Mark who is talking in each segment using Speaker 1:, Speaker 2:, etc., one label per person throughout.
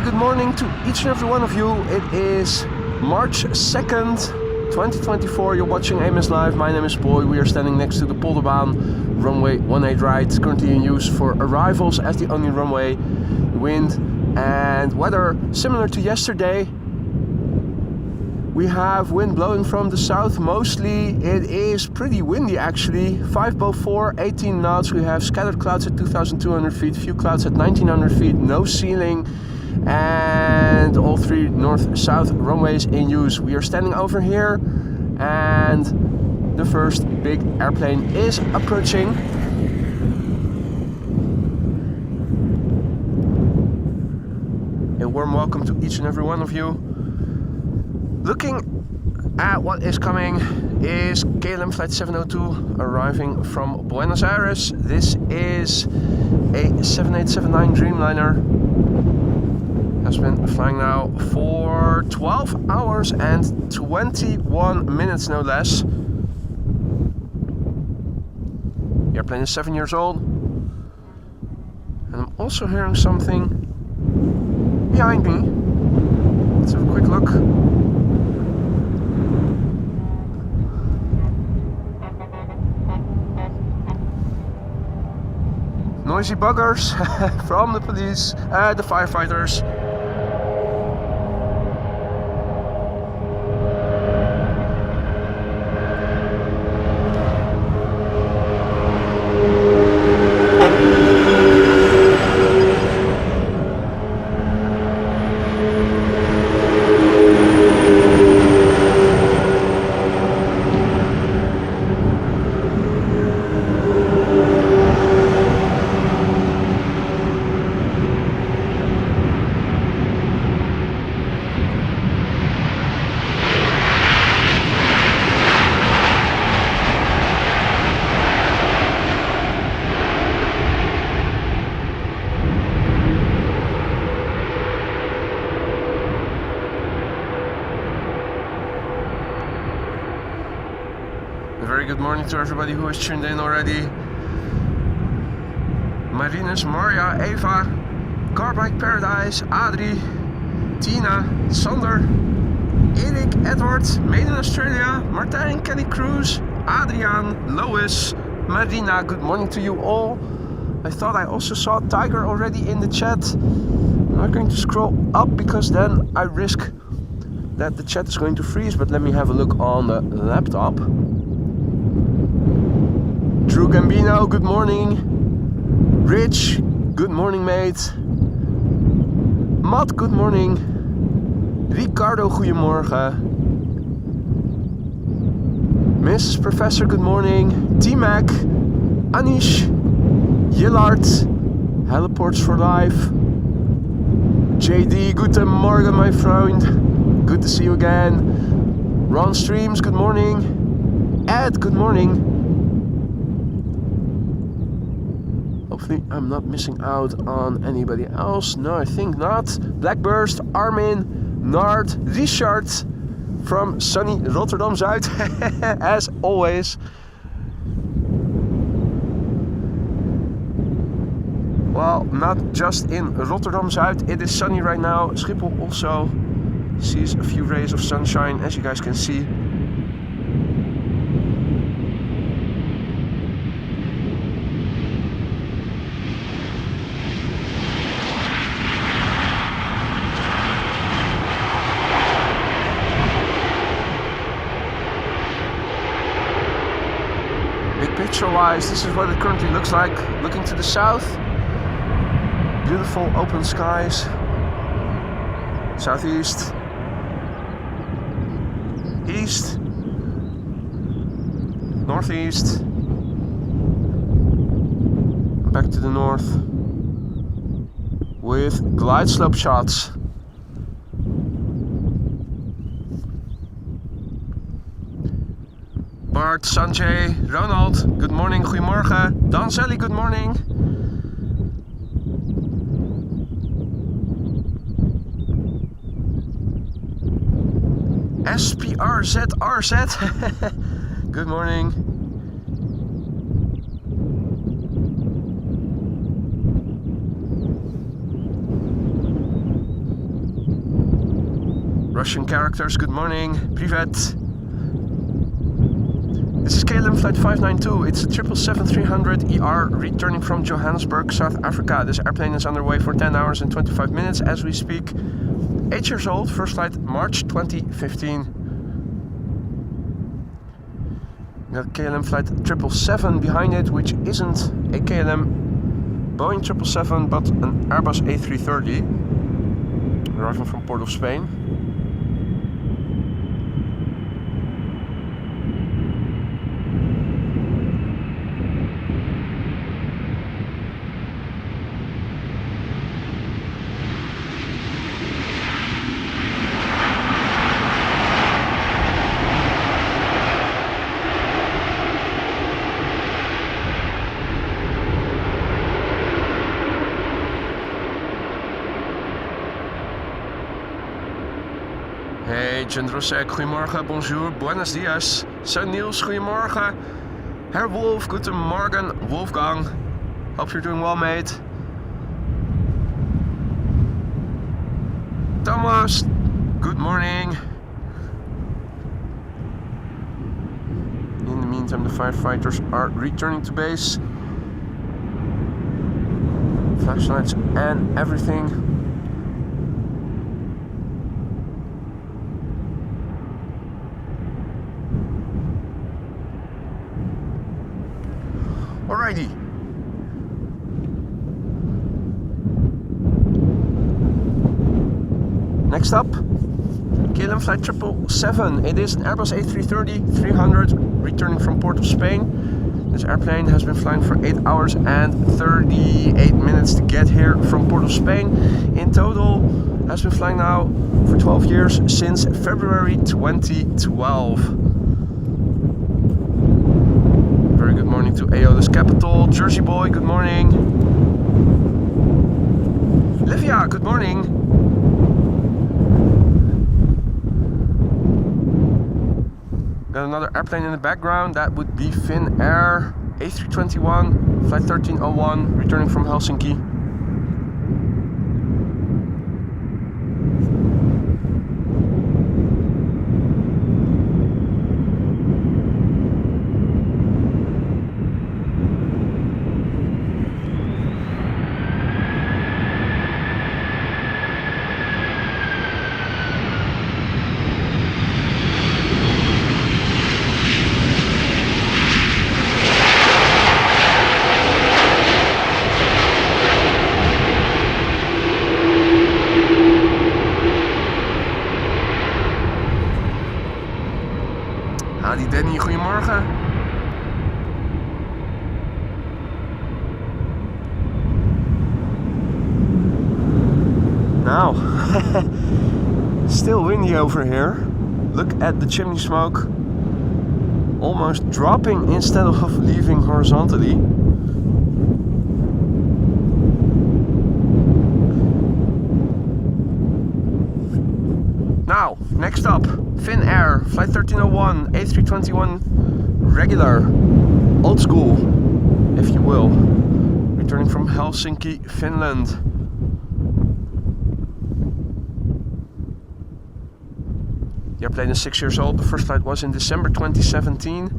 Speaker 1: good morning to each and every one of you. It is March 2nd, 2024. You're watching Amos Live. My name is Boy. We are standing next to the Polderbaan runway 18 right, currently in use for arrivals as the only runway. Wind and weather similar to yesterday. We have wind blowing from the south mostly. It is pretty windy actually. 504, 18 knots. We have scattered clouds at 2,200 feet, few clouds at 1,900 feet, no ceiling, and all three north-south runways in use. We are standing over here and the first big airplane is approaching. A warm welcome to each and every one of you. Looking at what is coming is KLM flight 702 arriving from Buenos Aires. This is a 7879 Dreamliner. Has been flying now for 12 hours and 21 minutes, no less. The airplane is 7 years old. And I'm also hearing something behind me. Let's have a quick look. Noisy buggers from the police, the firefighters. Very good morning to everybody who is tuned in already. Marinus, Maria, Eva, Carbike Paradise, Adri, Tina, Sander, Erik, Edward, Made in Australia, Martijn, Kelly Cruz, Adriaan, Lois, Marina, good morning to you all. I thought I also saw Tiger already in the chat. I'm not going to scroll up because then I risk that the chat is going to freeze, but let me have a look on the laptop. Drew Gambino, good morning. Rich, good morning mate. Matt, good morning. Ricardo, goedemorgen. Mrs. Professor, good morning. T-Mac, Anish, Yillard, Heliports for Life. JD, guten Morgen, my friend. Good to see you again. Ron Streams, good morning. Ed, good morning. Hopefully I'm not missing out on anybody else. No, I think not. Blackburst, Armin, Nard, Richard from sunny Rotterdam Zuid, as always. Well, not just in Rotterdam Zuid, it is sunny right now. Schiphol also sees a few rays of sunshine, as you guys can see. Picture-wise, this is what it currently looks like. Looking to the south, beautiful open skies. Southeast, east, northeast, back to the north with glide slope shots. Bart, Sanjay, Ronald, good morning, goedemorgen. Dan Sally, good morning. SPRZRZ, good morning. Russian characters, good morning. Privet. This is KLM flight 592. It's a 777-300ER returning from Johannesburg, South Africa. This airplane is underway for 10 hours and 25 minutes as we speak. 8 years old, first flight March 2015. We got KLM flight 777 behind it, which isn't a KLM Boeing 777 but an Airbus A330 arriving from Port of Spain. Hey, Jendrosek, goedemorgen, bonjour, buenos dias. Son Niels, goedemorgen. Herr Wolf, guten Morgen, Wolfgang. Hope you're doing well, mate. Thomas, good morning. In the meantime, the firefighters are returning to base. Flashlights and everything. Alrighty. Next up, KLM flight 777. It is an Airbus A330-300 returning from Port of Spain. This airplane has been flying for 8 hours and 38 minutes to get here from Port of Spain. In total, has been flying now for 12 years since February 2012. Good morning to Ayoda's capital, Jersey boy, good morning. Livia, good morning. Got another airplane in the background, that would be Finnair A321, flight 1301, returning from Helsinki. Hadi Danny, goedemorgen. Now, still windy over here. Look at the chimney smoke. Almost dropping instead of leaving horizontally. Now, next up, Finnair, flight 1301, A321 regular, old school, if you will, returning from Helsinki, Finland. The airplane is 6 years old, the first flight was in December 2017.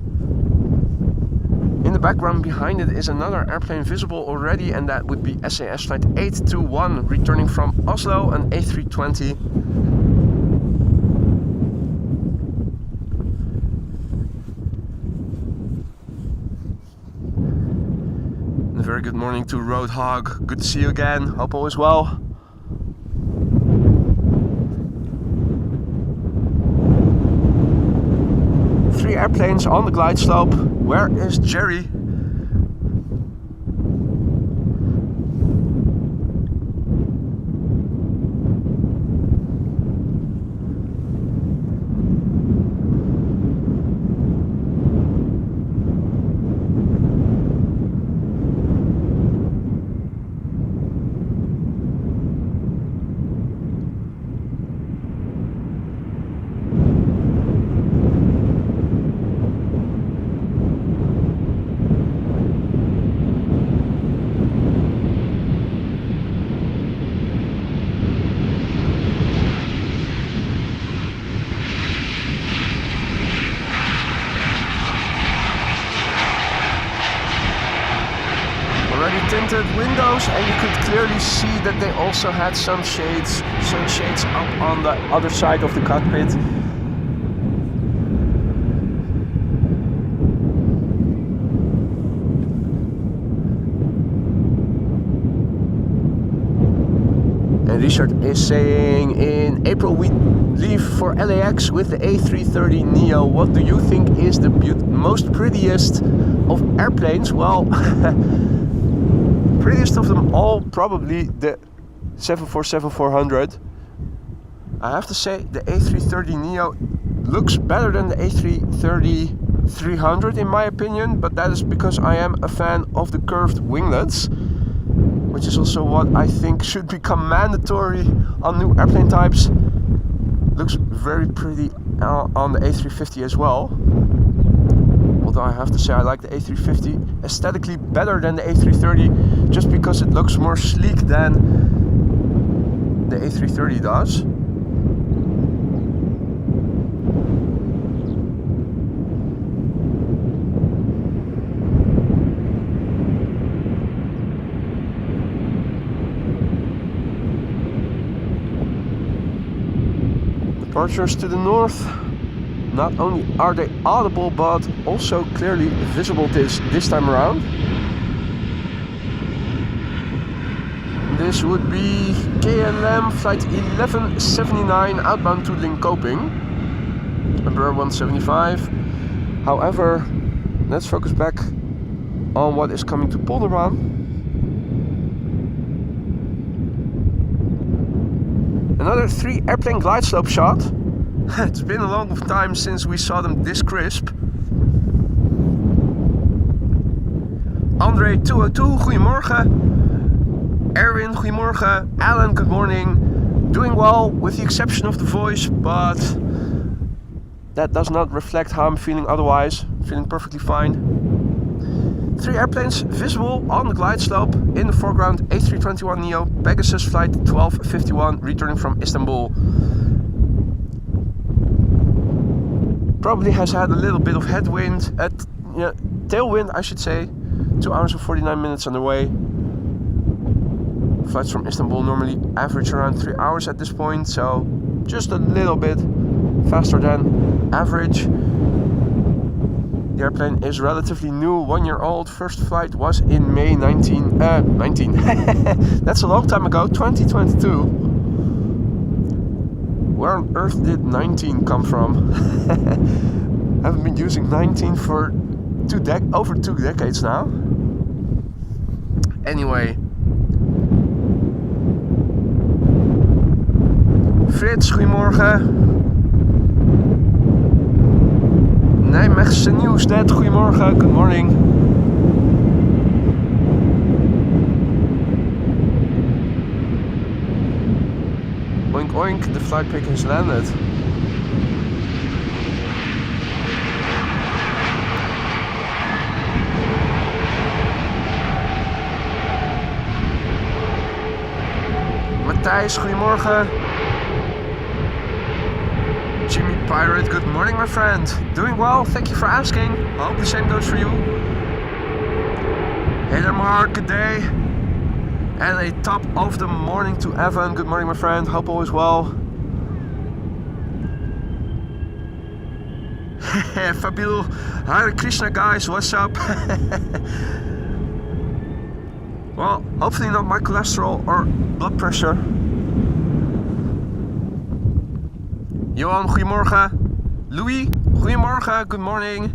Speaker 1: In the background behind it is another airplane visible already, and that would be SAS flight 821, returning from Oslo, an A320. Very good morning to Roadhog. Good to see you again. Hope all is well. Three airplanes on the glide slope. Where is Jerry? tinted windows, and you could clearly see that they also had some shades up on the other side of the cockpit. And Richard is saying, in April we leave for LAX with the A330neo. What do you think is the most prettiest of airplanes? Well, prettiest of them all, probably the 747-400. I have to say the A330neo looks better than the A330-300 in my opinion, but that is because I am a fan of the curved winglets, which is also what I think should become mandatory on new airplane types. Looks very pretty on the A350 as well. Although I have to say I like the A350 aesthetically better than the A330, just because it looks more sleek than the A330 does. Departures to the north. Not only are they audible, but also clearly visible this time around. This would be KLM flight 1179 outbound to Linköping, Embraer 175. However, let's focus back on what is coming to Polderbaan. Another 3 airplane glide slope shot. It's been a long time since we saw them this crisp. Andre 202, goedemorgen. Erwin, goedemorgen. Alan, good morning. Doing well with the exception of the voice, but that does not reflect how I'm feeling otherwise. Feeling perfectly fine. 3 airplanes visible on the glide slope. In the foreground, A321neo, Pegasus flight 1251, returning from Istanbul. Probably has had a little bit of headwind, tailwind I should say. 2 hours and 49 minutes on the way. Flights from Istanbul normally average around 3 hours at this point, so just a little bit faster than average. The airplane is relatively new, 1 year old. First flight was in May 19. That's a long time ago, 2022. Where on earth did 19 come from? Haven't been using 19 for over 2 decades now. Anyway. Frits, goedemorgen. Nijmeegse Nieuwsnet, goedemorgen, good morning. Oink oink, the flight pick has landed. Matthijs, goedemorgen. Jimmy Pirate, good morning my friend. Doing well, thank you for asking. I hope the same goes for you. Hey there Mark, good day. And a top of the morning to Evan. Good morning my friend, hope all is well. Fabil, Hare Krishna guys, what's up? Well, hopefully not my cholesterol or blood pressure. Johan, goedemorgen. Louis, goedemorgen, good morning.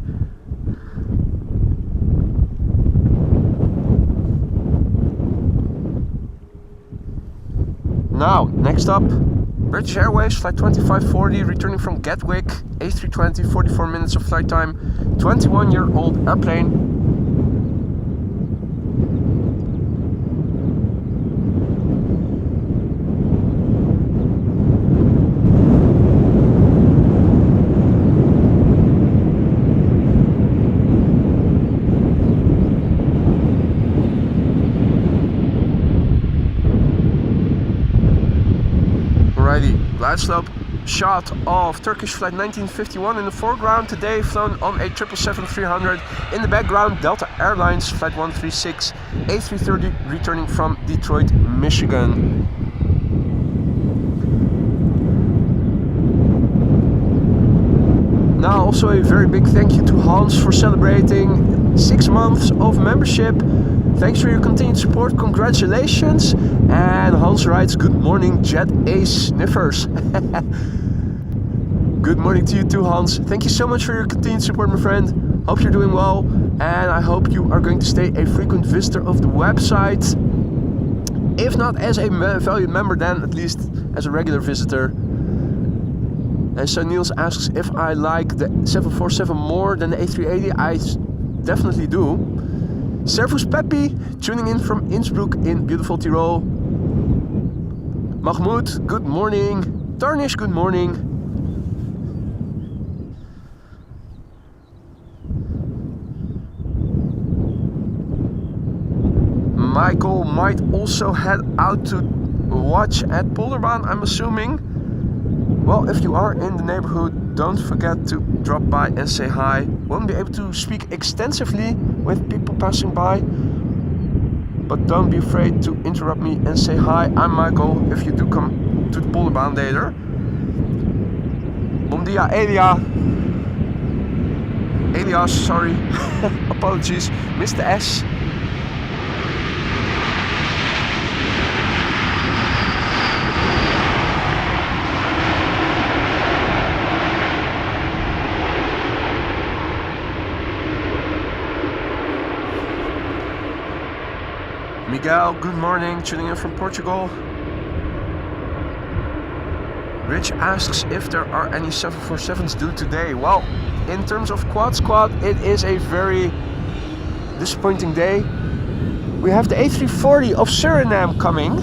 Speaker 1: Now, next up, British Airways, flight 2540, returning from Gatwick, A320, 44 minutes of flight time, 21-year-old airplane. Glide slope shot of Turkish flight 1951 in the foreground, today flown on a 777-300. In the background, Delta Airlines flight 136 A330 returning from Detroit, Michigan. Now also a very big thank you to Hans for celebrating 6 months of membership. Thanks for your continued support, congratulations. And Hans writes, good morning Jet A sniffers. Good morning to you too, Hans. Thank you so much for your continued support, my friend. Hope you're doing well, and I hope you are going to stay a frequent visitor of the website. If not as a valued member, then at least as a regular visitor. And so Niels asks if I like the 747 more than the A380. I definitely do. Servus Peppi, tuning in from Innsbruck in beautiful Tirol. Mahmoud, good morning. Tarnish, good morning. Michael might also head out to watch at Polderbaan, I'm assuming. Well, if you are in the neighborhood, don't forget to drop by and say hi. Won't be able to speak extensively with people passing by, but don't be afraid to interrupt me and say hi. I'm Michael, if you do come to the Polderbaan later. Bom dia, Elias, sorry. Apologies, Mr. S. Miguel, good morning, tuning in from Portugal. Rich asks if there are any 747s due today. Well, in terms of Quad Squad, it is a very disappointing day. We have the A340 of Surinam coming,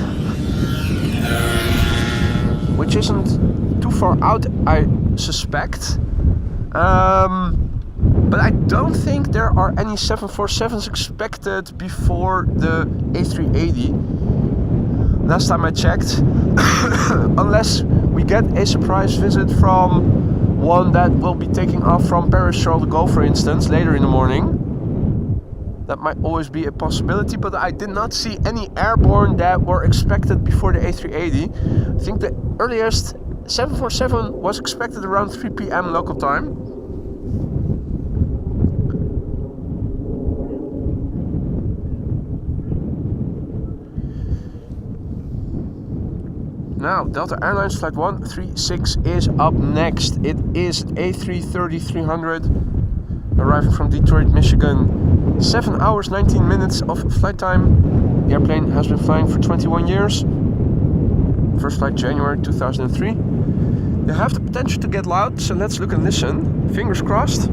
Speaker 1: which isn't too far out, I suspect. But I don't think there are any 747s expected before the A380. Last time I checked. Unless we get a surprise visit from one that will be taking off from Paris Charles de Gaulle, for instance, later in the morning. That might always be a possibility, but I did not see any airborne that were expected before the A380. I think the earliest 747 was expected around 3 p.m. local time. Now, Delta Airlines Flight 136 is up next. It is A330-300 arriving from Detroit, Michigan. 7 hours, 19 minutes of flight time. The airplane has been flying for 21 years. First flight January 2003. They have the potential to get loud, so let's look and listen. Fingers crossed.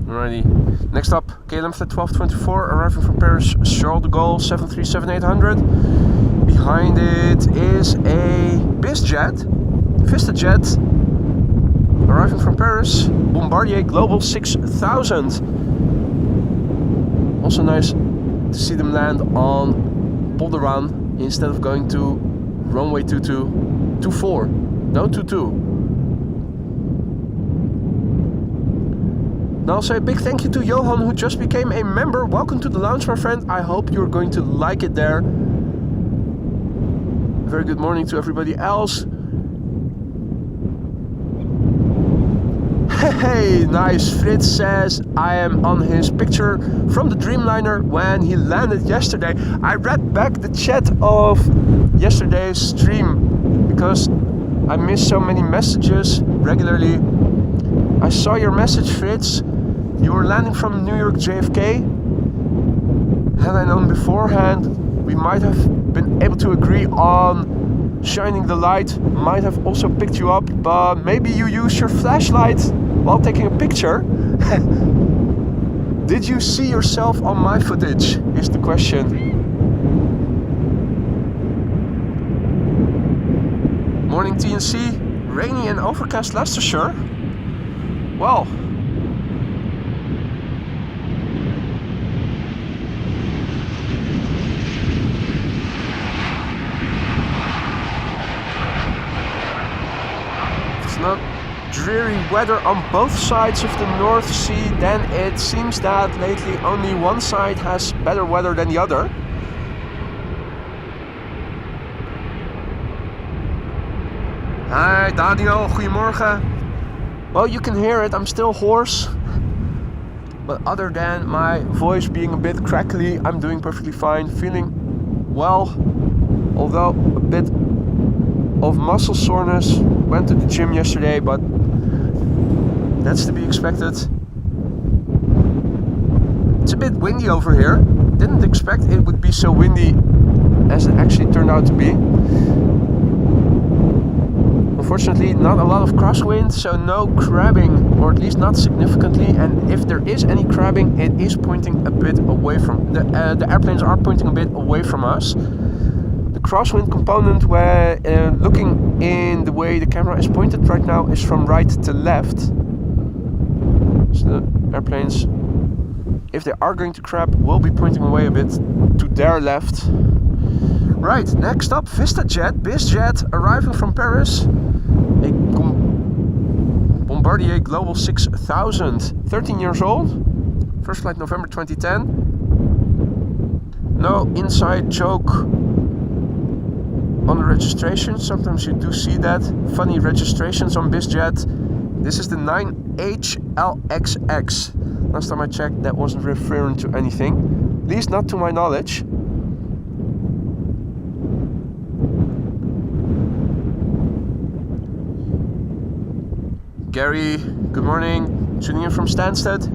Speaker 1: Alrighty. Next up, KLM Flight 1224 arriving from Paris Charles de Gaulle 737-800. Behind it is a VistaJet arriving from Paris, Bombardier Global 6000. Also nice to see them land on Polderbaan instead of going to runway 24. No, 22. Now I'll say a big thank you to Johan, who just became a member. Welcome to the lounge, my friend. I hope you're going to like it there. Very good morning to everybody else. Hey, nice. Fritz says I am on his picture from the Dreamliner when he landed yesterday. I read back the chat of yesterday's stream because I miss so many messages regularly. I saw your message, Fritz. You were landing from New York JFK. Had I known beforehand, we might have been able to agree on shining the light. Might have also picked you up, but maybe you use your flashlight while taking a picture. Did you see yourself on my footage, is the question. Morning TNC, rainy and overcast Leicestershire. Well, it's not dreary weather on both sides of the North Sea, then it seems that lately only one side has better weather than the other. Hi Daniel, goedemorgen. Well, you can hear it, I'm still hoarse. But other than my voice being a bit crackly, I'm doing perfectly fine, feeling well. Although a bit of muscle soreness. Went to the gym yesterday, but that's to be expected. It's a bit windy over here. Didn't expect it would be so windy as it actually turned out to be. Unfortunately, not a lot of crosswind, so no crabbing, or at least not significantly. And if there is any crabbing, it is pointing a bit away from the airplanes are pointing a bit away from us. The crosswind component, where looking in the way the camera is pointed right now, is from right to left. So the airplanes, if they are going to crab, will be pointing away a bit to their left. Right, next up, VistaJet arriving from Paris. A Bombardier Global 6000, 13 years old. First flight November 2010. No inside joke on the registration. Sometimes you do see that. Funny registrations on VistaJet. This is the 9HLXX. Last time I checked, that wasn't referring to anything. At least not to my knowledge. Gary, good morning. Tuning in from Stansted.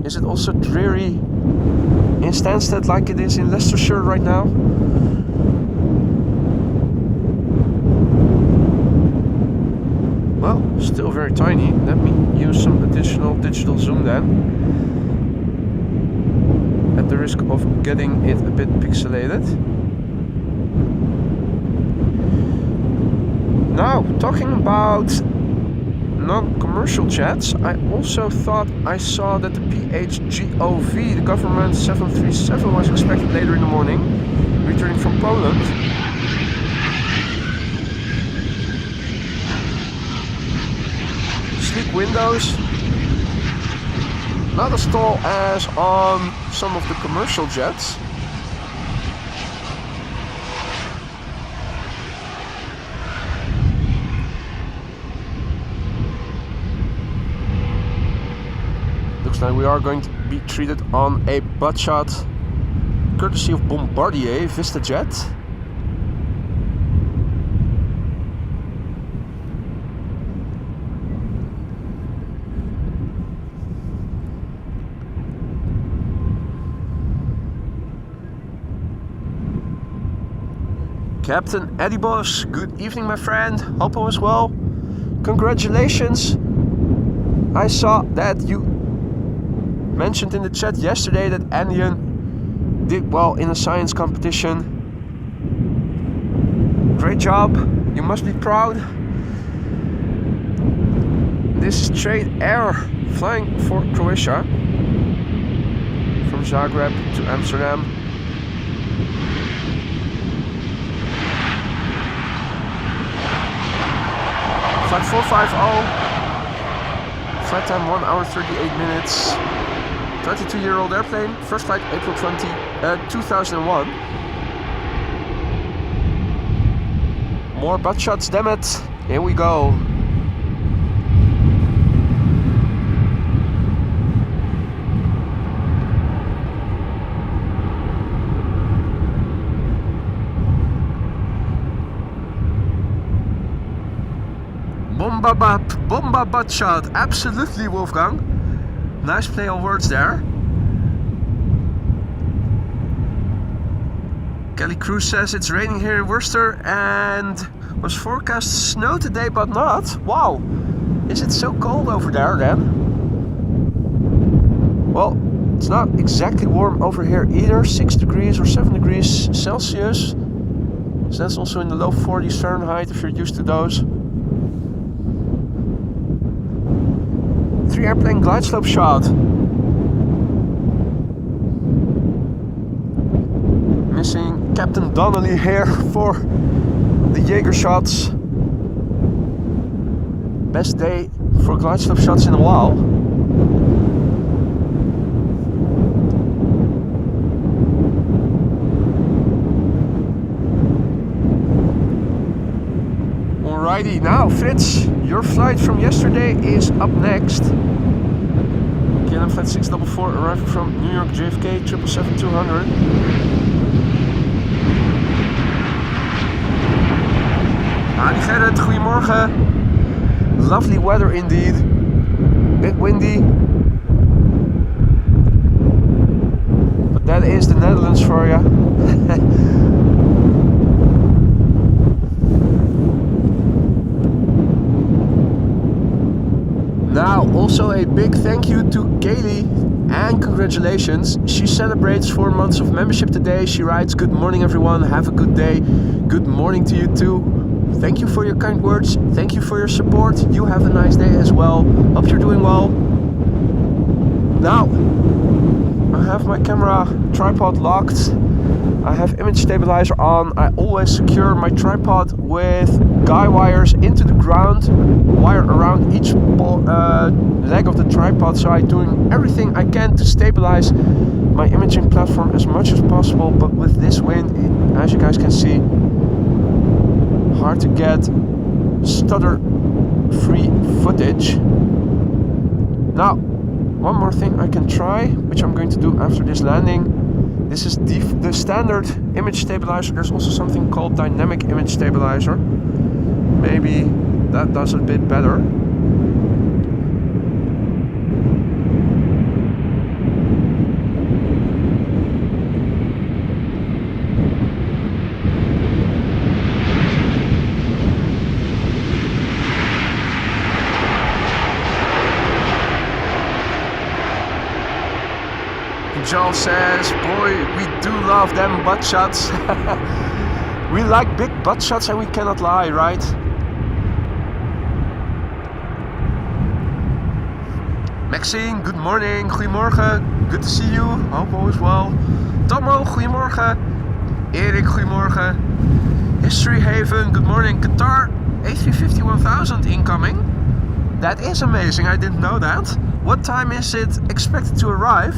Speaker 1: Is it also dreary in Stansted like it is in Leicestershire right now? Well, still very tiny. Let me use some additional digital zoom then. At the risk of getting it a bit pixelated. Now, talking about non-commercial jets, I also thought I saw that the PHGOV, the government 737, was expected later in the morning, returning from Poland. Sleek windows, not as tall as on some of the commercial jets. Now we are going to be treated on a butt shot courtesy of Bombardier, VistaJet. Captain Eddie Boss, good evening my friend, hope all is well. Congratulations. I saw that you mentioned in the chat yesterday that Andian did well in a science competition. Great job, you must be proud. This is Trade Air flying for Croatia from Zagreb to Amsterdam. Flight 450, flight time 1 hour 38 minutes. 22-year-old airplane, first flight April 2001. More butt shots, damn it. Here we go. Bomba butt shot. Absolutely, Wolfgang. Nice play on words there. Kelly Cruz says it's raining here in Worcester and was forecast snow today, but not. Wow. Is it so cold over there then? Well, it's not exactly warm over here either. 6 degrees or 7 degrees Celsius. So that's also in the low 40s Fahrenheit if you're used to those. 3 airplane glide slope shot. Missing Captain Donnelly here for the Jaeger shots. Best day for glide slope shots in a while. Alrighty, now Fritz, your flight from yesterday is up next. KLM Flight 644 arriving from New York JFK 777-200. Adi Gerrit, goedemorgen. Lovely weather indeed. Bit windy. But that is the Netherlands for you. Now, also a big thank you to Kaylee and congratulations. She celebrates 4 months of membership today. She writes, "Good morning everyone, have a good day." Good morning to you too. Thank you for your kind words. Thank you for your support. You have a nice day as well. Hope you're doing well. Now, I have my camera tripod locked. I have image stabilizer on. I always secure my tripod with guy wires into the ground, wire around each leg of the tripod, so I'm doing everything I can to stabilize my imaging platform as much as possible. But with this wind, as you guys can see, hard to get stutter-free footage. Now, one more thing I can try, which I'm going to do after this landing. This is the standard image stabilizer. There's also something called dynamic image stabilizer. Maybe that does a bit better. Joel says, boy, we do love them butt shots. We like big butt shots and we cannot lie, right? Maxine, good morning, goedemorgen, good to see you, hope all is well. Tomo, goedemorgen. Erik, goedemorgen. History Haven, good morning. Qatar A350-1000 incoming. That is amazing, I didn't know that. What time is it expected to arrive?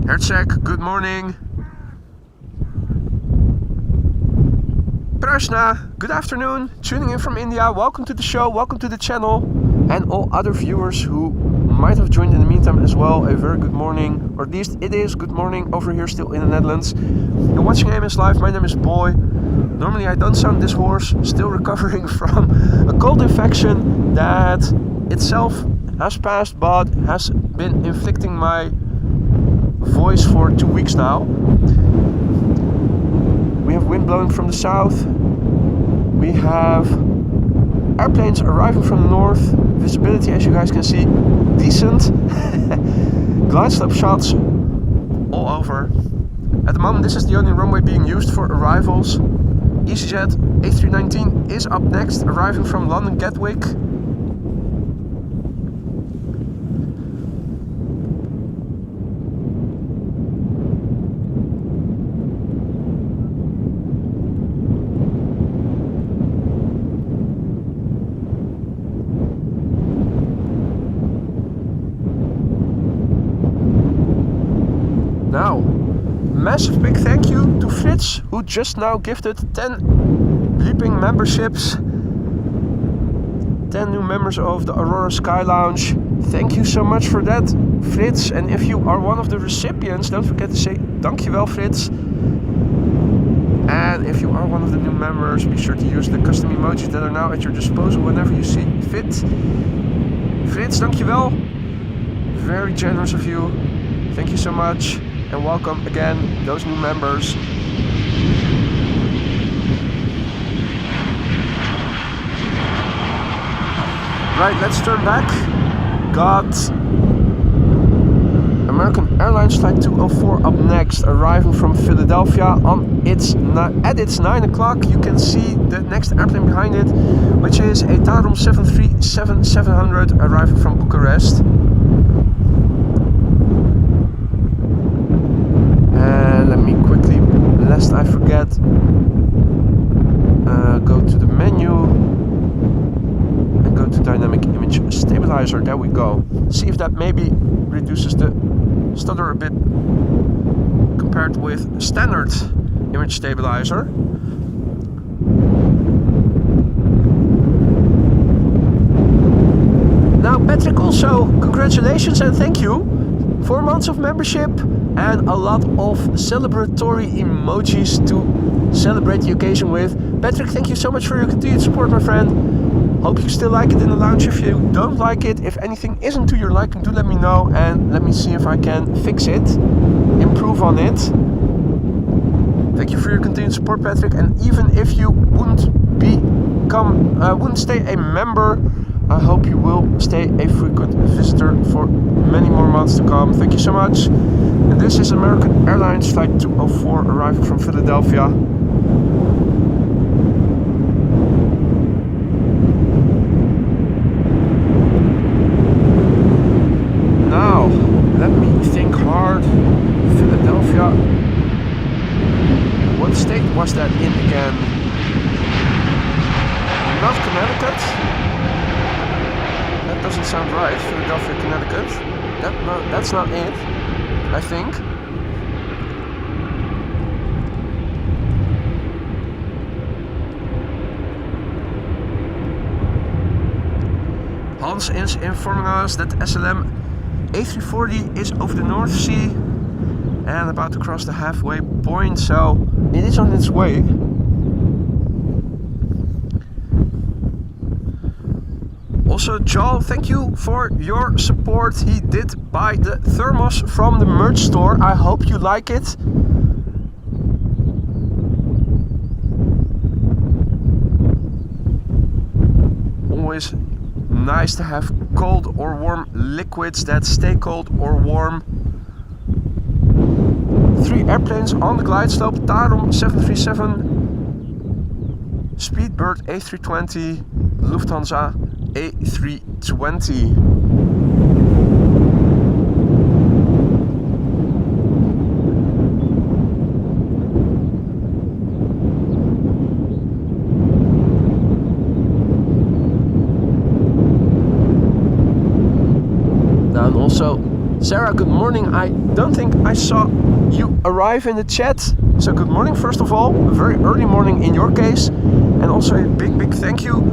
Speaker 1: Herzog, good morning. Prashna, good afternoon. Tuning in from India. Welcome to the show, welcome to the channel. And all other viewers who might have joined in the meantime as well, a very good morning. Or at least it is good morning over here still in the Netherlands. You're watching AMS Live, my name is Boy. Normally I don't sound this hoarse, still recovering from a cold infection that itself has passed but has been inflicting my voice for 2 weeks now. We have wind blowing from the south. We have airplanes arriving from the north. Visibility, as you guys can see, decent. Glide slope shots all over. At the moment, this is the only runway being used for arrivals. EasyJet A319 is up next, arriving from London Gatwick. Now, massive big thank you to Fritz, who just now gifted 10 bleeping memberships. 10 new members of the Aurora Sky Lounge. Thank you so much for that, Fritz. And if you are one of the recipients, don't forget to say dankjewel, Fritz. And again, if you are one of the new members, be sure to use the custom emojis that are now at your disposal whenever you see fit. Frits, dankjewel. Very generous of you. Thank you so much. And welcome again, those new members. Right, let's turn back. Got American Airlines Flight 204 up next, arriving from Philadelphia at its 9 o'clock. You can see the next airplane behind it, which is a TAROM 737-700 arriving from Bucharest. And let me quickly, lest I forget, go to the menu and go to Dynamic Image Stabilizer. There we go. See if that maybe reduces the stutter a bit compared with standard image stabilizer. Now Patrick, also congratulations and thank you. 4 months of membership and a lot of celebratory emojis to celebrate the occasion with. Patrick, thank you so much for your continued support, my friend. Hope you still like it in the lounge. If you don't like it, if anything isn't to your liking, do let me know and let me see if I can fix it, improve on it. Thank you for your continued support, Patrick. And even if you wouldn't stay a member, I hope you will stay a frequent visitor for many more months to come. Thank you so much. And this is American Airlines Flight 204 arriving from Philadelphia. Now, let me think hard. Philadelphia. What state was that in again? Not Connecticut? That doesn't sound right. Philadelphia, Connecticut. That's not it, I think. Hans is informing us that SLM A340 is over the North Sea and about to cross the halfway point, so it is on its way. Also, Joel, thank you for your support. He did buy the thermos from the merch store. I hope you like it. Always nice to have cold or warm liquids that stay cold or warm. 3 airplanes on the glide slope: TAROM 737, Speedbird A320, Lufthansa A320. And also, Sarah, good morning. I don't think I saw you arrive in the chat. So good morning, first of all. A very early morning in your case. And also a big thank you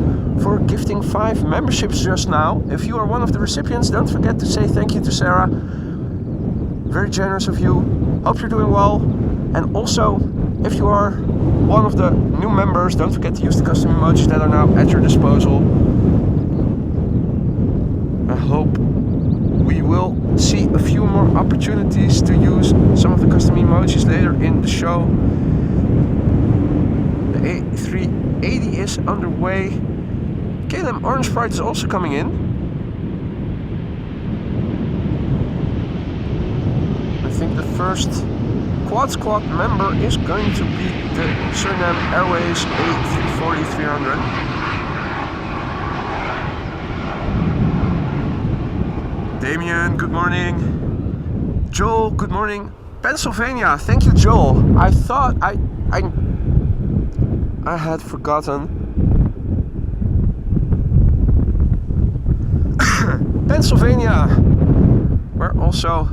Speaker 1: for gifting 5 memberships just now. If you are one of the recipients, don't forget to say thank you to Sarah. Very generous of you. Hope you're doing well. And also, if you are one of the new members, don't forget to use the custom emojis that are now at your disposal. I hope we will see a few more opportunities to use some of the custom emojis later in the show. The A380 is underway. KLM Orange Pride is also coming in. I think the first Quad Squad member is going to be the Surinam Airways A340-300. Damien, good morning. Joel, good morning. Pennsylvania, thank you, Joel. I thought I had forgotten. Pennsylvania, where also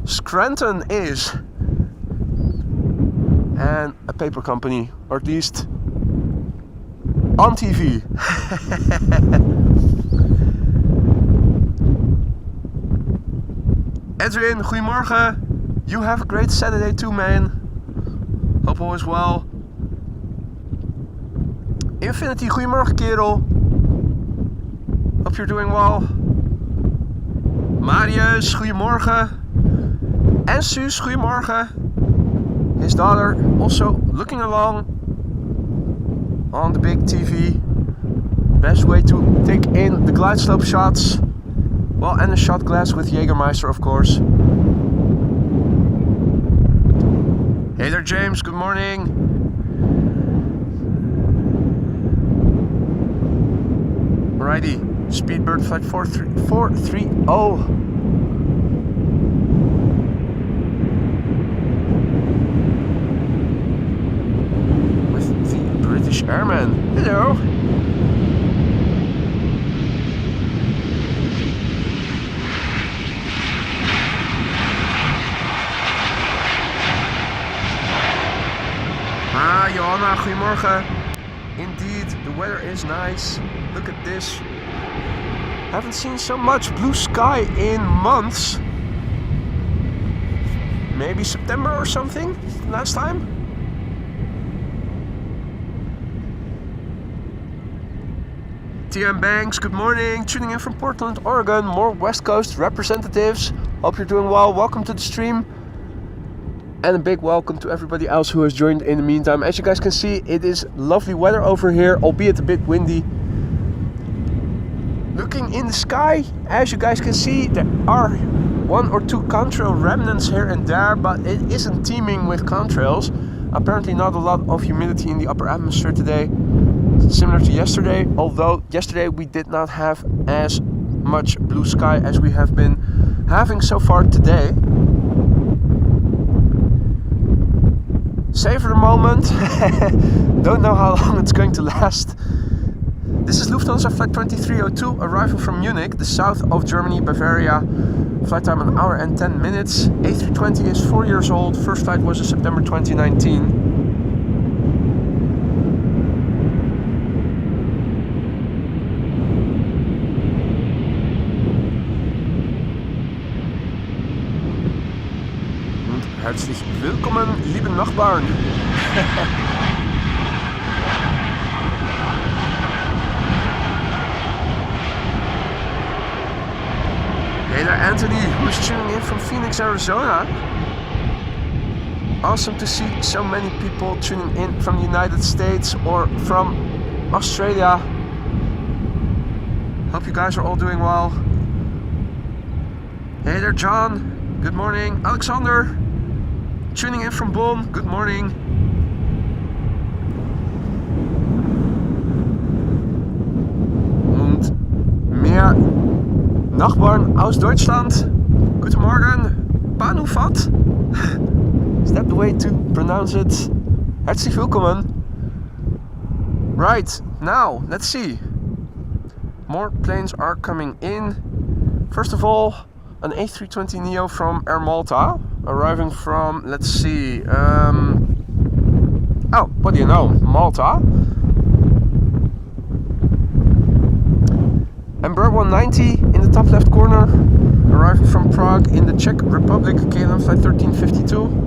Speaker 1: Scranton is, and a paper company, or at least on TV. Edwin, goedemorgen. You have a great Saturday too, man. Hope all is well. Infinity, goedemorgen kerel. Hope you're doing well. Marius, goedemorgen. En Suus, goedemorgen. His daughter also looking along on the big TV. Best way to take in the glide slope shots. Well, and a shot glass with Jägermeister, of course. Hey there, James, good morning. Alrighty, Speedbird flight 430. With the British Airman. Hello. Johanna, goedemorgen. Indeed, the weather is nice. Look at this. Haven't seen so much blue sky in months. Maybe September or something last time. TM Banks, good morning. Tuning in from Portland, Oregon. More West Coast representatives. Hope you're doing well. Welcome to the stream. And a big welcome to everybody else who has joined in the meantime. As you guys can see, it is lovely weather over here, albeit a bit windy. Looking in the sky, as you guys can see, there are one or two contrail remnants here and there, but it isn't teeming with contrails. Apparently not a lot of humidity in the upper atmosphere today, similar to yesterday, although yesterday we did not have as much blue sky as we have been having so far today. Savor the moment. Don't know how long it's going to last. This is Lufthansa flight 2302 arriving from Munich, the south of Germany, Bavaria. Flight time 1 hour and 10 minutes. A320 is 4 years old. First flight was in September 2019. Herzlich willkommen, liebe Nachbarn. Hey there, Anthony, who's tuning in from Phoenix, Arizona. Awesome to see so many people tuning in from the United States or from Australia. Hope you guys are all doing well. Hey there, John. Good morning. Alexander. Tuning in from Bonn, good morning. Und mehr Nachbarn aus Deutschland. Guten Morgen. Panufat. Is that the way to pronounce it? Herzlich willkommen. Right, now, let's see. More planes are coming in. First of all, an A320neo from Air Malta. Arriving from, let's see, oh, what do you know, Malta. Embraer 190 in the top left corner, arriving from Prague in the Czech Republic, KLM flight 1352.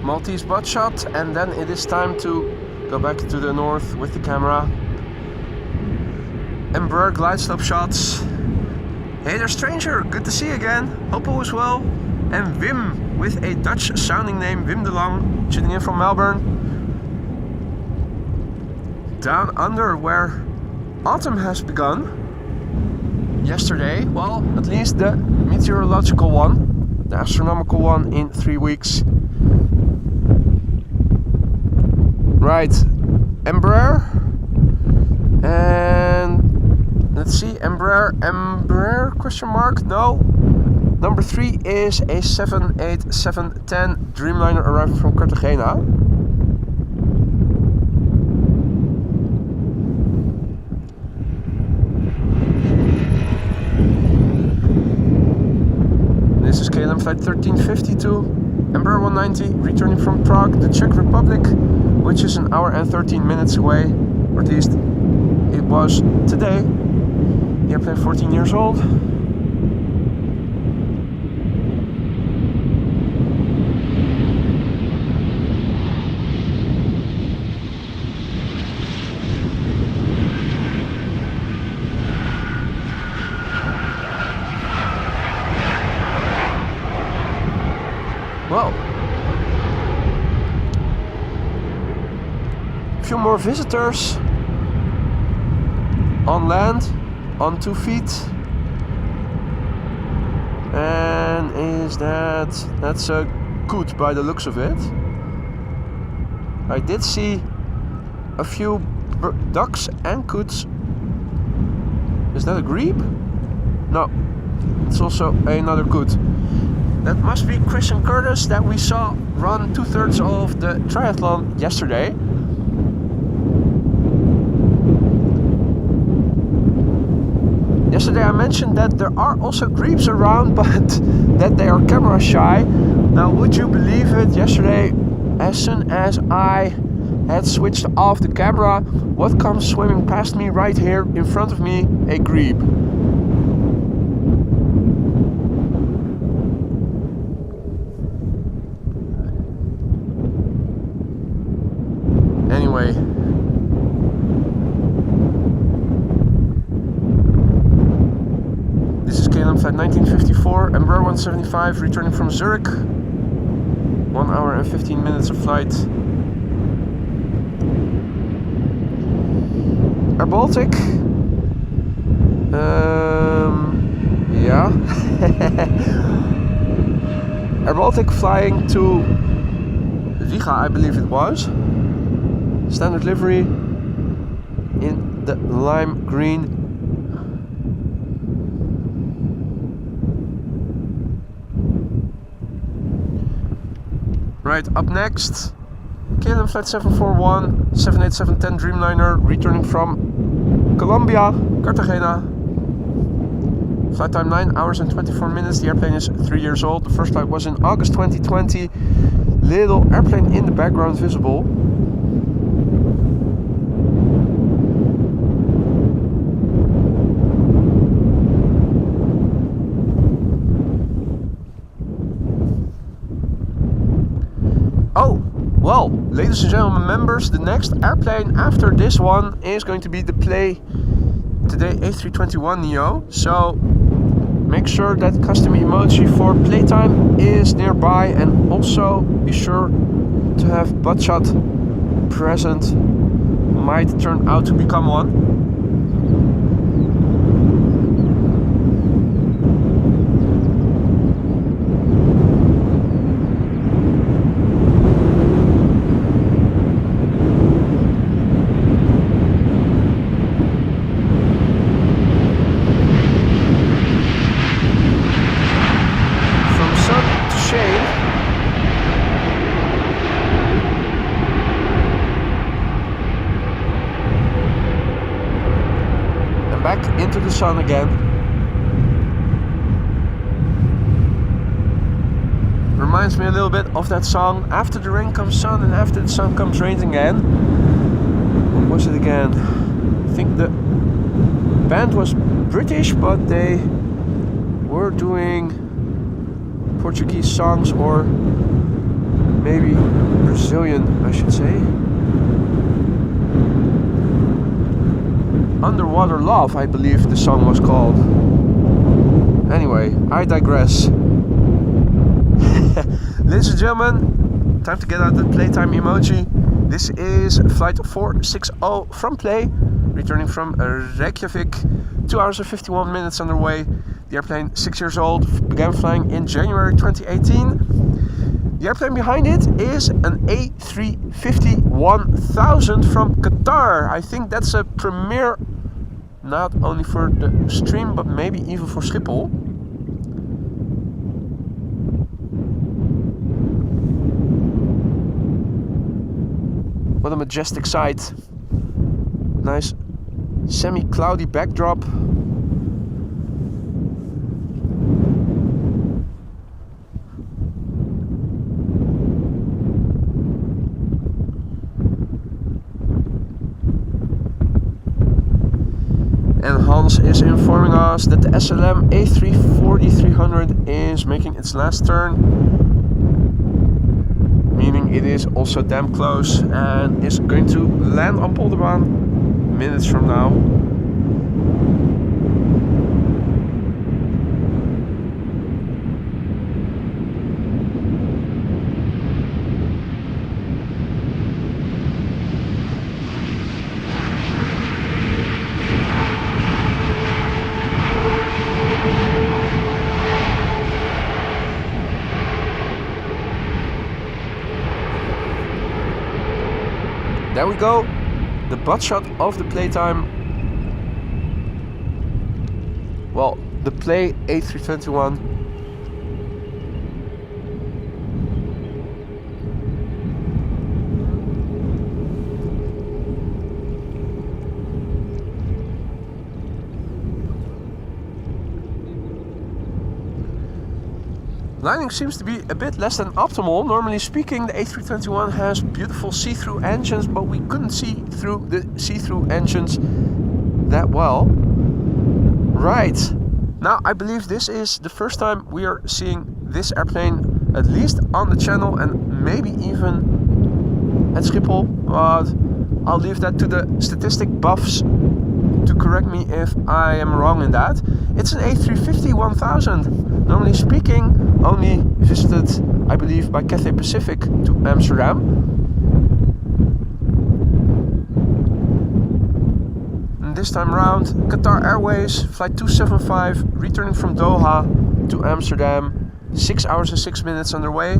Speaker 1: Maltese butt shot, and then it is time to go back to the north with the camera. Embraer glide slope shots. Hey there, stranger, good to see you again. Hope all is well. And Wim with a Dutch sounding name, Wim de Lang, tuning in from Melbourne. Down under, where autumn has begun. Yesterday, well, at least the meteorological one, the astronomical one in 3 weeks. Right, Embraer And let's see, Embraer question mark? No. Number 3 is a 787-10 Dreamliner arriving from Cartagena. This is KLM flight 1352, Embraer 190, returning from Prague, the Czech Republic, which is an hour and 13 minutes away, or at least it was today. The airplane 14 years old. Well, a few more visitors on land, on 2 feet. And that's a coot by the looks of it. I did see a few ducks and coots. Is that a grebe? No, it's also another coot. That must be Christian Curtis that we saw run 2/3 of the triathlon yesterday. Yesterday I mentioned that there are also grebes around, but that they are camera shy. Now, would you believe it? Yesterday, as soon as I had switched off the camera, what comes swimming past me right here in front of me? A grebe. Anyway, this is KLM flight 1954, Embraer 175, returning from Zurich. 1 hour and 15 minutes of flight. Air Baltic. Yeah. Air Baltic flying to Riga, I believe it was. Standard livery in the lime green. Right, up next, KLM flight 741, 787-10 Dreamliner, returning from Colombia, Cartagena. Flight time 9 hours and 24 minutes. The airplane is 3 years old. The first flight was in August 2020. Little airplane in the background visible. Oh, well, ladies and gentlemen, members, the next airplane after this one is going to be the Play today A321neo. So make sure that custom emoji for playtime is nearby, and also be sure to have butt-shot present. Might turn out to become one. Back into the sun again. Reminds me a little bit of that song, After the Rain Comes Sun and After the Sun Comes Rain Again. What was it again? I think the band was British, but they were doing Portuguese songs, or maybe Brazilian, I should say. Underwater Love, I believe the song was called. Anyway, I digress. Ladies and gentlemen, time to get out the playtime emoji. This is flight 460 from Play, returning from Reykjavik. 2 hours and 51 minutes underway. The airplane 6 years old, began flying in January 2018. The airplane behind it is an A350 A388 from Qatar. I think that's a premiere, not only for the stream, but maybe even for Schiphol. What a majestic sight. Nice semi-cloudy backdrop. And Hans is informing us that the KLM A340-300 is making its last turn, meaning it is also damn close and is going to land on Polderbaan minutes from now. There we go, the butt shot of the playtime. Well, the play A321. Lining seems to be a bit less than optimal. Normally speaking, the A321 has beautiful see-through engines, but we couldn't see through the see-through engines that well. Right, now I believe this is the first time we are seeing this airplane, at least on the channel and maybe even at Schiphol, but I'll leave that to the statistic buffs to correct me if I am wrong in that. It's an A350-1000. Normally speaking, only visited, I believe, by Cathay Pacific to Amsterdam. And this time around, Qatar Airways, flight 275, returning from Doha to Amsterdam, 6 hours and 6 minutes underway.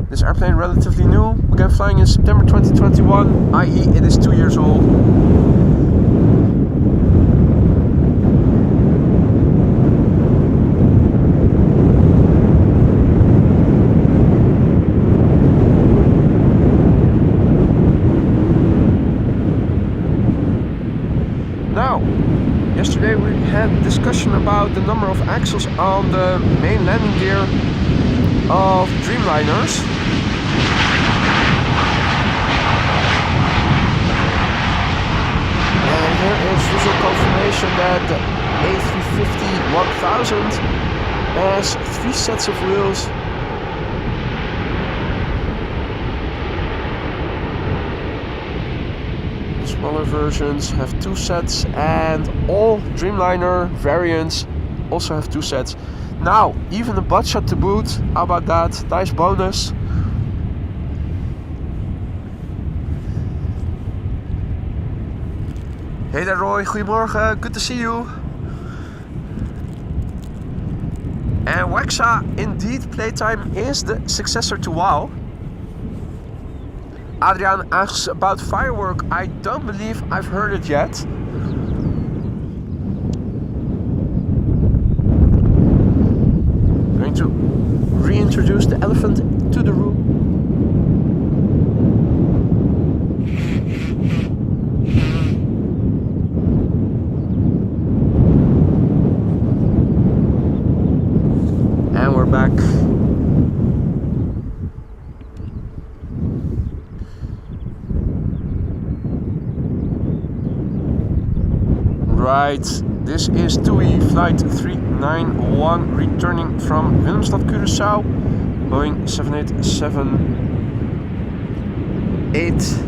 Speaker 1: This airplane relatively new, began flying in September 2021, i.e. it is 2 years old. Yesterday we had discussion about the number of axles on the main landing gear of Dreamliners. And here is visual confirmation that the A350-1000 has 3 sets of wheels. Smaller versions have 2 sets, and all Dreamliner variants also have 2 sets. Now, even a butt shot to boot. How about that? Nice bonus. Hey there Roy, goedemorgen, good to see you. And Wexa, indeed, playtime is the successor to WoW. Adrian asks about Firework. I don't believe I've heard it yet. Going to reintroduce the elephant to the room. And we're back. Right, this is TUI flight 391 returning from Willemstad, Curaçao, Boeing 787-8.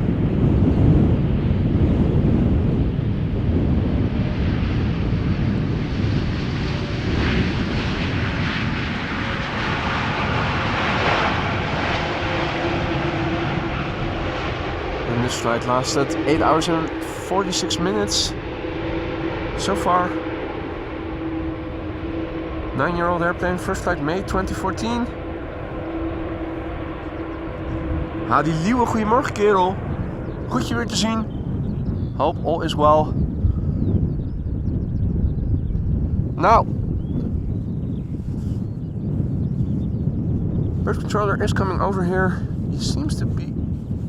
Speaker 1: And this flight lasted 8 hours and 46 minutes. So far. 9-year-old airplane, first flight May 2014. Ha, die Liewe, goedemorgen kerel. Goed je weer te zien. Hope all is well. Now, bird controller is coming over here. He seems to be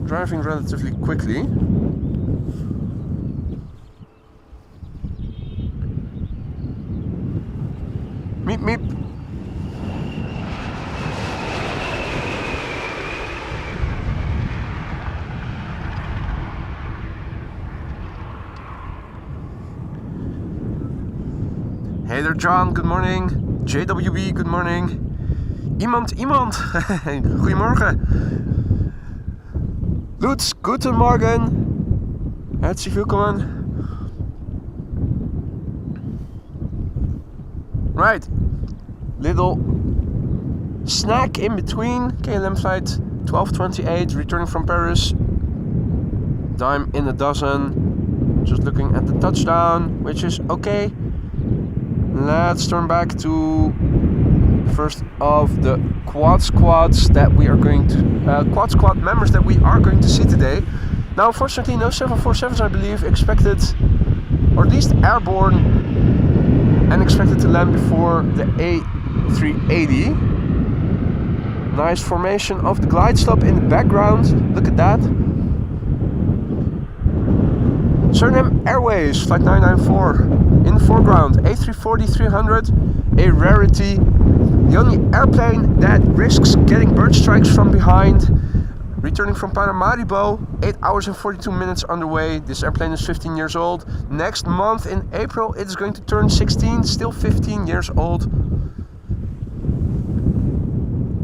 Speaker 1: driving relatively quickly. Meep meep. Hey there John, good morning. JWB, good morning. Iemand. Goedemorgen. Lutz, guten Morgen. Herzlich willkommen. Right. Little snack in between. KLM flight 1228 returning from Paris. Dime in a dozen. Just looking at the touchdown, which is okay. Let's turn back to first of the quads that we are going to quad members that we are going to see today. Now unfortunately no 747s I believe expected, or at least airborne and expected to land before the A380. Nice formation of the glide slope in the background, look at that. Surinam Airways flight 994 in the foreground, A340-300, a rarity. The only airplane that risks getting bird strikes from behind. Returning from Paramaribo, 8 hours and 42 minutes underway. This airplane is 15 years old. Next month in April it is going to turn 16, still 15 years old.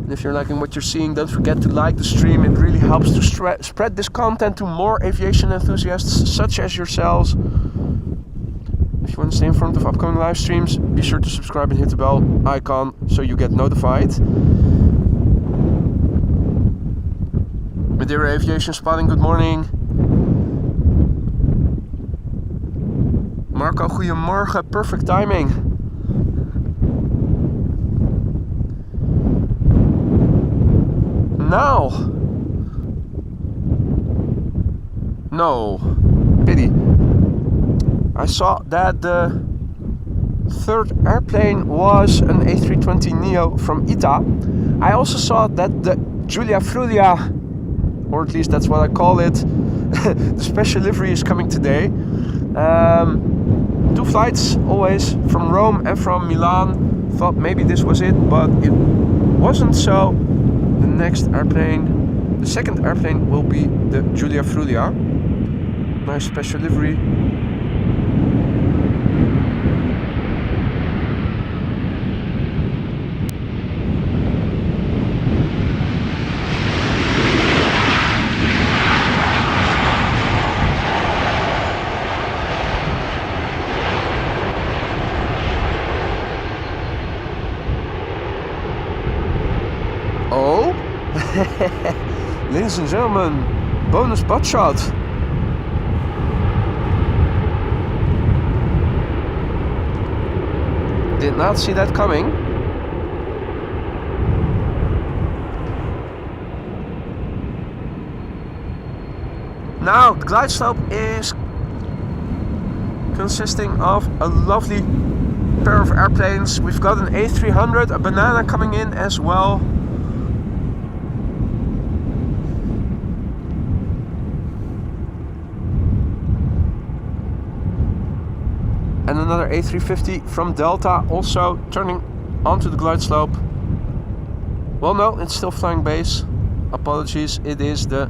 Speaker 1: And if you're liking what you're seeing, don't forget to like the stream. It really helps to spread this content to more aviation enthusiasts such as yourselves. If you want to stay in front of upcoming live streams, be sure to subscribe and hit the bell icon so you get notified. Madeira Aviation Spotting, good morning. Marco, goedemorgen, perfect timing. Now, no, pity. I saw that the third airplane was an A320neo from ITA. I also saw that the Giulia Frulia, or at least that's what I call it, the special livery is coming today. 2 flights always from Rome and from Milan. Thought maybe this was it, but it wasn't so. The next airplane, the second airplane, will be the Giulia Frulia. Nice special livery. Oh, ladies and gentlemen, bonus butt shot. Did not see that coming. Now, the glide slope is consisting of a lovely pair of airplanes. We've got an A300, a banana coming in as well. And another A350 from Delta also turning onto the glide slope. Well, no, it's still flying base. Apologies, it is the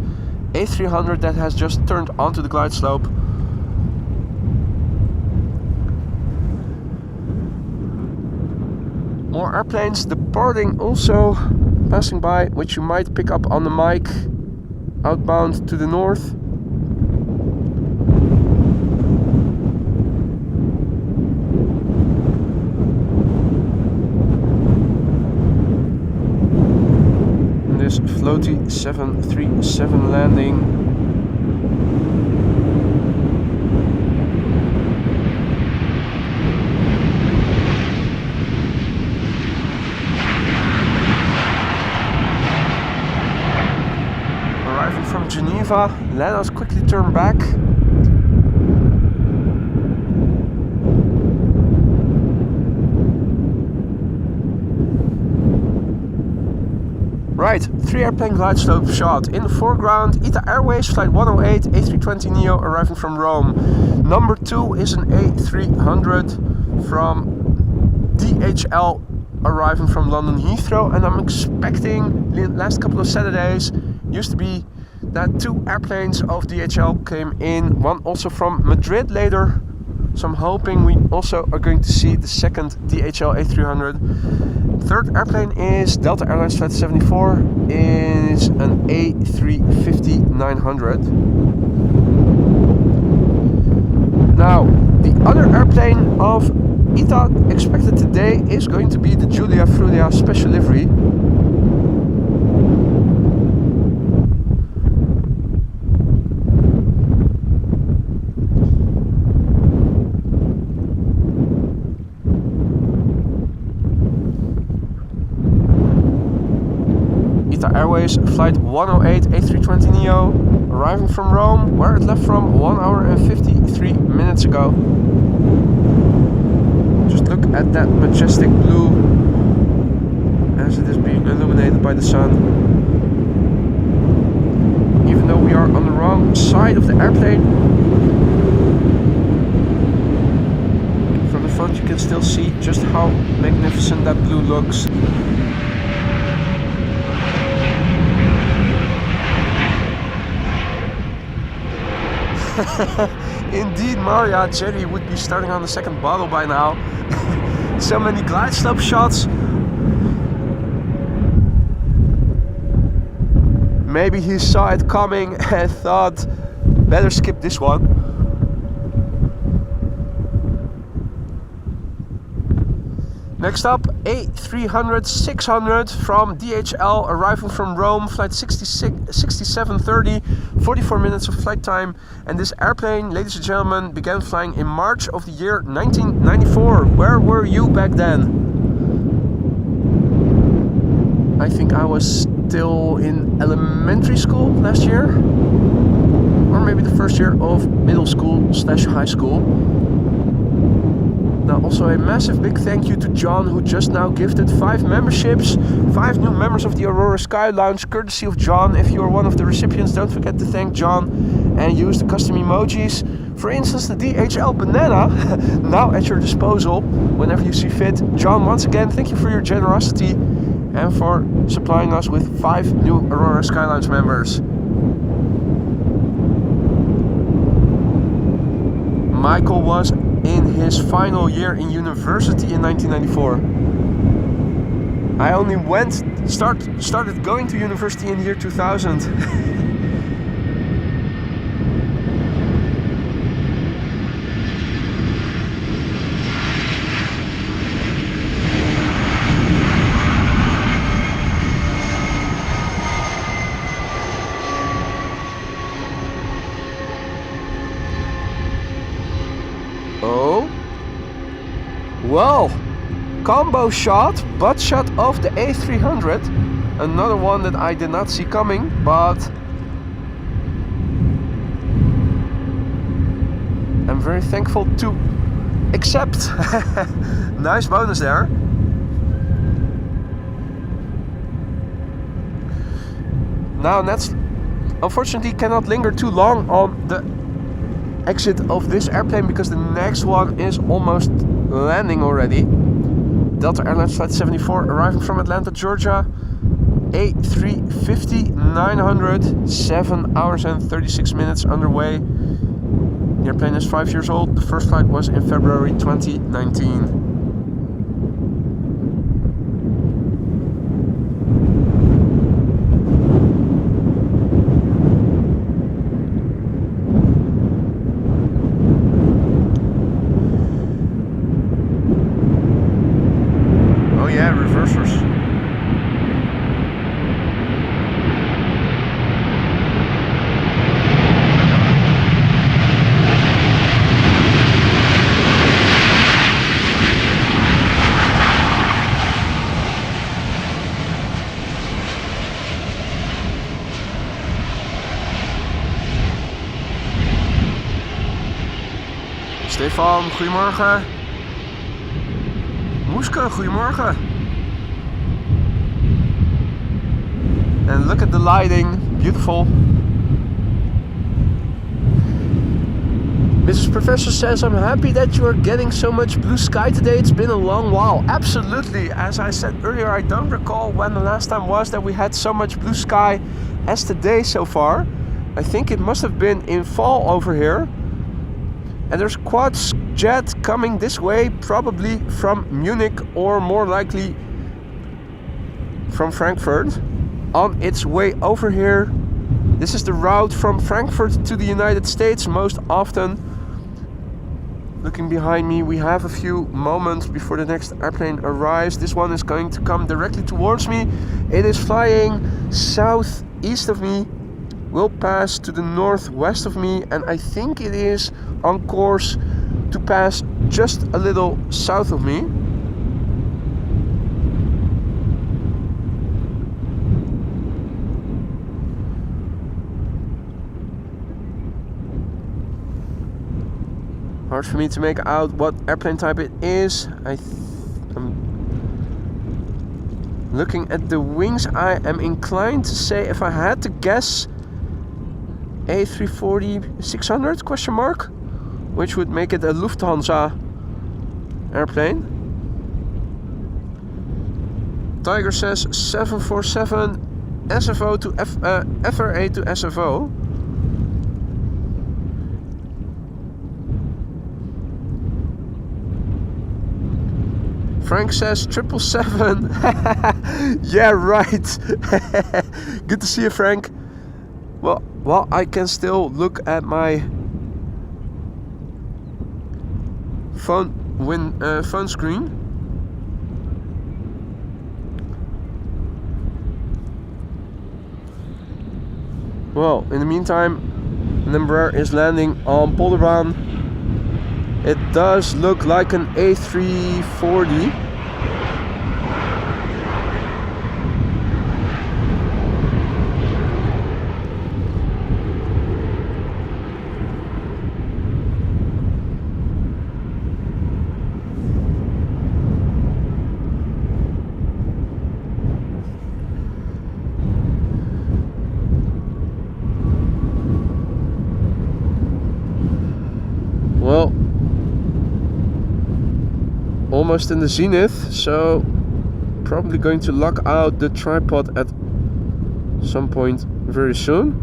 Speaker 1: A300 that has just turned onto the glide slope. More airplanes departing, also passing by, which you might pick up on the mic, outbound to the north. Floaty 737 landing. Arriving from Geneva. Geneva. Let us quickly turn back. Right, 3 airplane glide slope shot. In the foreground, ITA Airways Flight 108 A320neo arriving from Rome. Number 2 is an A300 from DHL arriving from London Heathrow, and I'm expecting the last couple of Saturdays used to be that 2 airplanes of DHL came in, one also from Madrid later, so I'm hoping we also are going to see the second DHL A300. Third airplane is Delta Airlines Flight 74, is an A350-900. Now, the other airplane of ITA expected today is going to be the Giulia Friuli special livery. ITA Airways Flight 108 A320neo arriving from Rome, where it left from 1 hour and 53 minutes ago. Just look at that majestic blue as it is being illuminated by the sun. Even though we are on the wrong side of the airplane, from the front you can still see just how magnificent that blue looks. Indeed, Maria Jerry would be starting on the second bottle by now. So many glide slope shots. Maybe he saw it coming and thought, better skip this one. Next up, A300-600 from DHL arriving from Rome, flight 6730, 44 minutes of flight time. And this airplane, ladies and gentlemen, began flying in March of the year 1994. Where were you back then? I think I was still in elementary school last year, or maybe the first year of middle school / high school. Now also a massive big thank you to John, who just now gifted 5 memberships, 5 new members of the Aurora Sky Lounge, courtesy of John. If you are one of the recipients, don't forget to thank John and use the custom emojis. For instance, the DHL banana, now at your disposal whenever you see fit. John, once again, thank you for your generosity and for supplying us with 5 new Aurora Sky Lounge members. Michael was in his final year in university in 1994. I only started going to university in year 2000. Well, combo shot, butt shot of the A300. Another one that I did not see coming, but I'm very thankful to accept. Nice bonus there. Now that's unfortunately cannot linger too long on the exit of this airplane because the next one is almost landing already. Delta Airlines Flight 74 arriving from Atlanta, Georgia. A350-900, 7 hours and 36 minutes underway. The airplane is 5 years old. The first flight was in February 2019. Stefan, goedemorgen. Moeske, goedemorgen. And look at the lighting, beautiful. Mrs. Professor says, I'm happy that you are getting so much blue sky today. It's been a long while. Absolutely. As I said earlier, I don't recall when the last time was that we had so much blue sky as today so far. I think it must have been in fall over here. And there's Quad-jet coming this way, probably from Munich or more likely from Frankfurt. On its way over here. This is the route from Frankfurt to the United States most often. Looking behind me, we have a few moments before the next airplane arrives. This one is going to come directly towards me. It is flying southeast of me, will pass to the northwest of me, and I think it is on course to pass just a little south of me. Hard for me to make out what airplane type it is. I'm looking at the wings. I am inclined to say, if I had to guess, A340-600 question mark, which would make it a Lufthansa airplane. Tiger says 747 SFO to FRA to SFO. Frank says 777. Yeah, right. Good to see you, Frank. Well, I can still look at my phone screen. Well, in the meantime, Embraer is landing on Polderbaan. It does look like an A340. Well, almost in the zenith, so probably going to lock out the tripod at some point very soon.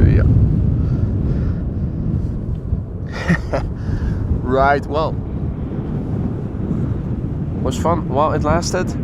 Speaker 1: Yeah. Right, well, was fun while it lasted.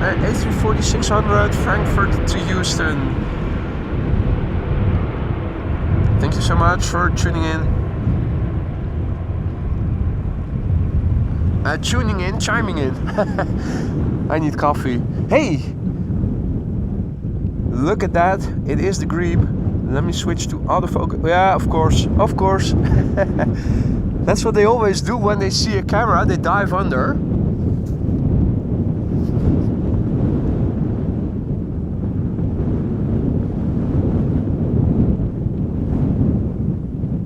Speaker 1: A340-600 Frankfurt to Houston. Thank you so much for tuning in. Chiming in. I need coffee. Hey! Look at that. It is the Grebe. Let me switch to autofocus. Yeah, of course. That's what they always do when they see a camera. They dive under.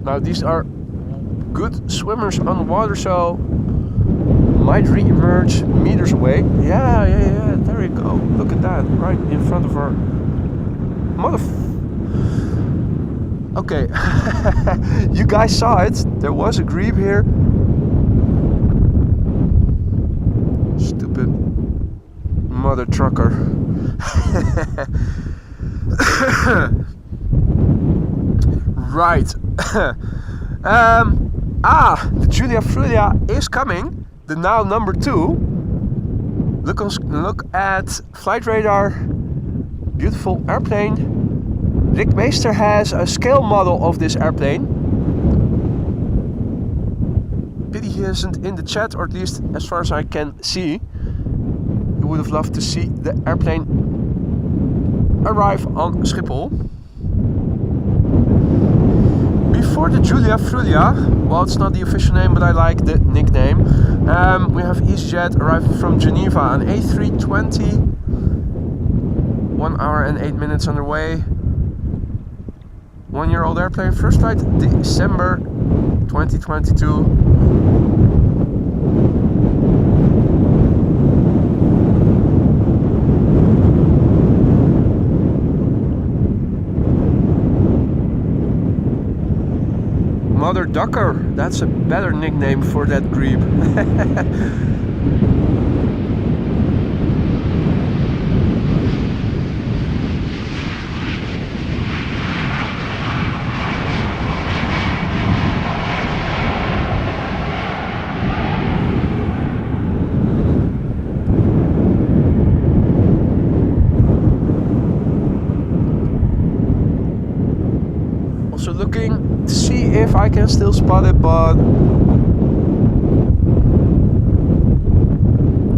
Speaker 1: Now these are good swimmers on the water, so might re-emerge meters away. Yeah, there you go. Look at that, right in front of our Okay, you guys saw it. There was a Grebe here. Stupid mother trucker. Right. The Giulia is coming. The now number 2. Look at flight radar. Beautiful airplane. Rick Meester has a scale model of this airplane. Pity he he isn't in the chat, or at least as far as I can see. He would have loved to see the airplane arrive on Schiphol. Before the Giulia, well, it's not the official name, but I like the nickname. We have EasyJet arriving from Geneva, an A320, 1 hour and 8 minutes underway. 1-year-old airplane, first flight December 2022. Mother Ducker, that's a better nickname for that Grebe. Also looking to see if I can still spot it, but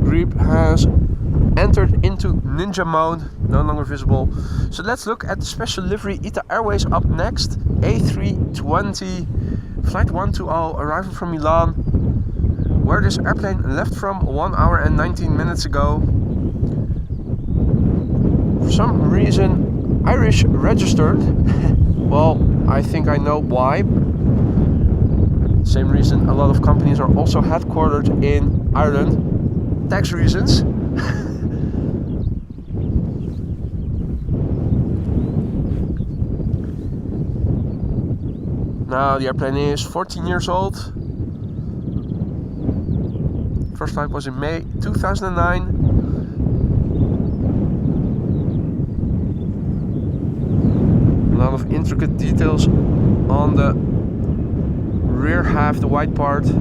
Speaker 1: Grebe has entered into ninja mode, no longer visible. So let's look at the special livery ITA Airways up next. A320, flight 120, arriving from Milan, where this airplane left from 1 hour and 19 minutes ago. For some reason, Irish registered. Well, I think I know why. Same reason a lot of companies are also headquartered in Ireland. Tax reasons. Now the airplane is 14 years old. First flight was in May 2009. A lot of intricate details on the rear half, the white part. Let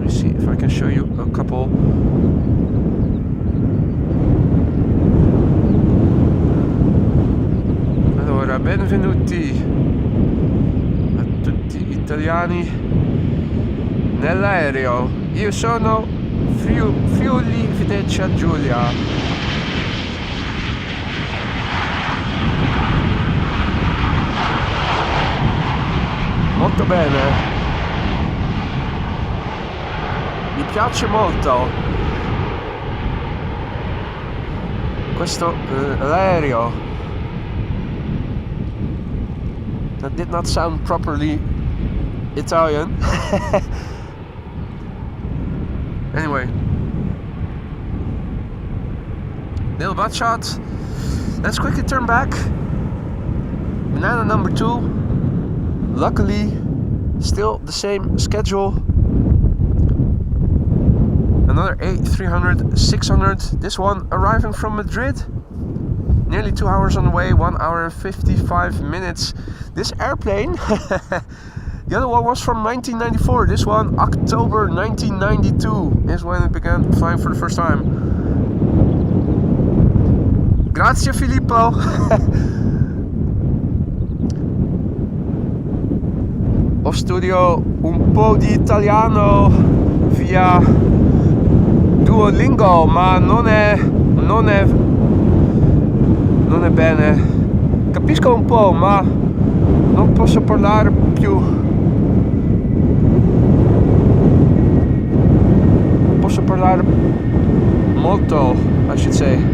Speaker 1: me see if I can show you a couple. Allora, benvenuti a tutti italiani nell'aereo. Io sono Friuli-Venezia Giulia. Molto bene, mi piace molto questo l'aereo. That did not sound properly Italian. Anyway, little butt shot. Let's quickly turn back. Banana number 2. Luckily, still the same schedule. Another A300, 600. This one arriving from Madrid. Nearly 2 hours on the way, 1 hour and 55 minutes. This airplane, the other one was from 1994. This one, October 1992, is when it began flying for the first time. Grazie Filippo. Off studio un po' di italiano via Duolingo, ma non è bene. Capisco un po', ma non posso parlare più. Posso parlare molto, I should say.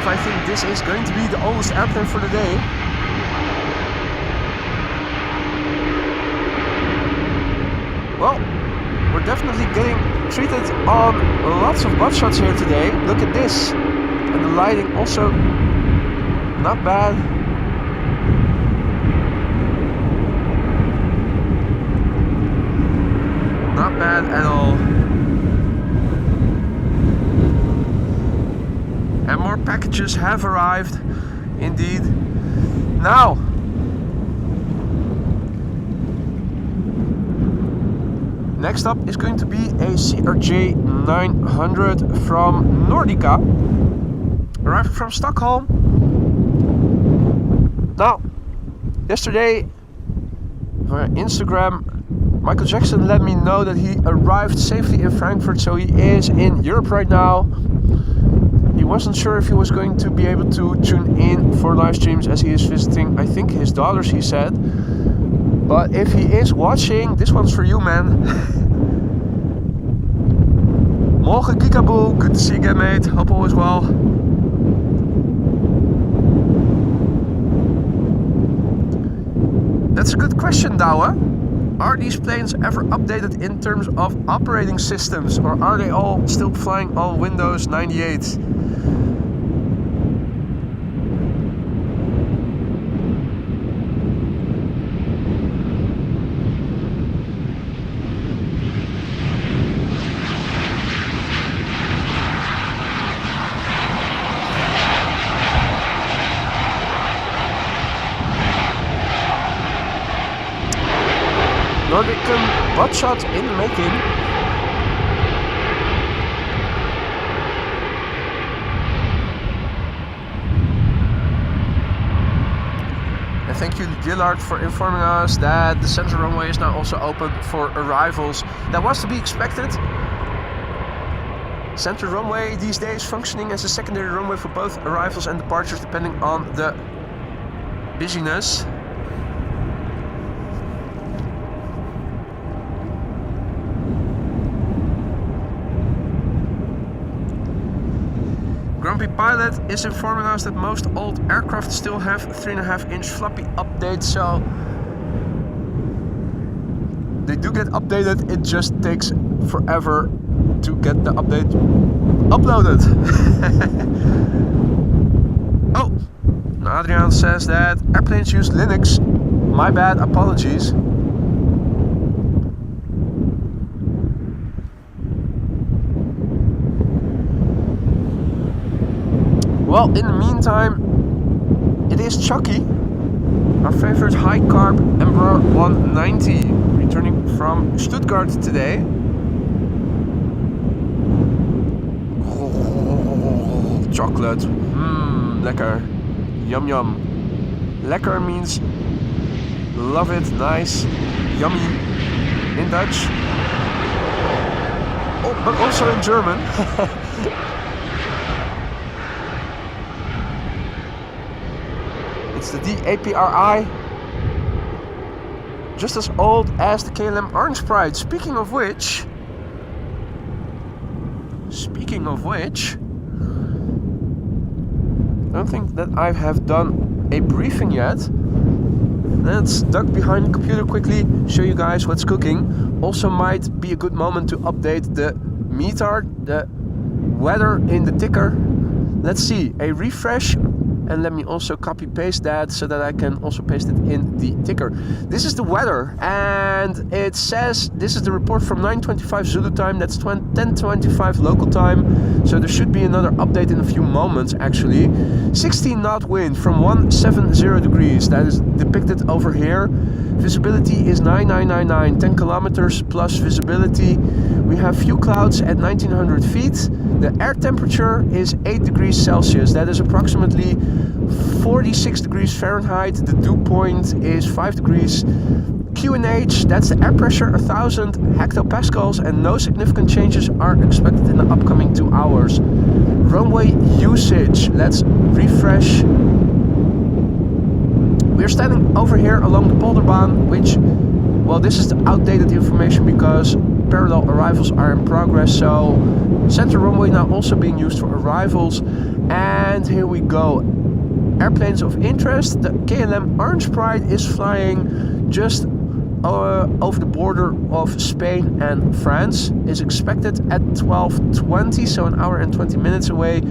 Speaker 1: I think this is going to be the oldest airplane for the day. Well, we're definitely getting treated on lots of butt shots here today. Look at this. And the lighting also not bad. Not bad at all. And more packages have arrived, indeed. Now, Next up is going to be a CRJ 900 from Nordica, arriving from Stockholm. Now, yesterday via Instagram, Michael Jackson let me know that he arrived safely in Frankfurt, so he is in Europe right now. He wasn't sure if he was going to be able to tune in for live streams as he is visiting, I think, his daughters, he said. But if he is watching, this one's for you, man. Morgen Kikaboo, good to see you again, mate. Hope all is well. That's a good question, Douwe. Are these planes ever updated in terms of operating systems, or are they all still flying on Windows 98? Nordican butt shot in the making. And thank you, Giulia, for informing us that the central runway is now also open for arrivals. That was to be expected. Central runway these days functioning as a secondary runway for both arrivals and departures depending on the busyness. Grumpy Pilot is informing us that most old aircraft still have 3.5-inch floppy updates, so they do get updated, it just takes forever to get the update uploaded. Oh, Adrian says that airplanes use Linux. My bad, apologies. Well, in the meantime, it is Choc-y, our favorite high-carb Embraer 190, returning from Stuttgart today. Oh, chocolate, lekker, yum yum. Lekker means love it, nice, yummy in Dutch. Oh, but also in German. It's the DAPRI, just as old as the KLM Orange Pride. Speaking of which, I don't think that I have done a briefing yet. Let's duck behind the computer quickly, show you guys what's cooking. Also might be a good moment to update the meter, the weather in the ticker. Let's see, a refresh. And let me also copy paste that so that I can also paste it in the ticker. This is the weather, and it says this is the report from 9:25 Zulu time. That's 10:25 local time. So there should be another update in a few moments actually. 16 knot wind from 170 degrees. That is depicted over here. Visibility is 9999, 10 kilometers plus visibility. We have few clouds at 1900 feet. The air temperature is 8 degrees Celsius. That is approximately 46 degrees Fahrenheit. The dew point is 5 degrees. QNH, that's the air pressure, 1000 hectopascals, and no significant changes are expected in the upcoming 2 hours. Runway usage, let's refresh. We're standing over here along the Polderbaan, which, well, this is the outdated information because parallel arrivals are in progress, so central runway now also being used for arrivals. And here we go. Airplanes of interest. The KLM Orange Pride is flying just over the border of Spain and France. Is expected at 12:20, so an hour and 20 minutes away.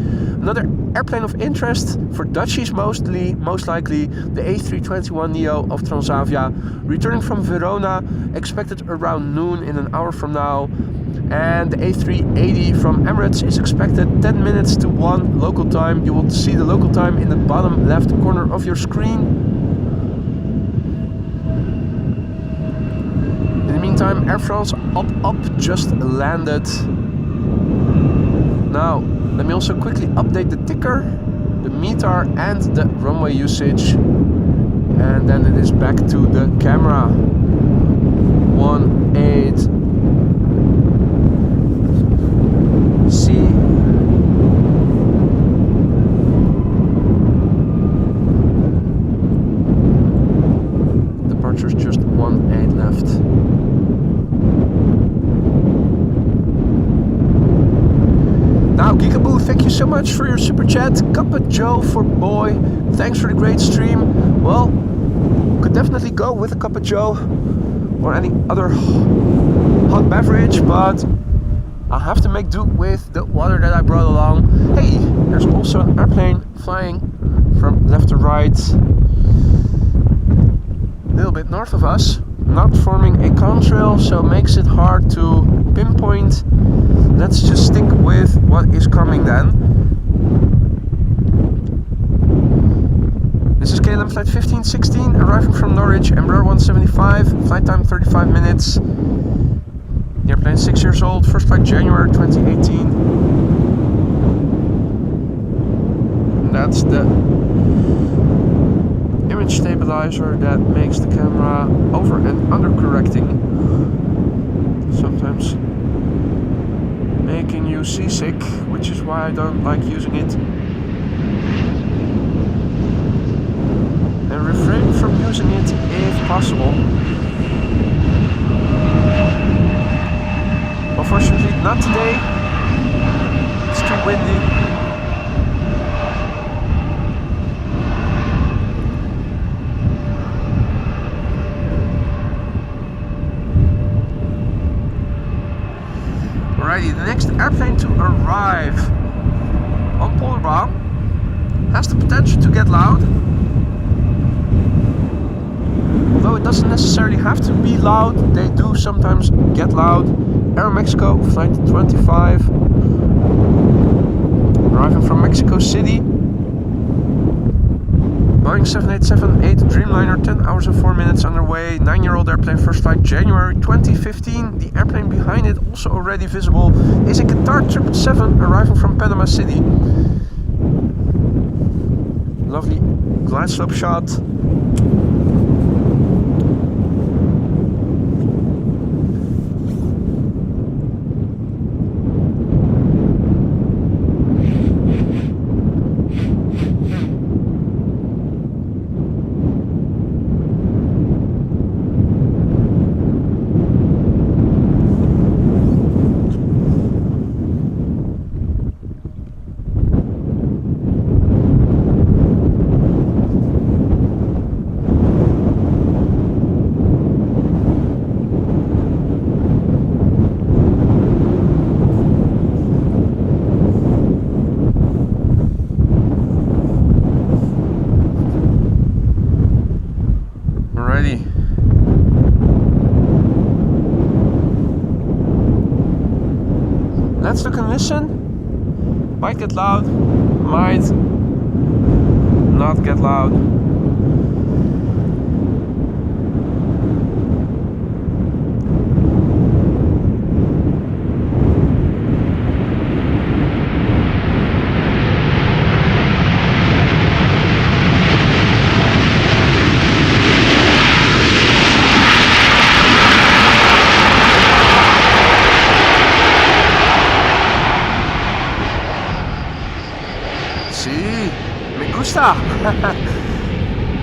Speaker 1: Another airplane of interest for Dutchies most likely, the A321neo of Transavia, returning from Verona, expected around noon in an hour from now. And the A380 from Emirates is expected 10 minutes to 1 local time. You will see the local time in the bottom left corner of your screen. In the meantime, time. Air France up just landed. Now, let me also quickly update the ticker, the meter and the runway usage. And then it is back to the camera. 18C. Departures just 18 left. Now, Geekaboo, thank you so much for your super chat. Cuppa Joe for boy, thanks for the great stream. Well, could definitely go with a Cuppa Joe or any other hot beverage, but I'll have to make do with the water that I brought along. Hey, there's also an airplane flying from left to right, a little bit north of us, not forming a contrail, so makes it hard to pinpoint. Let's just stick with what is coming then. This is KLM flight 1516, arriving from Norwich, Embraer 175, flight time 35 minutes. The airplane 6 years old, first flight January 2018. And that's the image stabilizer that makes the camera over and under correcting. Sometimes making you seasick, which is why I don't like using it. And refrain from using it if possible. Unfortunately, not today. It's too windy. Alrighty, the next airplane to arrive on Polderbaan has the potential to get loud. Although it doesn't necessarily have to be loud, they do sometimes get loud. Aero Mexico, flight 25, arriving from Mexico City. Boeing 787-8 Dreamliner, 10 hours and 4 minutes underway. 9-year-old airplane, first flight January 2015. The airplane behind it, also already visible, is a Qatar 777 arriving from Panama City. Lovely glide slope shot. Let's look and listen. Might get loud, might not get loud.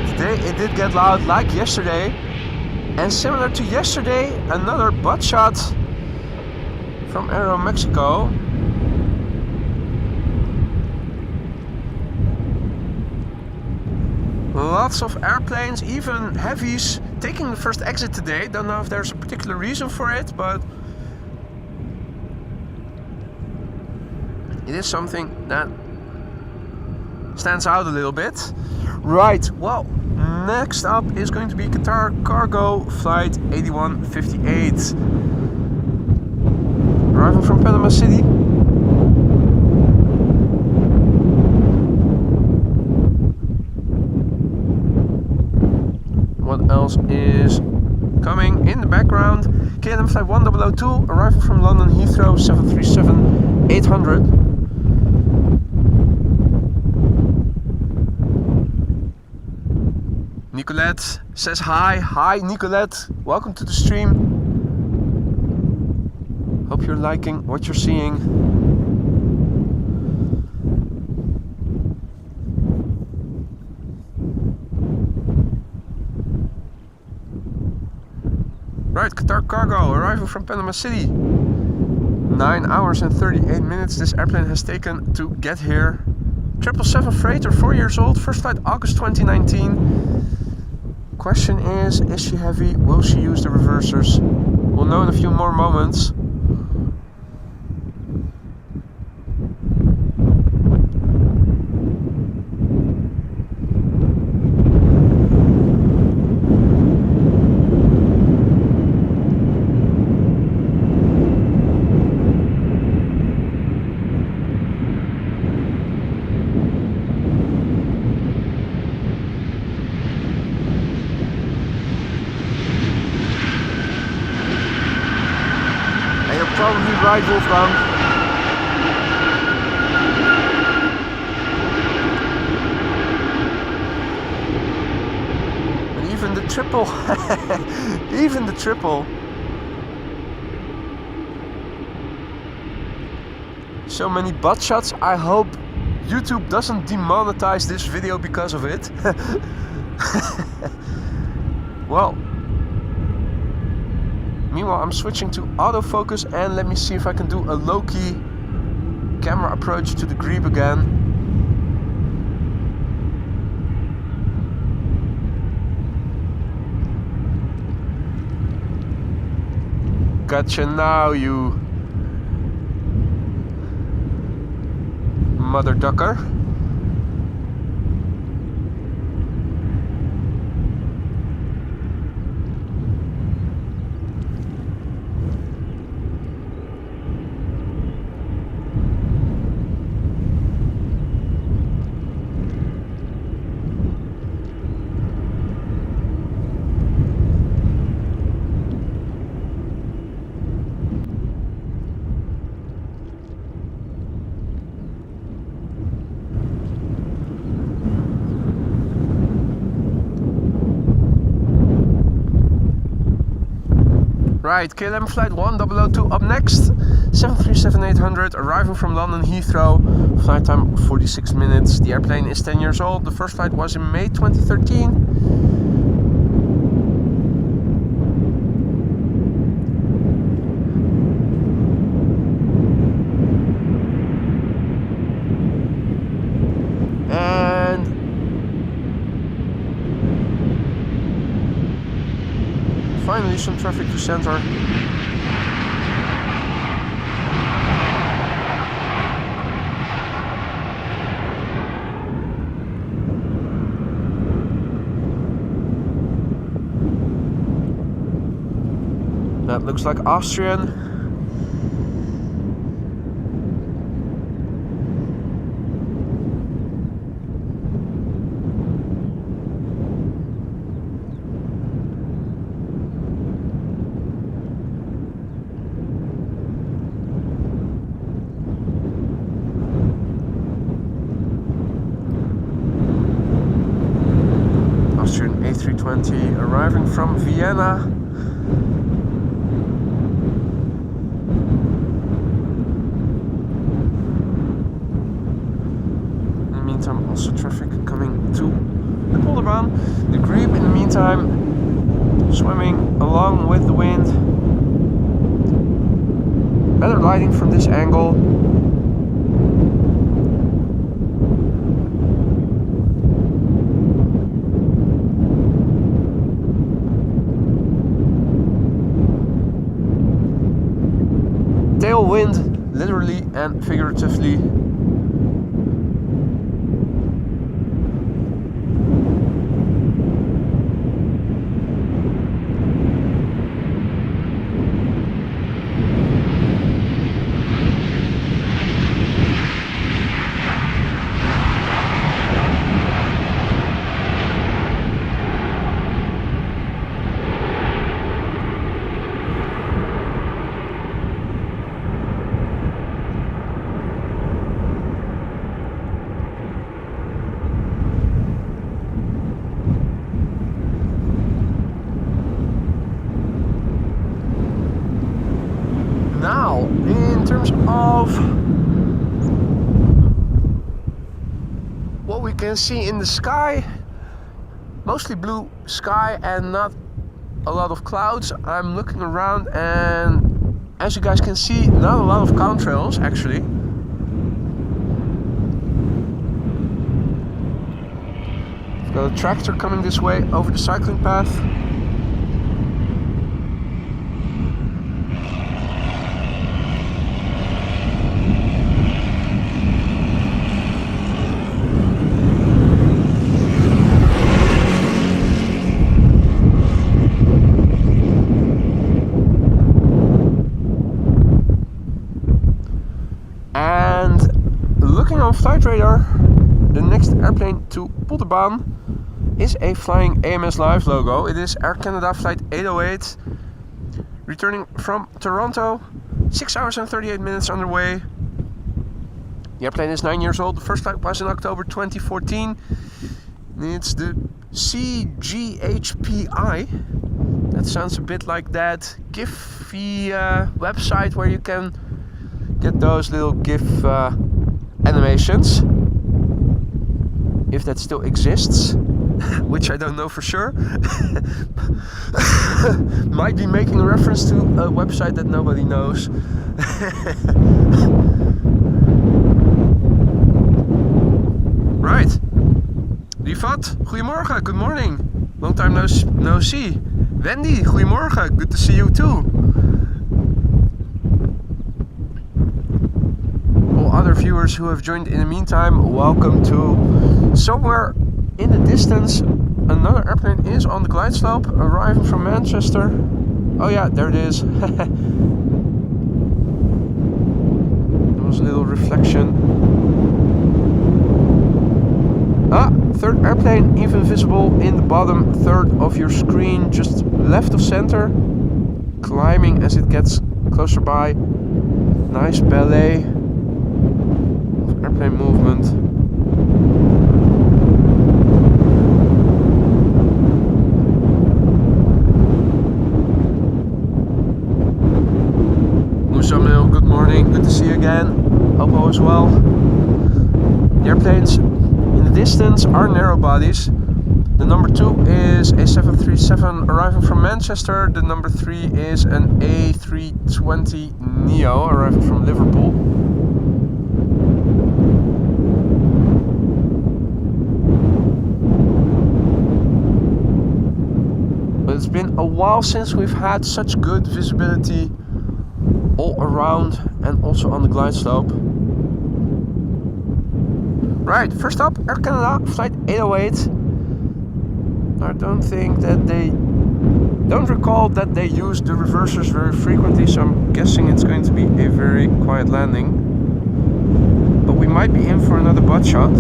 Speaker 1: Today it did get loud like yesterday, and similar to yesterday, another butt shot from Aero Mexico. Lots of airplanes, even heavies, taking the first exit today. Don't know if there's a particular reason for it, but it is something that stands out a little bit. Right, well, next up is going to be Qatar Cargo flight A2158, arriving from Panama City. What else is Coming in the background, KLM flight 1002 arriving from London Heathrow 737-800. Nicolette says hi. Hi Nicolette, welcome to the stream. Hope you're liking what you're seeing. Right, Qatar cargo arriving from Panama City. 9 hours and 38 minutes this airplane has taken to get here. 777 freighter, 4 years old, first flight August 2019. Question is she heavy? Will she use the reversers? We'll know in a few more moments. Probably right, Wolfgang. And even the triple, even the triple. So many butt shots. I hope YouTube doesn't demonetize this video because of it. Well. Meanwhile, I'm switching to autofocus and let me see if I can do a low-key camera approach to the Grebe again. Gotcha now, you mother ducker. Right, KLM flight 1002 up next. 737-800 arriving from London Heathrow. Flight time 46 minutes. The airplane is 10 years old. The first flight was in May 2013. Finally some traffic to center. That looks like Austrian. A320 arriving from Vienna. In the meantime, also traffic coming to the Polderbaan. The Grebe in the meantime swimming along with the wind. Better lighting from this angle. Tailwind, literally and figuratively. we can see in the sky, mostly blue sky and not a lot of clouds. I'm looking around and as you guys can see, not a lot of contrails actually. We've got a tractor coming this way over the cycling path. On flight radar, the next airplane to Polderbaan is a flying AMS Live logo. It is Air Canada flight 808, returning from Toronto, 6 hours and 38 minutes underway. The airplane is 9 years old. The first flight was in October 2014. It's the CGHPI. That sounds a bit like that GIF-y website where you can get those little GIF animations, if that still exists, which I don't know for sure. Might be making a reference to a website that nobody knows. Right. Livat, goedemorgen, good morning. Long time no see. Wendy, goedemorgen, good to see you too. Other viewers who have joined in the meantime, welcome to. Somewhere in the distance another airplane is on the glide slope arriving from Manchester. Oh yeah, there it is. There was a little reflection. Ah, third airplane even visible in the bottom third of your screen, just left of center, climbing as it gets closer by. Nice ballet airplane movement. Musamil, good morning, good to see you again. Hope all is well. The airplanes in the distance are narrow bodies. The number 2 is a 737 arriving from Manchester. The number 3 is an A320neo arriving from Liverpool. It's been a while since we've had such good visibility all around and also on the glide slope. Right, first up, Air Canada flight 808. I don't recall that they use the reversers very frequently, so I'm guessing it's going to be a very quiet landing. But we might be in for another butt shot.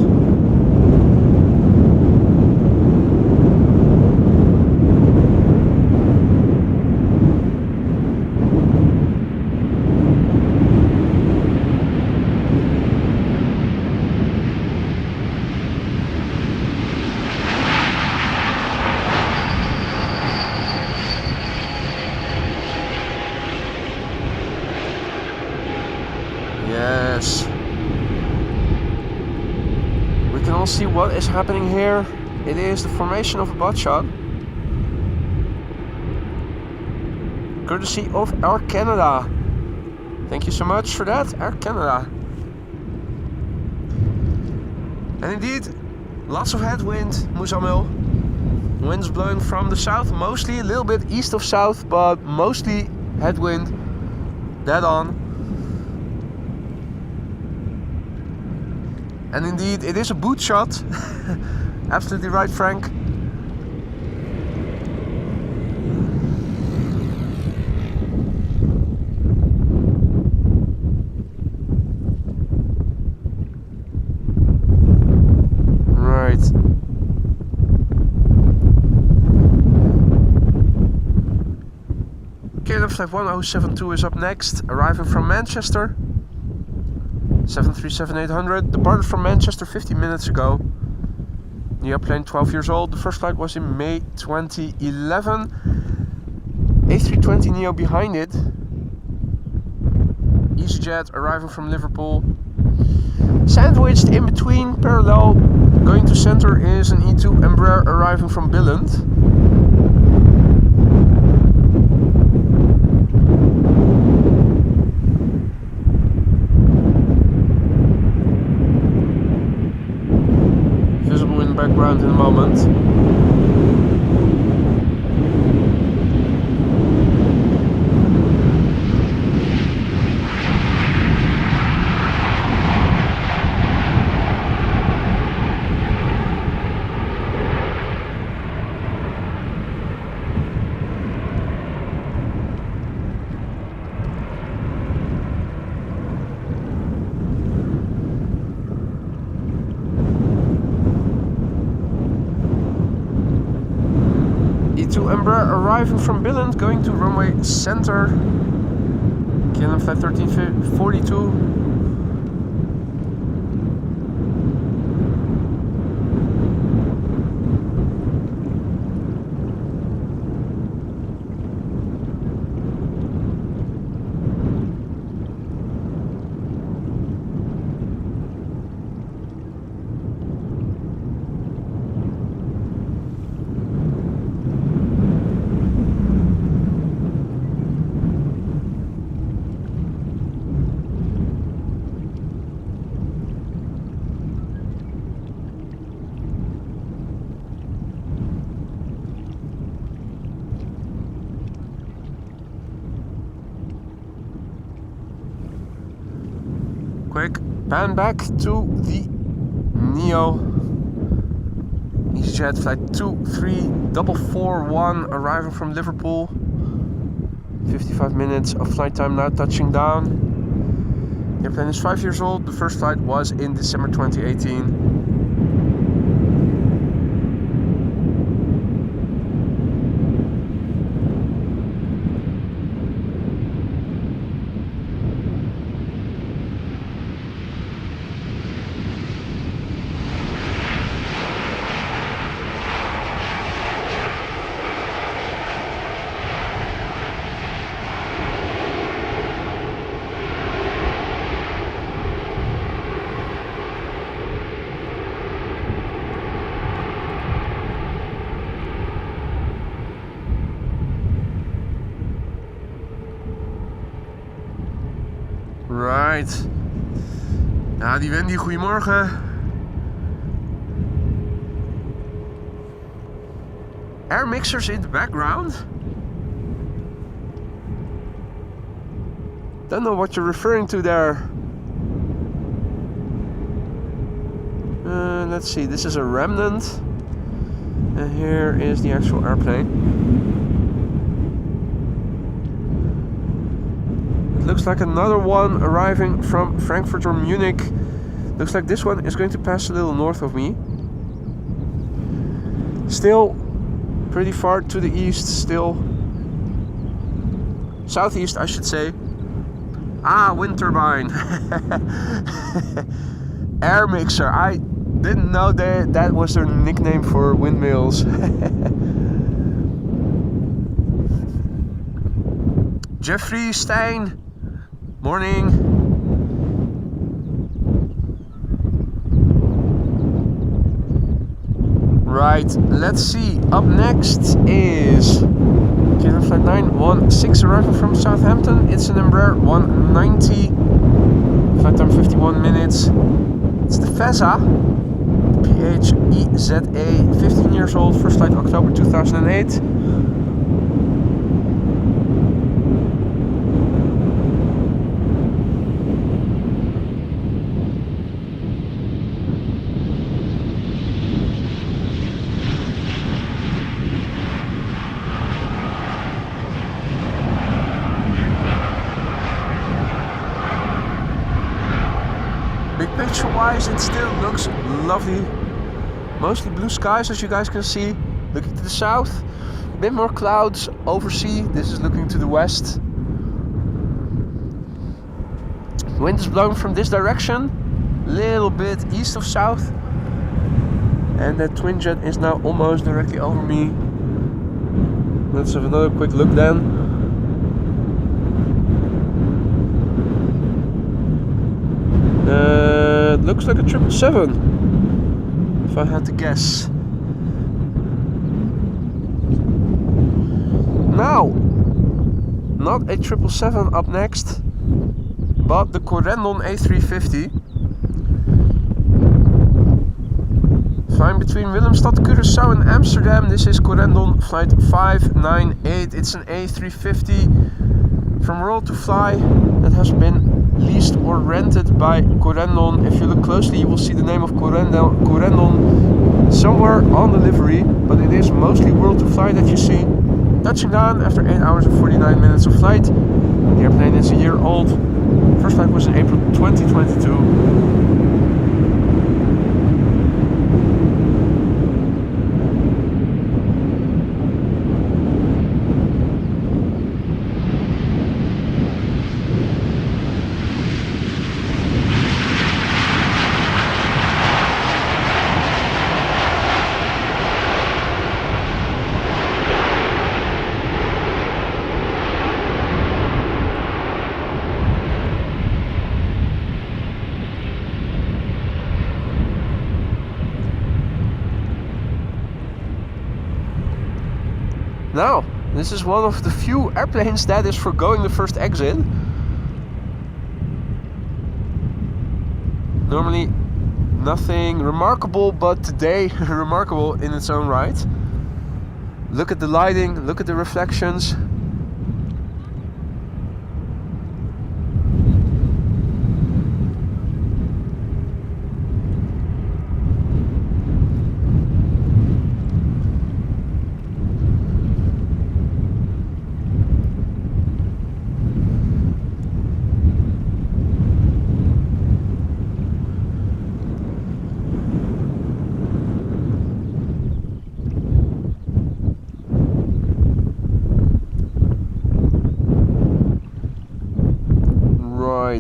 Speaker 1: Yes. We can all see what is happening here. It is the formation of a butt shot. Courtesy of Air Canada. Thank you so much for that, Air Canada. And indeed, lots of headwind, Musamil. Winds blowing from the south, mostly a little bit east of south, but mostly headwind, dead on. And indeed, it is a boot shot. Absolutely right, Frank. Right. KLM flight 1072 is up next, arriving from Manchester. 737-800, departed from Manchester 15 minutes ago. The airplane 12 years old. The first flight was in May 2011. A320neo behind it. EasyJet arriving from Liverpool. Sandwiched in between parallel going to center is an E2 Embraer arriving from Billund. Visible in the background in a moment. Embraer arriving from Billund, going to runway center, KLM flight 1342. Quick pan back to the Neo EasyJet flight 23441 arriving from Liverpool. 55 minutes of flight time now, touching down. The airplane is 5 years old. The first flight was in December 2018. Right. Ja, die Wendy, goedemorgen. Air mixers in the background. Don't know what you're referring to there. Let's see, this is a remnant. And here is the actual airplane. Looks like another one arriving from Frankfurt or Munich. Looks like this one is going to pass a little north of me. Still pretty far to the east, still southeast I should say. Ah, wind turbine. Air mixer. I didn't know that was their nickname for windmills. Jeffrey Stein. Morning. Right, let's see. Up next is KLM flight 916 arriving from Southampton. It's an Embraer 190. Flight time 51 minutes. It's the Feza PHEZA, 15 years old. First flight October 2008. Picture-wise, it still looks lovely. Mostly blue skies, as you guys can see. Looking to the south, a bit more clouds overseas. This is looking to the west. Wind is blowing from this direction, a little bit east of south. And that twin jet is now almost directly over me. Let's have another quick look then. Looks like a 777. if I had to guess. Now, not a 777 up next, but the Corendon A350. Flying between Willemstad, Curaçao and Amsterdam. This is Corendon flight 598. It's an A350 from Roll to Fly that has been leased or rented by Corendon. If you look closely, you will see the name of Corendon somewhere on the livery, but it is mostly Roll to Fly that you see. Touching down after 8 hours and 49 minutes of flight. The airplane is a year old. First flight was in April 2022. Now, this is one of the few airplanes that is forgoing the first exit. Normally nothing remarkable, but today remarkable in its own right. Look at the lighting, look at the reflections.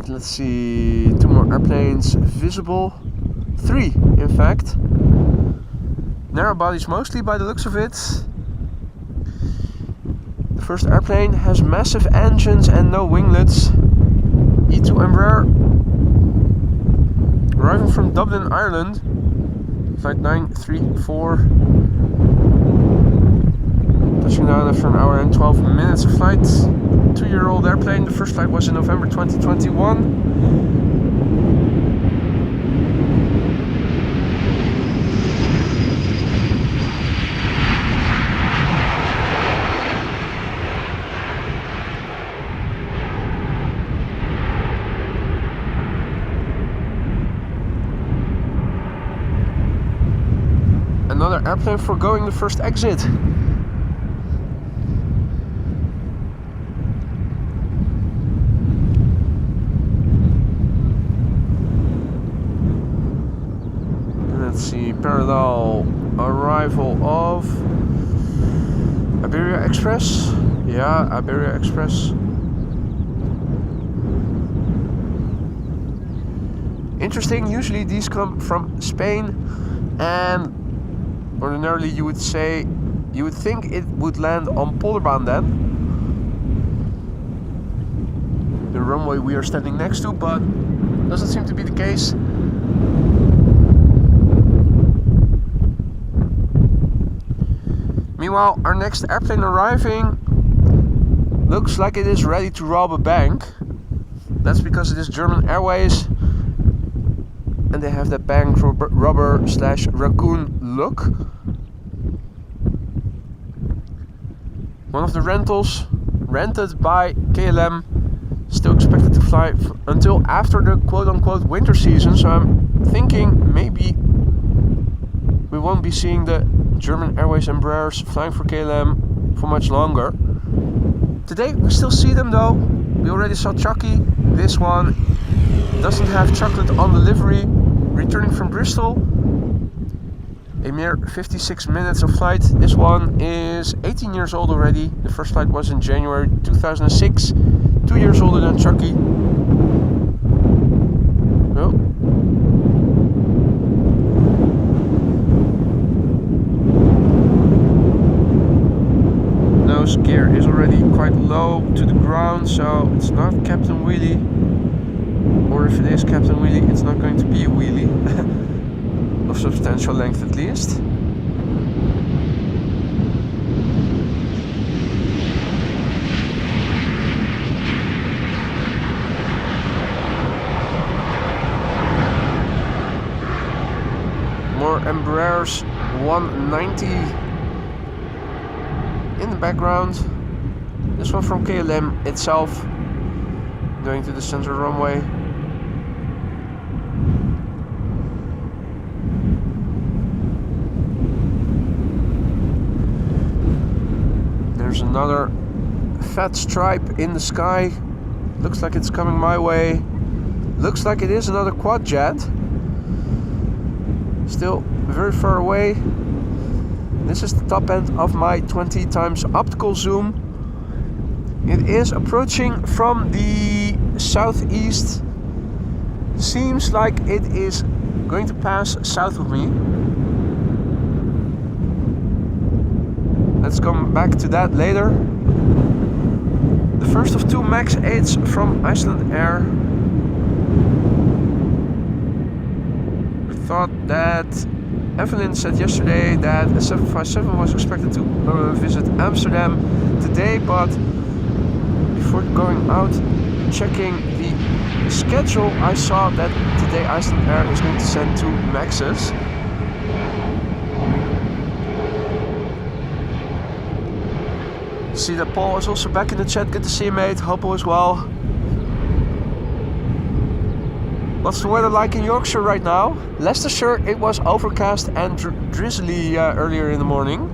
Speaker 1: Let's see, 2 more airplanes visible. 3, in fact. Narrow bodies mostly by the looks of it. The first airplane has massive engines and no winglets. E2 Embraer. Arriving from Dublin, Ireland. Flight 934. Touching down after an hour and 12 minutes of flight. 2-year-old airplane. The first flight was in November 2021. Another airplane forgoing the first exit. Parallel arrival of Iberia Express. Yeah, Iberia Express. Interesting, usually these come from Spain, and ordinarily you would think it would land on Polderbaan then. The runway we are standing next to, but doesn't seem to be the case. Meanwhile, our next airplane arriving looks like it is ready to rob a bank. That's because it is German Airways and they have that bank robber / raccoon look. One of the rentals rented by KLM, still expected to fly until after the quote-unquote winter season, so I'm thinking maybe we won't be seeing the German Airways Embraers flying for KLM for much longer. Today we still see them though. We already saw Choc-y. This one doesn't have chocolate on the livery. Returning from Bristol. A mere 56 minutes of flight. This one is 18 years old already. The first flight was in January 2006. 2 years older than Choc-y. Oh. Nose gear is already quite low to the ground, so it's not Captain Wheelie. Or if it is Captain Wheelie, it's not going to be a wheelie. of substantial length at least. More Embraers 190 in the background. This one from KLM itself, going to the central runway. There's another fat stripe in the sky. Looks like it's coming my way. Looks like it is another quad jet. Still very far away. This is the top end of my 20 times optical zoom. It is approaching from the southeast. Seems like it is going to pass south of me. Let's come back to that later. The first of two MAX 8s from Iceland Air. Thought that Evelyn said yesterday that a 757 was expected to visit Amsterdam today, but before going out, checking the schedule, I saw that today Iceland Air is going to send two MAXs. See that Paul is also back in the chat. Good to see you, mate. Hope all is well. What's the weather like in Yorkshire right now? Leicestershire, it was overcast and drizzly earlier in the morning.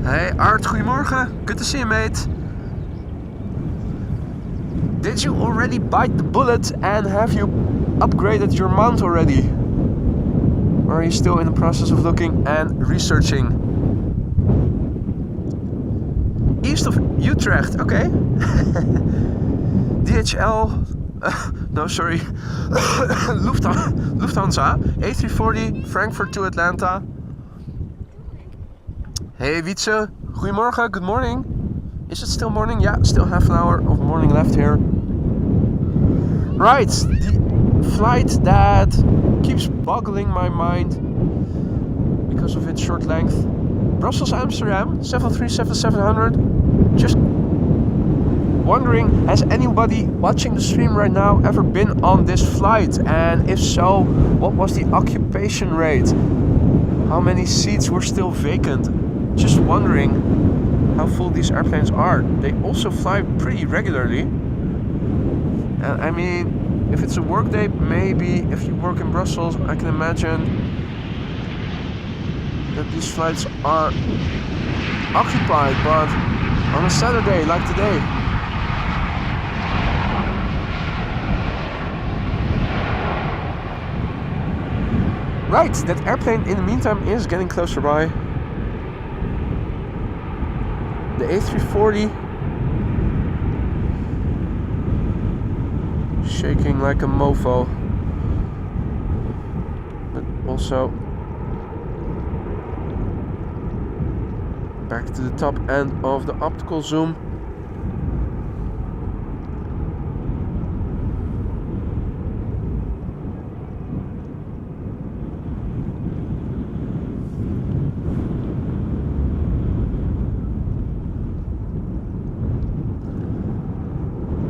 Speaker 1: Hey Art, goedemorgen. Good to see you, mate. Did you already bite the bullet and have you upgraded your mount already? Or are you still in the process of looking and researching? East of Utrecht, okay. DHL, no sorry, Lufthansa, A340, Frankfurt to Atlanta. Hey Wietse, goedemorgen, good morning. Is it still morning? Yeah, still half an hour of morning left here. Right, the flight that keeps boggling my mind because of its short length. Brussels Amsterdam 737-700. Just wondering, has anybody watching the stream right now ever been on this flight? And if so, what was the occupation rate? How many seats were still vacant? Just wondering how full these airplanes are. They also fly pretty regularly. And I mean, if it's a work day, maybe if you work in Brussels, I can imagine that these flights are occupied, but on a Saturday like today. Right, that airplane in the meantime is getting closer by. The A340 shaking like a mofo, but also back to the top end of the optical zoom.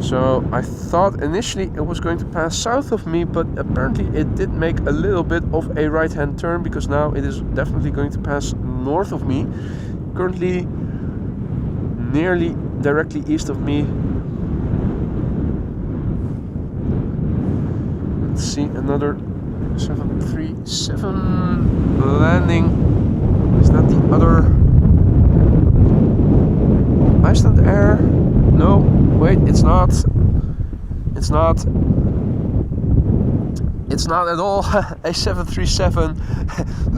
Speaker 1: So I thought initially it was going to pass south of me, but apparently it did make a little bit of a right-hand turn, because now it is definitely going to pass north of me. Currently nearly directly east of me. Let's see, another 737 landing. Is that the other Iceland Air? No, wait, it's not. It's not. It's not at all a 737.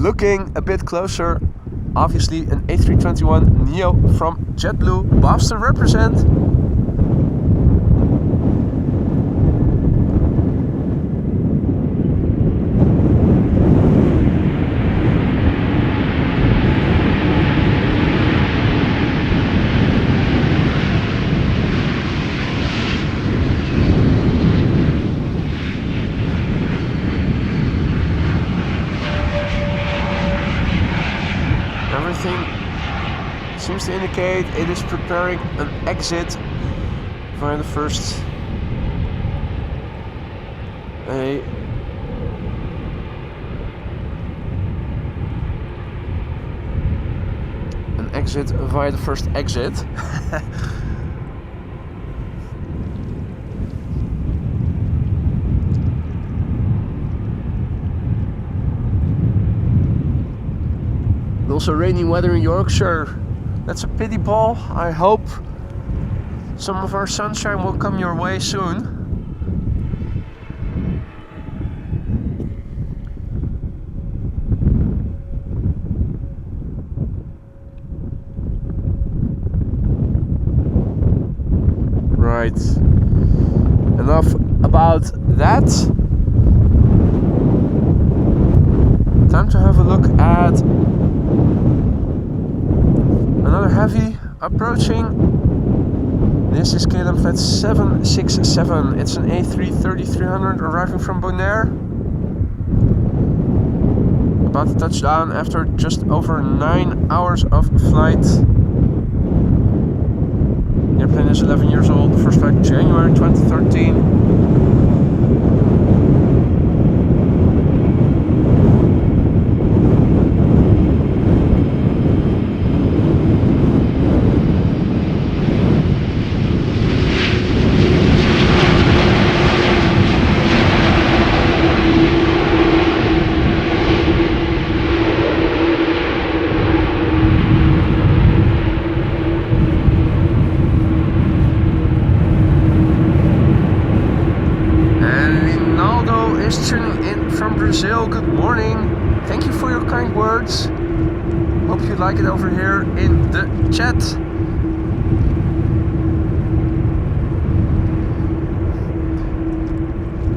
Speaker 1: Looking a bit closer, obviously an A321neo from JetBlue. Boston represent. seems to indicate it is preparing an exit via the first exit. Also rainy weather in Yorkshire. That's a pity, Paul. I hope some of our sunshine will come your way soon. Right. Enough about that. Time to have a look at another heavy approaching. This is KLM B767. It's an A330-300 arriving from Bonaire. About to touch down after just over 9 hours of flight. The airplane is 11 years old. The first flight January 2013. Good morning. Thank you for your kind words. Hope you like it over here in the chat.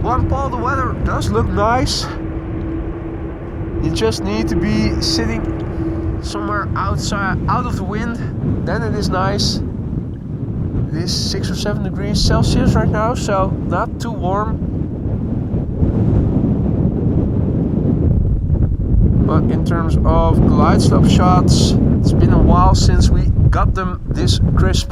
Speaker 1: Well, Paul, the weather does look nice. You just need to be sitting somewhere outside, out of the wind. Then it is nice. It is 6 or 7 degrees Celsius right now, so not too warm. But in terms of glide slope shots, it's been a while since we got them this crisp.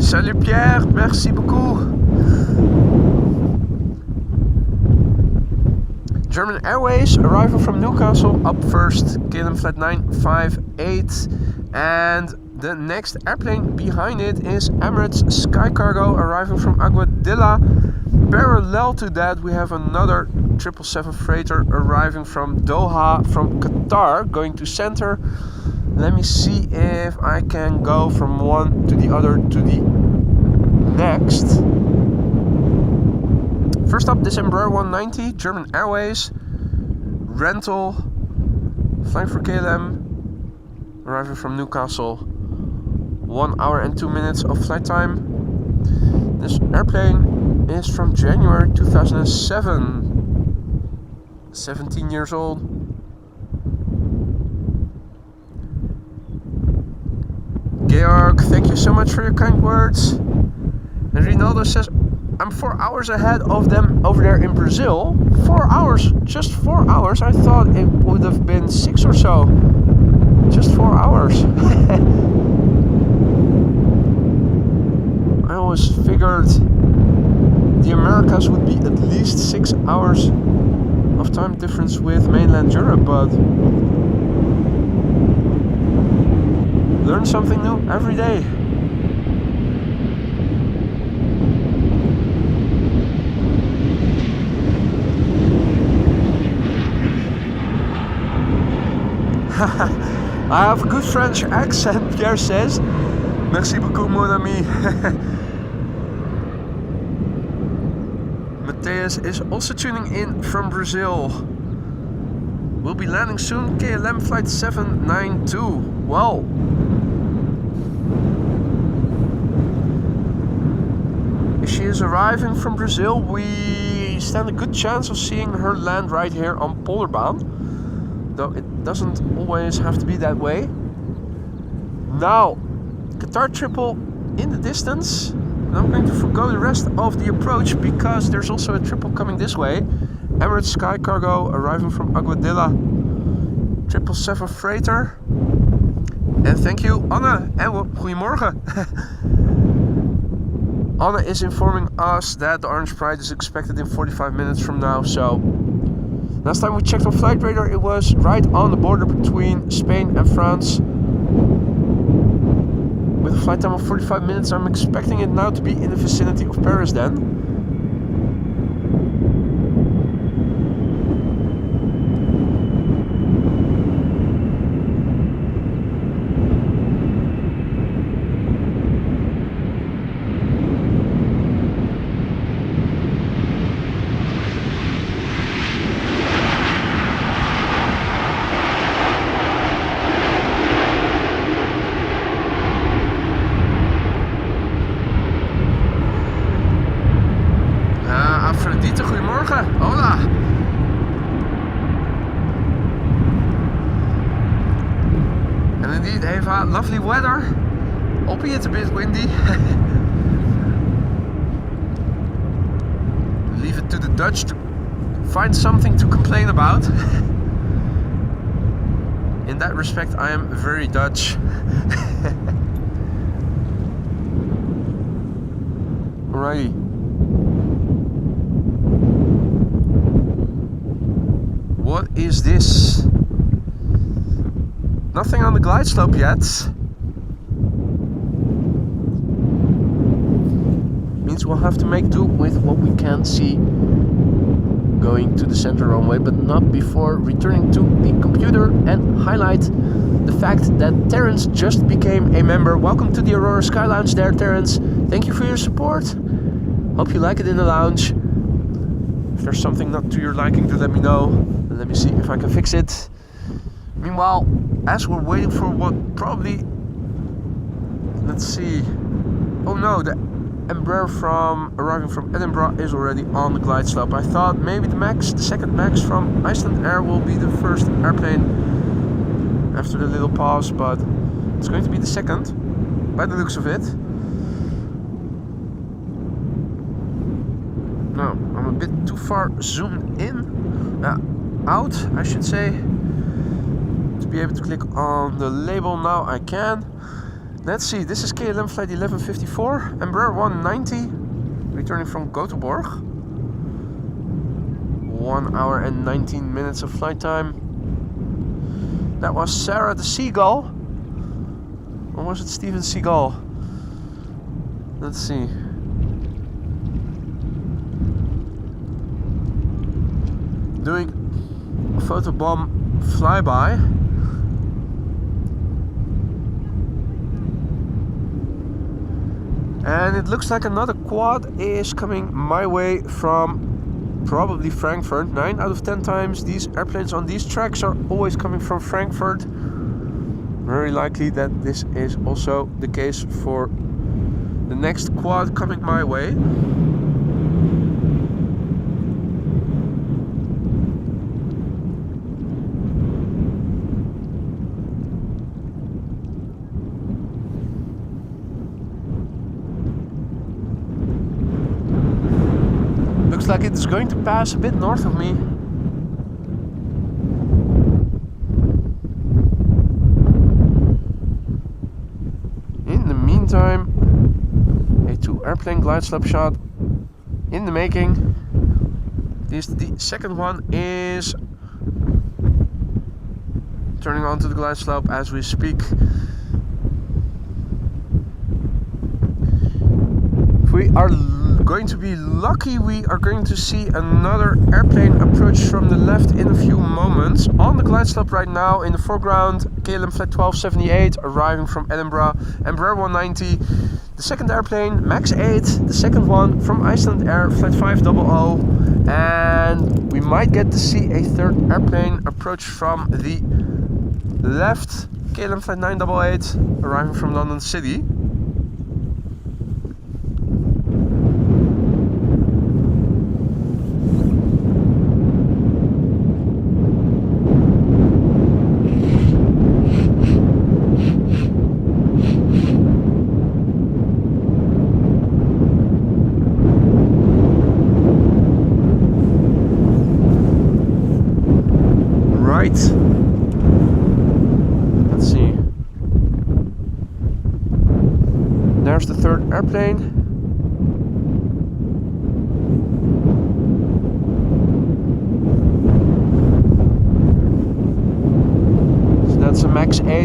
Speaker 1: Salut Pierre, merci beaucoup. German Airways arriving from Newcastle up first, KLM Flight 958, and the next airplane behind it is Emirates Sky Cargo arriving from Aguadilla. Parallel to that, we have another 777 freighter arriving from Doha, from Qatar, going to center. Let me see if I can go from one to the other to the next. First up, this Embraer 190, German Airways, rental, flying for KLM, arriving from Newcastle. 1 hour and 2 minutes of flight time. This airplane is from January 2007. 17 years old. Georg, thank you so much for your kind words. And Rinaldo says, I'm 4 hours ahead of them over there in Brazil. 4 hours, just 4 hours. I thought it would have been 6 or so. Just 4 hours. I always figured the Americas would be at least 6 hours of time difference with mainland Europe, but learn something new every day. I have a good French accent, Pierre says. Merci beaucoup, mon ami. Matthias is also tuning in from Brazil. We'll be landing soon, KLM Flight 792. Well, if she is arriving from Brazil, we stand a good chance of seeing her land right here on Polderbaan. Though it doesn't always have to be that way. Now, Qatar triple in the distance. I'm going to forgo the rest of the approach because there's also a triple coming this way. Emirates Sky Cargo arriving from Aguadilla. 777 freighter. And thank you, Anne. En goedemorgen. Anne is informing us that the Orange Pride is expected in 45 minutes from now. So last time we checked on Flight Radar, it was right on the border between Spain and France. With a flight time of 45 minutes, I'm expecting it now to be in the vicinity of Paris then. Hola. And indeed, Eva, lovely weather, albeit a bit windy. Leave it to the Dutch to find something to complain about. In that respect, I am very Dutch. Alrighty. What is this? Nothing on the glide slope yet. Means we'll have to make do with what we can see going to the center runway, but not before returning to the computer and highlight the fact that Terence just became a member. Welcome to the Aurora Sky Lounge there, Terence. Thank you for your support. Hope you like it in the lounge. If there's something not to your liking, do let me know. Let me see if I can fix it. Meanwhile, as we're waiting for what probably... Let's see. Oh no, the Embraer arriving from Edinburgh is already on the glide slope. I thought maybe the second MAX from Iceland Air will be the first airplane after the little pause, but it's going to be the second, by the looks of it. No, I'm a bit too far zoomed in. Out, I should say, to be able to click on the label. Now I can. Let's see, this is KLM flight 1154, Embraer 190, returning from Göteborg. 1 hour and 19 minutes of flight time. That was Sarah the Seagull, or was it Steven Seagull? Let's see. Doing a photobomb flyby. And it looks like another quad is coming my way from probably Frankfurt. 9 out of 10 times these airplanes on these tracks are always coming from Frankfurt. Very likely that this is also the case for the next quad coming my way. Looks like it's going to pass a bit north of me. In the meantime, a 2-airplane glide slope shot in the making. The second one is turning onto the glide slope as we speak. If we are going to be lucky, we are going to see another airplane approach from the left in a few moments. On the glide slope right now, in the foreground, KLM flight 1278 arriving from Edinburgh, Embraer 190, the second airplane, MAX 8, the second one from Iceland Air, flight 500, and we might get to see a third airplane approach from the left, KLM flight 988 arriving from London City.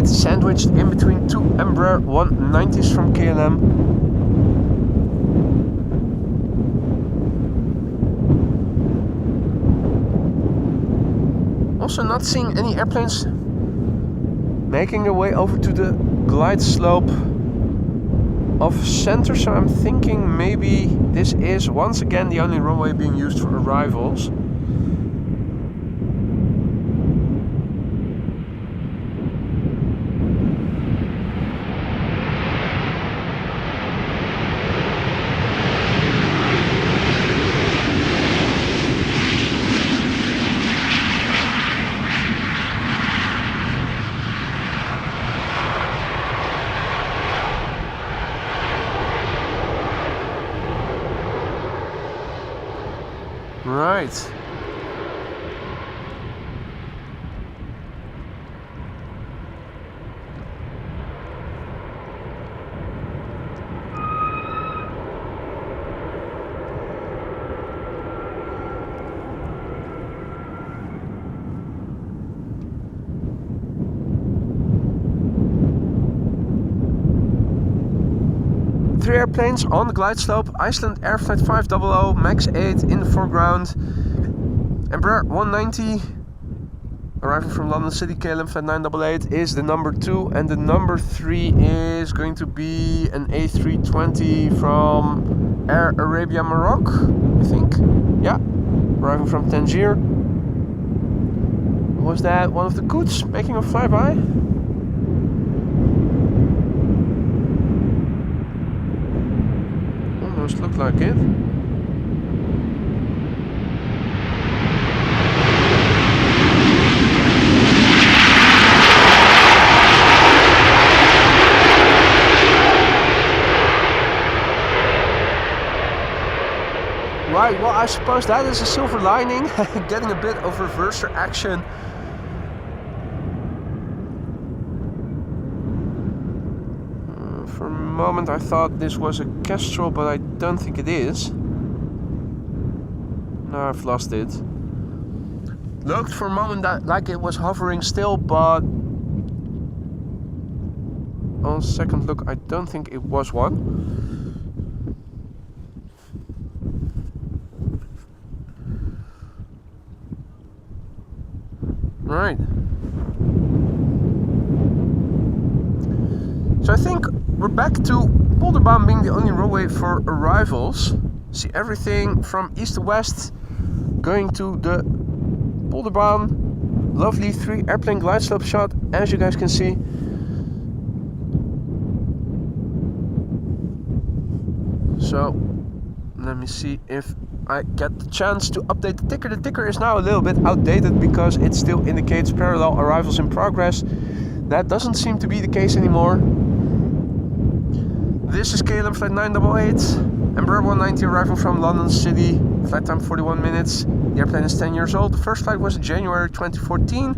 Speaker 1: A388 sandwiched in between two Embraer 190s from KLM. Also not seeing any airplanes making their way over to the glide slope of center, so I'm thinking maybe this is once again the only runway being used for arrivals. Right. Three airplanes on the glide slope. Iceland Air Flight 500, Max 8 in the foreground. Embraer 190 arriving from London City. KLM Flight 988 is the number 2, and the number 3 is going to be an A320 from Air Arabia Maroc, I think. Yeah, arriving from Tangier. Was that one of the Coots making a flyby? Almost looked like it. Right, well, I suppose that is a silver lining, getting a bit of reverser action. For a moment I thought this was a Kestrel, but I don't think it is. Now I've lost it. Looked for a moment like it was hovering still, but on second look I don't think it was one. Right. So I think we're back to Polderbaan being the only runway for arrivals. See everything from east to west going to the Polderbaan. Lovely 3 airplane glide slope shot, as you guys can see. So let me see if I get the chance to update the ticker. The ticker is now a little bit outdated because it still indicates parallel arrivals in progress. That doesn't seem to be the case anymore. This is KLM Flight 988, Embraer 190 arrival from London City, flight time 41 minutes. The airplane is 10 years old. The first flight was in January 2014.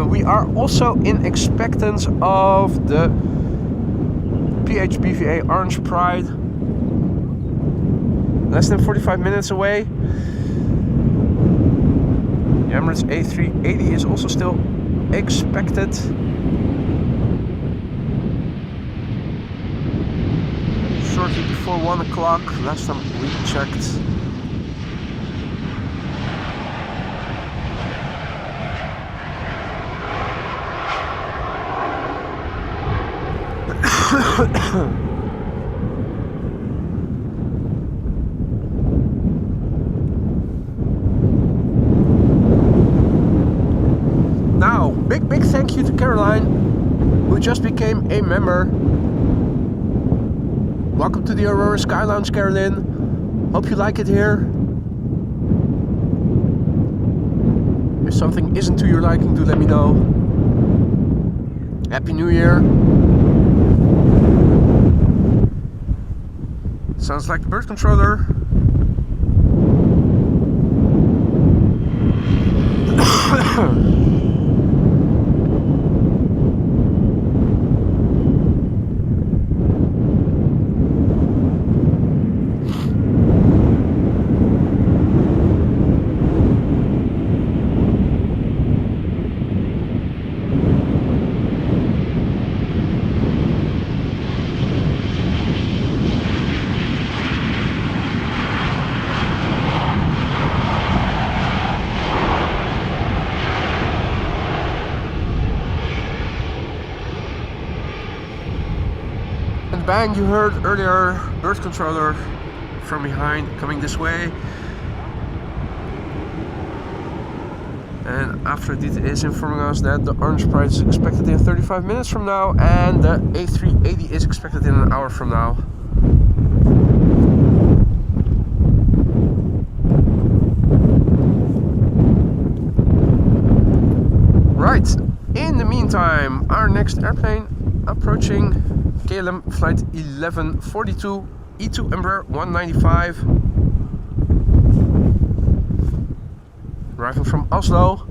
Speaker 1: We are also in expectance of the PHBVA Orange Pride. Less than 45 minutes away. The Emirates A380 is also still expected. Shortly before 1 o'clock, last time we checked. Now, big thank you to Caroline, who just became a member. Welcome to the Aurora Sky Lounge, Caroline. Hope you like it here. If something isn't to your liking, do let me know. Happy New Year. Sounds like the bird controller. And you heard earlier bird controller from behind coming this way. And Aphrodite is informing us that the orange pride is expected in 35 minutes from now and the A380 is expected in an hour from now. Right, in the meantime, our next airplane approaching, KLM flight 1142, E2 Embraer 195. Arriving from Oslo.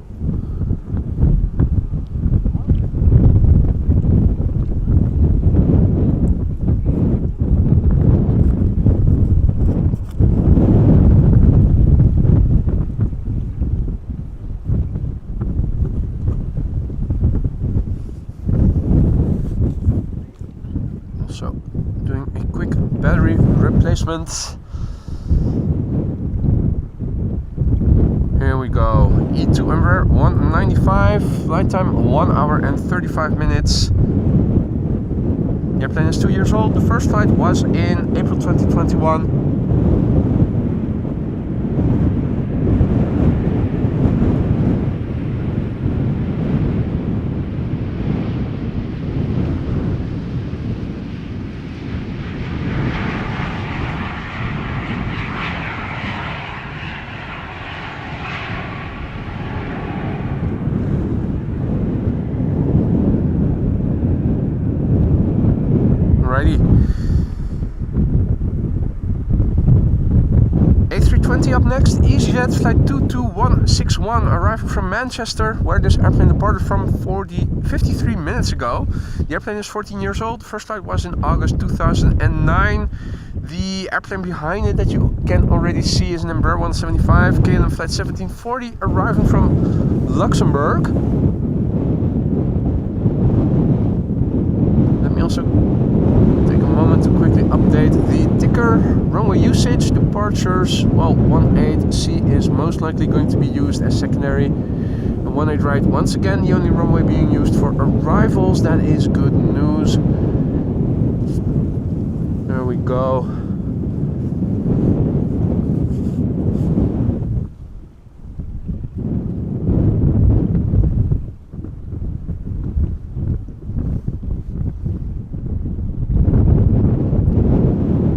Speaker 1: Also doing a quick battery replacement. Here we go, E2 Embraer 195, flight time 1 hour and 35 minutes. The airplane is 2 years old. The first flight was in April 2021. A320 up next, EasyJet flight 22161 arriving from Manchester, where this airplane departed from 53 minutes ago. The airplane is 14 years old. The first flight was in August 2009. The airplane behind it that you can already see is an Embraer 175, KLM flight 1740 arriving from Luxembourg. Let me also take a moment to quickly update the ticker. Runway usage, departures, well, 18C is most likely going to be used as secondary. And 18 right, once again, the only runway being used for arrivals. That is good news. There we go.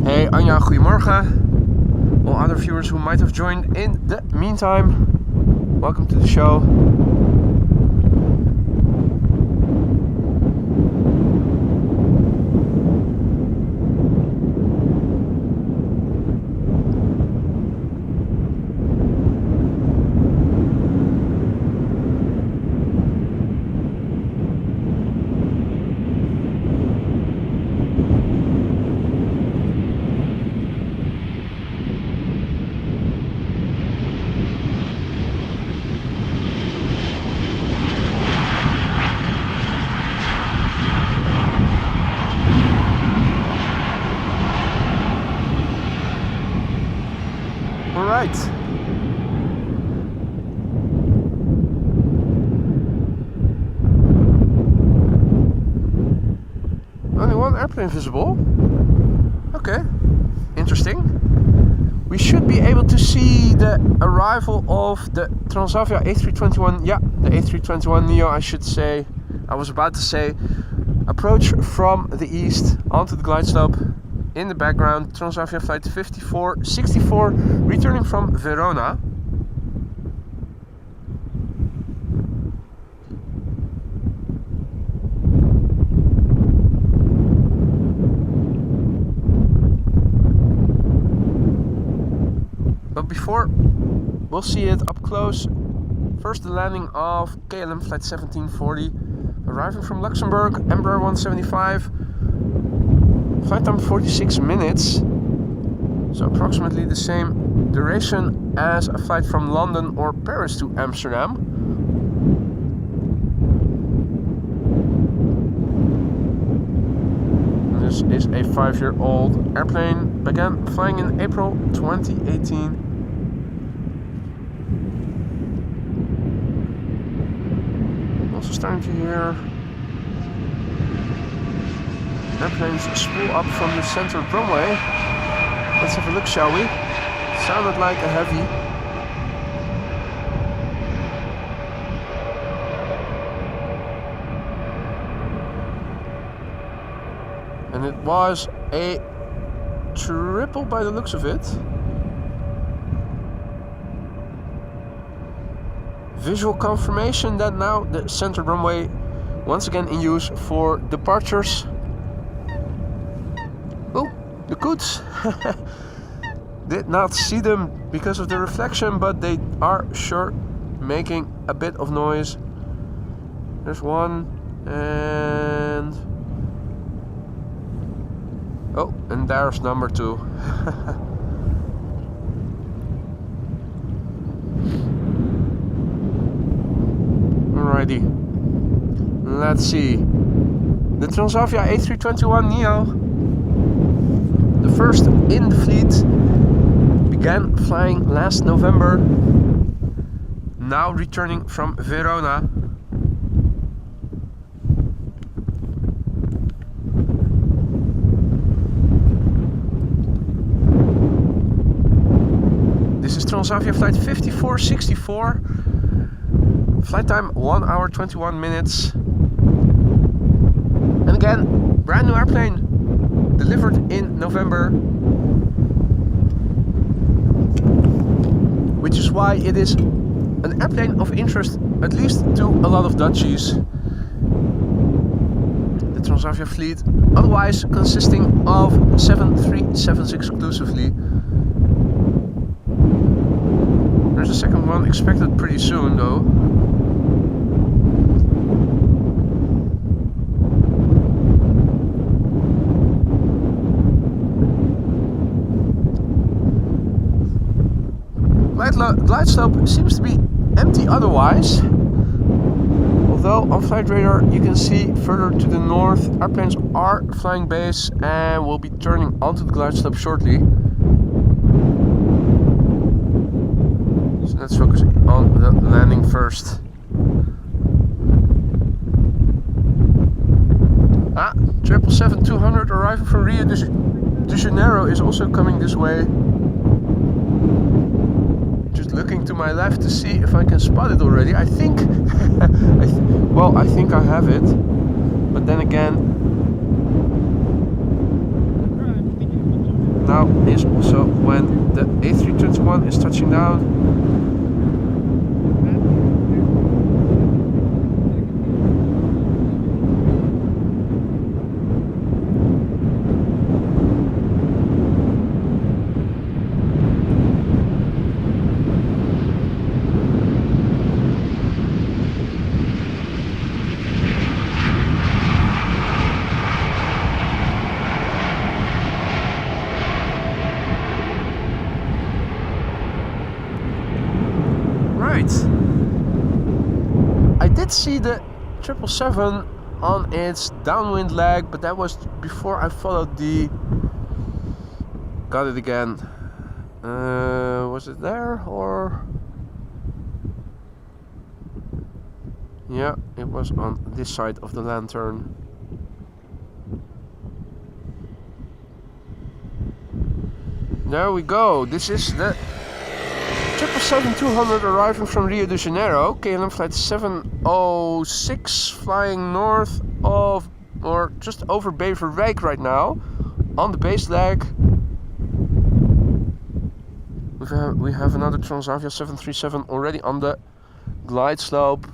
Speaker 1: Hey Anja, goedemorgen. All other viewers who might have joined in the meantime, welcome to the show. Right. Only one airplane visible. Okay, interesting. We should be able to see the arrival of the Transavia A321. Yeah, the A321neo, I should say. I was about to say, approach from the east onto the glide slope. In the background, Transavia flight 5464 returning from Verona. But before we'll see it up close, first the landing of KLM flight 1740 arriving from Luxembourg, Embraer 175. Flight time 46 minutes, so approximately the same duration as a flight from London or Paris to Amsterdam. This is a 5-year-old airplane, began flying in April 2018. Also starting to hear airplanes spool up from the center runway. Let's have a look, shall we? Sounded like a heavy. And it was a triple by the looks of it. Visual confirmation that now the center runway once again in use for departures. Oh, the Coots! Did not see them because of the reflection, but they are sure making a bit of noise. There's one, and oh, and there's number 2. Alrighty, let's see. The Transavia A321neo, the first in the fleet, began flying last November, now returning from Verona. This is Transavia flight 5464. Flight time 1 hour 21 minutes. And again, brand new airplane, delivered in November. Which is why it is an airplane of interest, at least to a lot of Dutchies. The Transavia fleet, otherwise consisting of 737s exclusively. There's a second one expected pretty soon though. Glide slope seems to be empty otherwise, although on flight radar you can see further to the north airplanes are flying base and will be turning onto the glide slope shortly. So let's focus on the landing first. 777-200 arriving from Rio de Janeiro is also coming this way. Looking to my left to see if I can spot it already. I think I think I have it, but then again, now is also when the A321 is touching down. I did see the 777 on its downwind leg, but that was before I followed the... Got it again. Was it there or... Yeah, it was on this side of the lantern. There we go. This is the 777-200 arriving from Rio de Janeiro. KLM flight 706 flying north of, or just over Beverwijk right now, on the base leg. We have another Transavia 737 already on the glide slope.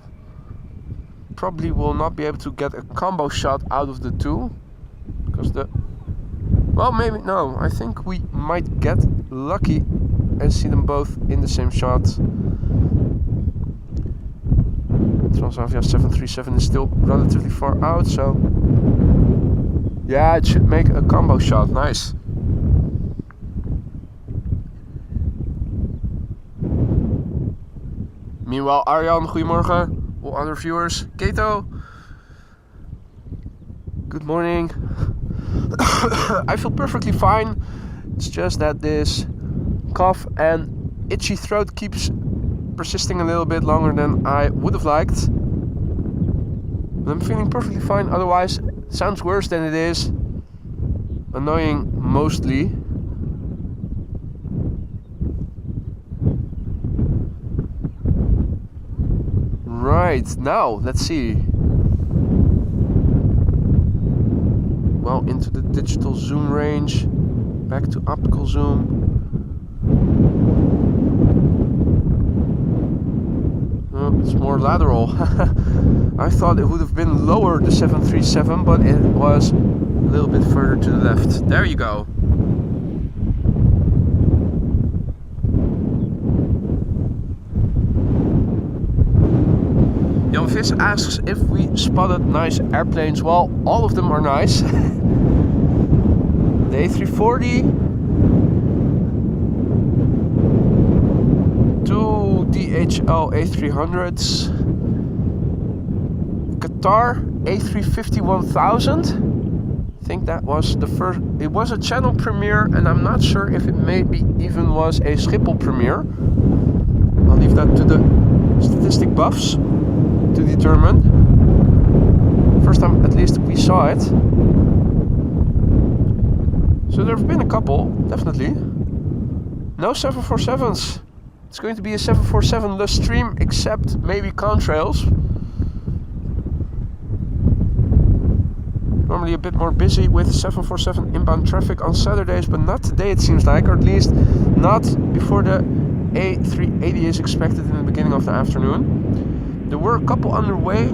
Speaker 1: Probably will not be able to get a combo shot out of the two, because the... Well, maybe, no, I think we might get lucky and see them both in the same shot. Transavia 737 is still relatively far out, so... Yeah, it should make a combo shot, nice. Meanwhile, Arjan, goedemorgen. All other viewers. Keto, good morning. I feel perfectly fine. It's just that this cough and itchy throat keeps persisting a little bit longer than I would have liked. But I'm feeling perfectly fine. Otherwise, it sounds worse than it is. annoying mostly. Right, now let's see. Well, into the digital zoom range, back to optical zoom. Oh, it's more lateral. I thought it would have been lower, the 737, but it was a little bit further to the left. There you go. Jan Vis asks if we spotted nice airplanes. Well, all of them are nice. The A340, two DHL A300s, Qatar A350-1000. I think that was the first. It was a channel premiere, and I'm not sure if it maybe even was a Schiphol premiere. I'll leave that to the statistic buffs to determine. First time at least we saw it. So there have been a couple, definitely. No 747s. It's going to be a 747-less stream, except maybe contrails. Normally a bit more busy with 747 inbound traffic on Saturdays, but not today it seems like, or at least not before the A380 is expected in the beginning of the afternoon. There were a couple underway,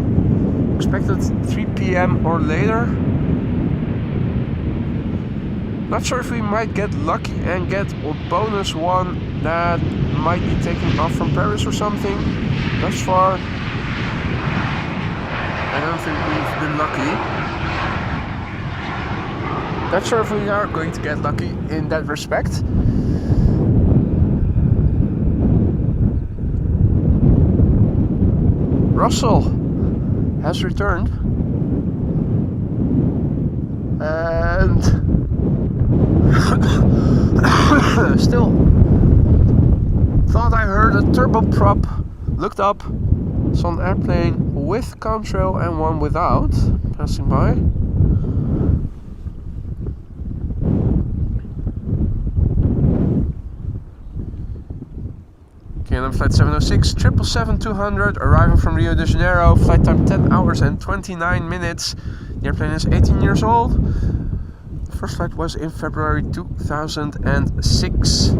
Speaker 1: expected 3 p.m. or later. Not sure if we might get lucky and get a bonus one that might be taking off from Paris or something. Thus far, I don't think we've been lucky. Not sure if we are going to get lucky in that respect. Russell has returned. And still thought I heard a turboprop. Looked up, saw an airplane with contrail and one without passing by. KLM flight 706, 777-200, arriving from Rio de Janeiro, flight time 10 hours and 29 minutes. The airplane is 18 years old. The first flight was in February 2006.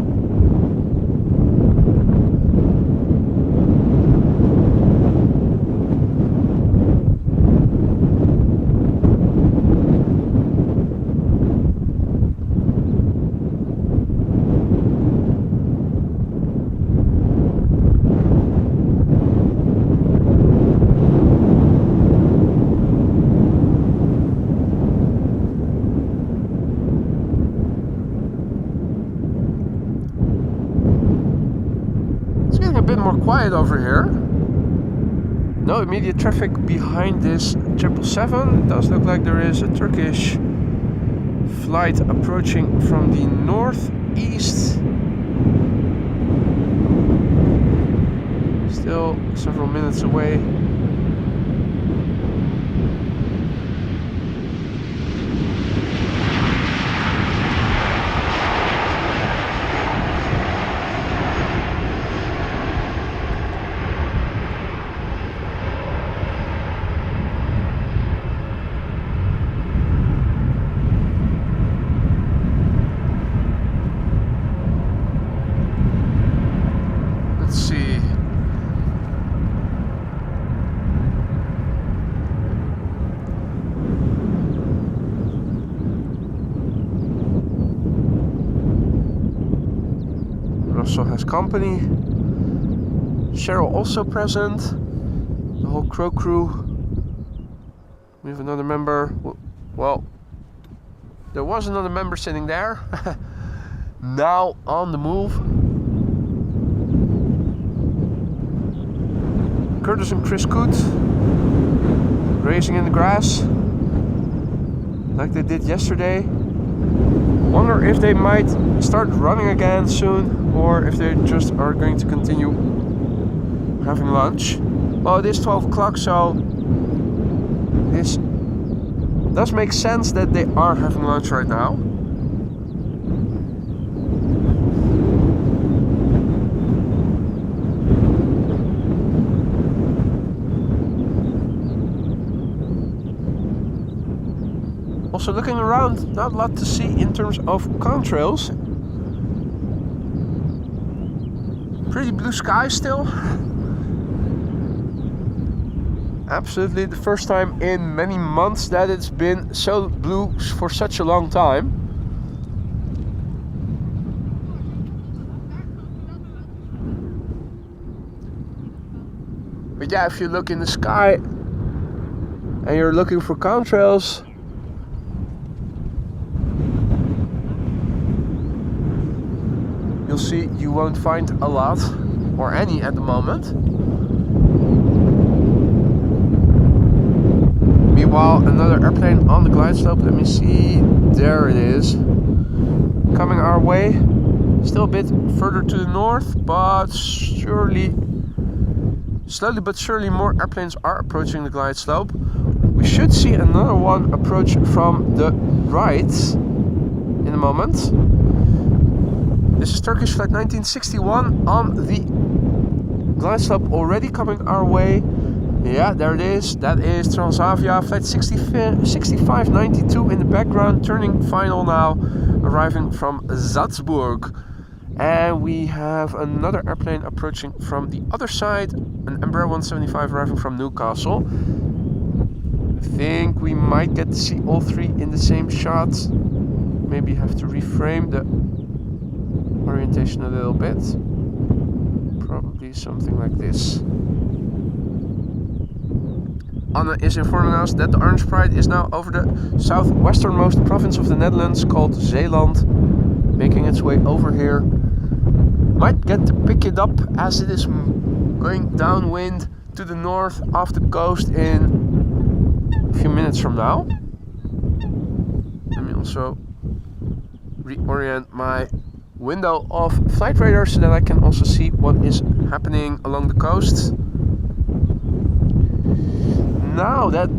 Speaker 1: Quiet over here. No immediate traffic behind this 777. It does look like there is a Turkish flight approaching from the northeast. Still several minutes away. Also has company. Cheryl also present. The whole crew. We have another member. Well, there was another member sitting there. Now on the move. Curtis and Chris Coote grazing in the grass like they did yesterday. Wonder if they might start running again soon, or if they just are going to continue having lunch. Well, it is 12 o'clock, so this does make sense that they are having lunch right now. Also looking around, not a lot to see in terms of contrails. Pretty blue sky still. Absolutely the first time in many months that it's been so blue for such a long time. But yeah, if you look in the sky and you're looking for contrails, you'll see you won't find a lot or any at the moment. Meanwhile, another airplane on the glide slope. Let me see. There it is. Coming our way. Still a bit further to the north, but slowly but surely more airplanes are approaching the glide slope. We should see another one approach from the right in a moment. This is Turkish flight 1961 on the glide slope already coming our way. Yeah, there it is. That is Transavia flight 6592 in the background, turning final now, arriving from Salzburg. And we have another airplane approaching from the other side, an Embraer 175 arriving from Newcastle. I think we might get to see all three in the same shot. Maybe have to reframe the orientation a little bit. Probably something like this. Anna is informing us that the Orange Pride is now over the southwesternmost province of the Netherlands called Zeeland, making its way over here. Might get to pick it up as it is going downwind to the north off the coast in a few minutes from now. Let me also reorient my window of flight radar so that I can also see what is happening along the coast. Now that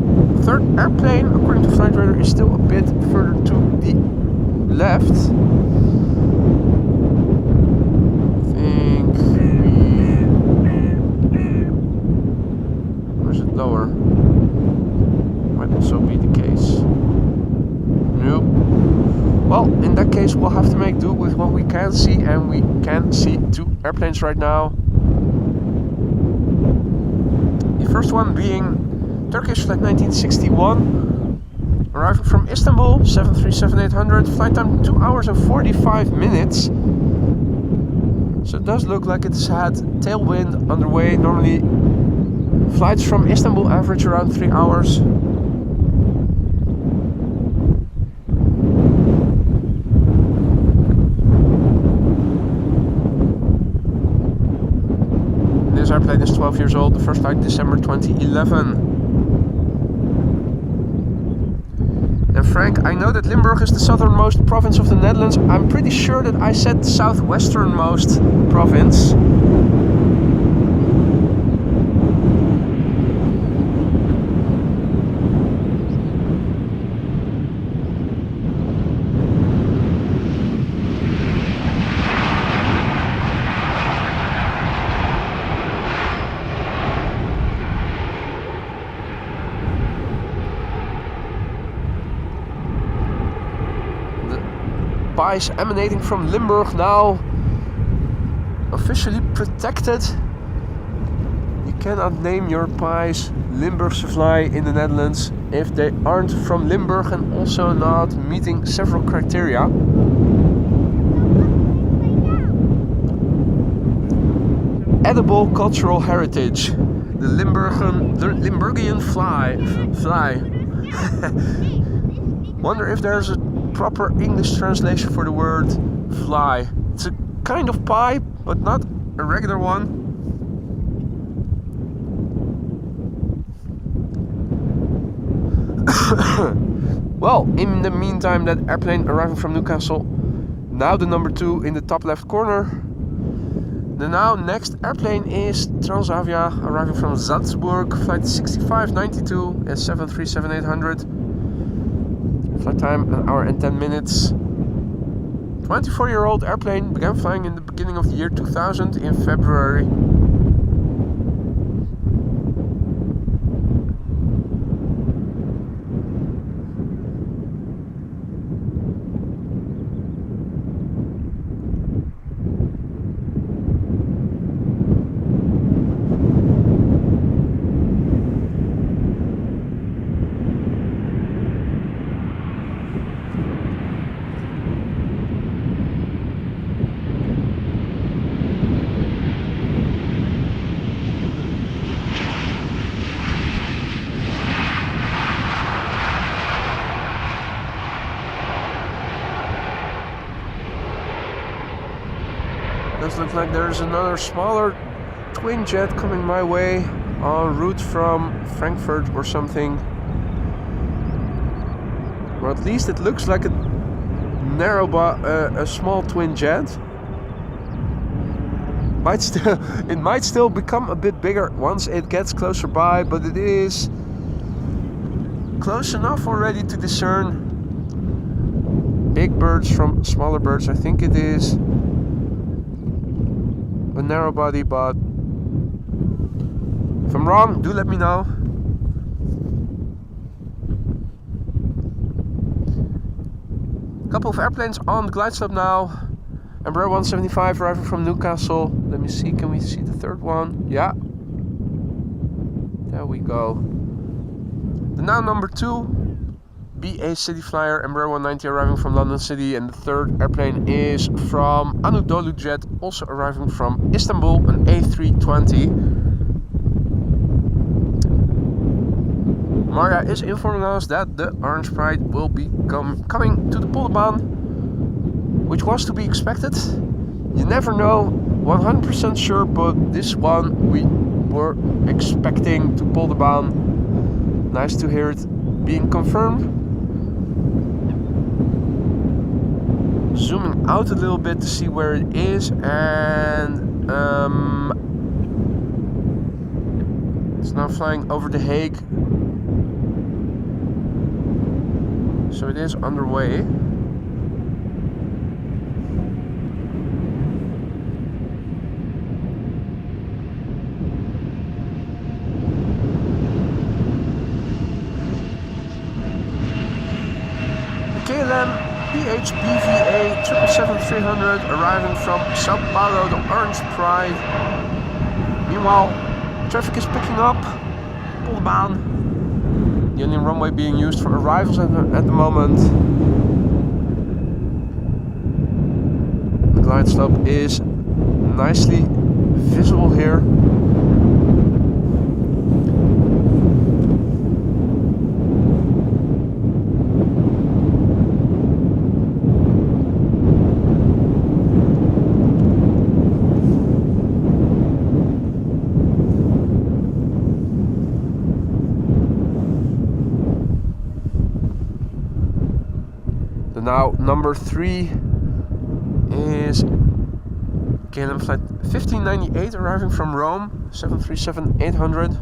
Speaker 1: third airplane, according to flight radar, is still a bit further to the left. I think or is it lower? Might also be the case. Nope. Well, in that case we'll have to make do with what we can see, and we can see two airplanes right now. The first one being Turkish flight 1961, arriving from Istanbul, 737-800, flight time 2 hours and 45 minutes. So it does look like it's had tailwind underway. Normally flights from Istanbul average around 3 hours. This airplane is 12 years old, the first flight December 2011. And Frank, I know that Limburg is the southernmost province of the Netherlands. I'm pretty sure that I said southwesternmost province. Pies emanating from Limburg now officially protected. You cannot name your pies Limburg supply in the Netherlands if they aren't from Limburg and also not meeting several criteria. Edible cultural heritage. The Limburgian fly. Wonder if there's a proper English translation for the word fly. It's a kind of pie, but not a regular one. Well, in the meantime, that airplane arriving from Newcastle, now the number 2 in the top left corner. The now next airplane is Transavia arriving from Salzburg, flight 6592 at 737-800. Flight time 1 hour and 10 minutes. 24-year-old airplane, began flying in the beginning of the year 2000 in February. Does look like there's another smaller twin jet coming my way en route from Frankfurt or something. Or at least it looks like a small twin jet. It might still become a bit bigger once it gets closer by, but it is close enough already to discern big birds from smaller birds. I think it is a narrow body, but if I'm wrong, do let me know. Couple of airplanes on the glide slope now. Embraer 175 arriving from Newcastle. Let me see, can we see the third one? Yeah. There we go. The now number 2 BA City Flyer Embraer 190 arriving from London City, and the third airplane is from Anadolu Jet, also arriving from Istanbul, an A320. Maria is informing us that the Orange Pride will be coming to the Polderbaan, which was to be expected. You never know 100% sure, but this one we were expecting to Polderbaan. Nice to hear it being confirmed. Zooming out a little bit to see where it is, and it's now flying over The Hague. So it is underway. KLM BHBVA 773 arriving from Sao Paulo, the Orange Pride. Meanwhile, traffic is picking up. Polderbaan. The only runway being used for arrivals at the moment. The glide slope is nicely visible here. Now number 3 is KLM flight 1598 arriving from Rome, 737-800.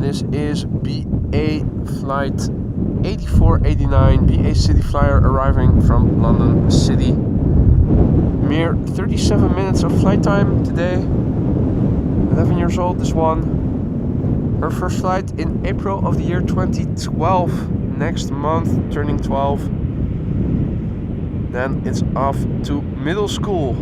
Speaker 1: This is BA flight 8489 BA City Flyer arriving from London City. Mere 37 minutes of flight time today. 11 years old, this one. Her first flight in April of the year 2012. Next month, turning 12. Then it's off to middle school.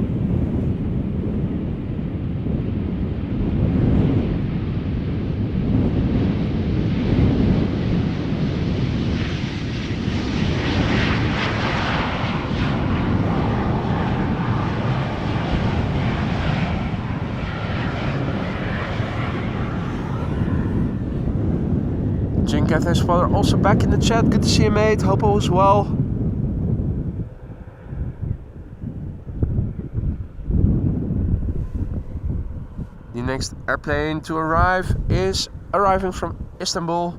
Speaker 1: Cathay Spotter also back in the chat. Good to see you, mate. Hope all is well. The next airplane to arrive is arriving from Istanbul.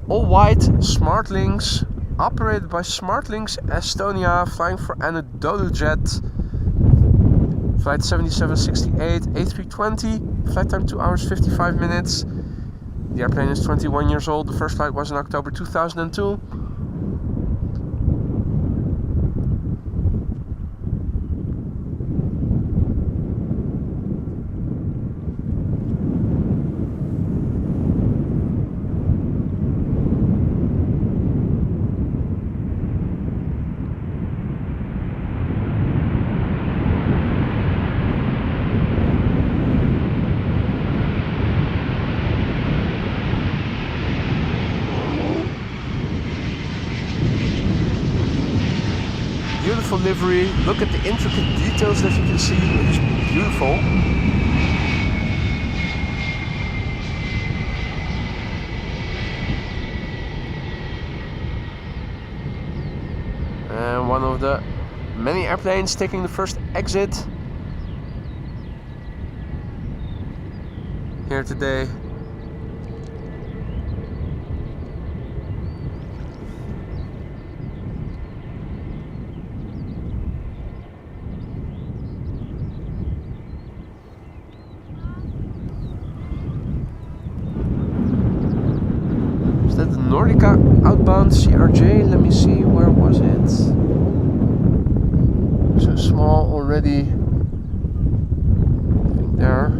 Speaker 1: All white Smartlinks, operated by Smartlinks Estonia, flying for Anadolu Jet. Flight 7768 A320. Flight time 2 hours 55 minutes. The airplane is 21 years old. The first flight was in October 2002. livery. Look at the intricate details that you can see. It's beautiful. And one of the many airplanes taking the first exit here today. Is that the Nordica outbound CRJ? Let me see, where was it? So small already. I think there.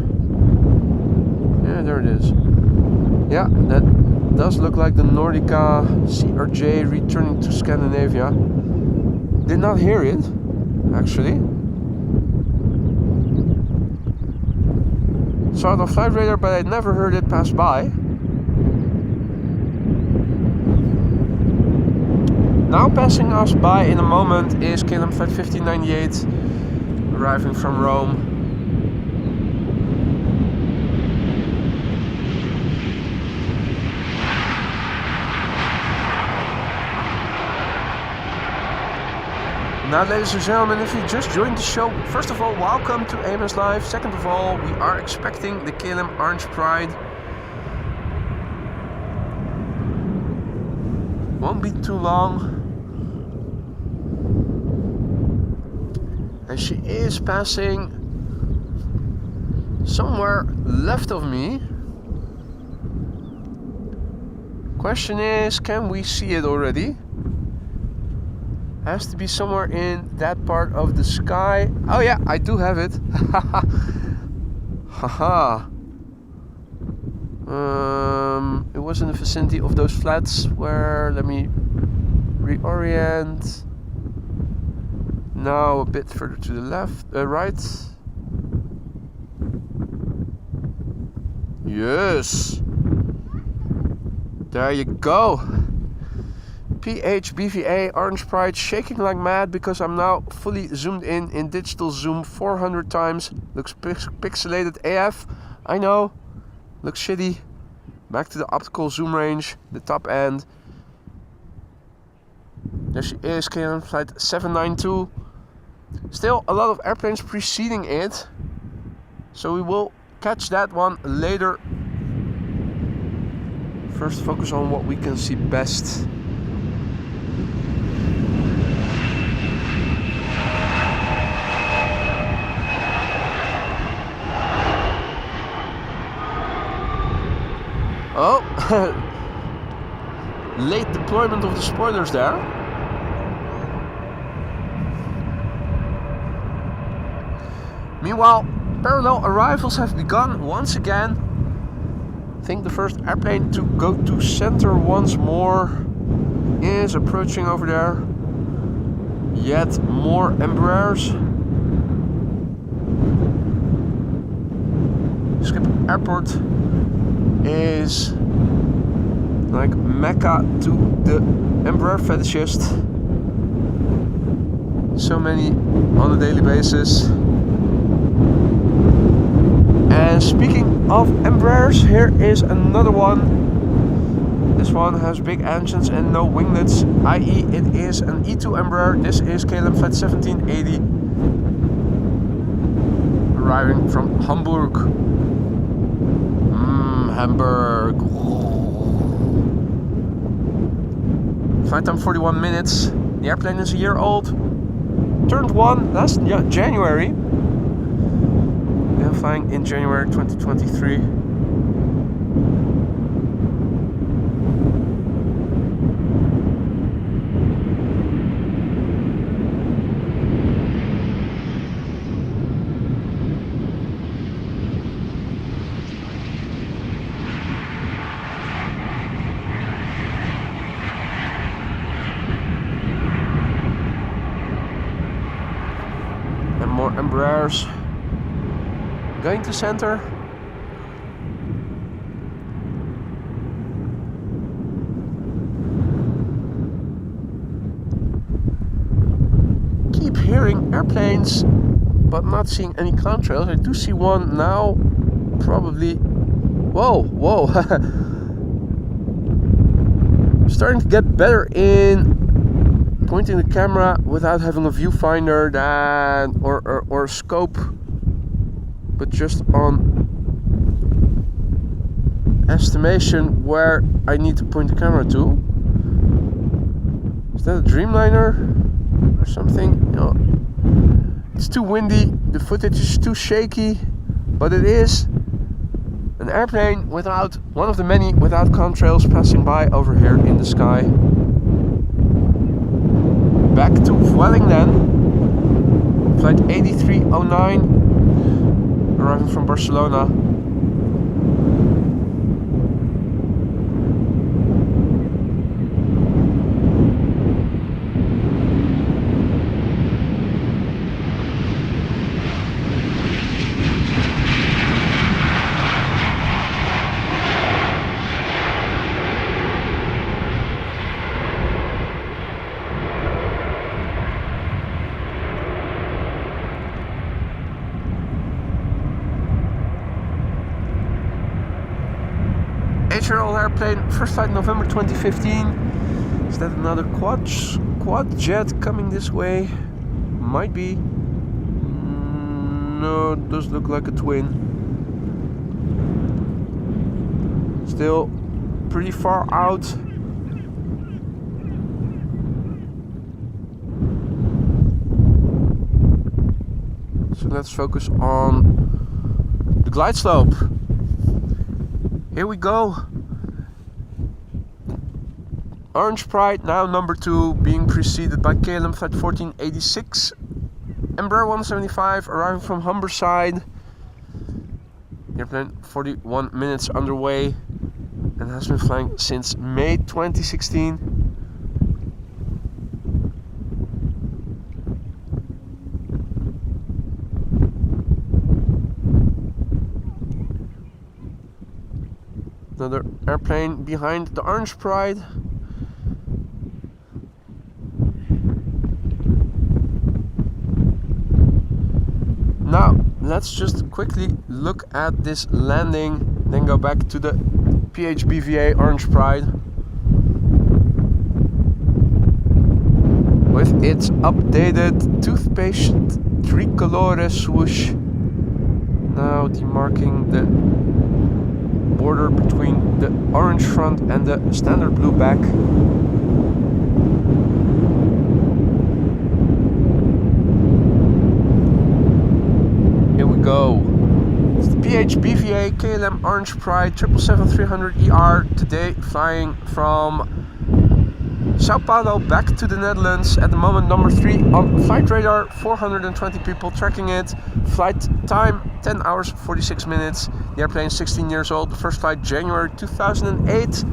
Speaker 1: Yeah, there it is. Yeah, that does look like the Nordica CRJ returning to Scandinavia. Did not hear it, actually. Saw it on flight radar, but I never heard it pass by. Now passing us by in a moment is KLM Flight 1598 arriving from Rome. Now, ladies and gentlemen, if you just joined the show, first of all, welcome to AMS Live. Second of all, we are expecting the KLM Orange Pride. Won't be too long. And she is passing somewhere left of me. Question is, can we see it already? Has to be somewhere in that part of the sky. Oh yeah, I do have it. Haha. It was in the vicinity of those flats where, let me reorient. Now a bit further to the left, right. Yes. There you go. PHBVA Orange Pride shaking like mad because I'm now fully zoomed in digital zoom 400 times. Looks pixelated AF. I know. Looks shitty. Back to the optical zoom range, the top end. There she is, KLM Flight 792. Still a lot of airplanes preceding it, so we will catch that one later. First focus on what we can see best. Oh, late deployment of the spoilers there. Meanwhile, parallel arrivals have begun once again. I think the first airplane to go to center once more is approaching over there. Yet more Embraers. Schiphol Airport is like Mecca to the Embraer fetishist. So many on a daily basis. And speaking of Embraers, here is another one. This one has big engines and no winglets, i.e. it is an E2 Embraer. This is KLM Flight 1780 arriving from Hamburg. Hamburg. Flight time 41 minutes. The airplane is a year old. Turned one last January. Yeah, flying in January 2023. More Embraers going to center. Keep hearing airplanes, but not seeing any contrails. I do see one now, probably. Whoa. Starting to get better in pointing the camera without having a viewfinder or a scope, but just on estimation where I need to point the camera to. Is that a Dreamliner or something? No. It's too windy, the footage is too shaky, but it is an airplane without, one of the many without contrails passing by over here in the sky. Back to Vueling then. Flight A309, arriving from Barcelona. Eight-year-old airplane, first flight November 2015. Is that another quad jet coming this way? Might be. No, it does look like a twin. Still pretty far out. So let's focus on the glide slope. Here we go. Orange Pride now number 2, being preceded by KLM flight 1486. Embraer 175 arriving from Humberside. Airplane 41 minutes underway and has been flying since May 2016. Another airplane behind the Orange Pride. Now, let's just quickly look at this landing, then go back to the PHBVA Orange Pride. With its updated toothpaste tricolore swoosh. Now demarking the border between the orange front and the standard blue back. Here we go. It's the PHBVA KLM Orange Pride 777-300ER, today flying from Sao Paulo back to the Netherlands. At the moment number 3 on flight radar, 420 people tracking it. Flight time 10 hours 46 minutes. The airplane is 16 years old. The first flight January 2008.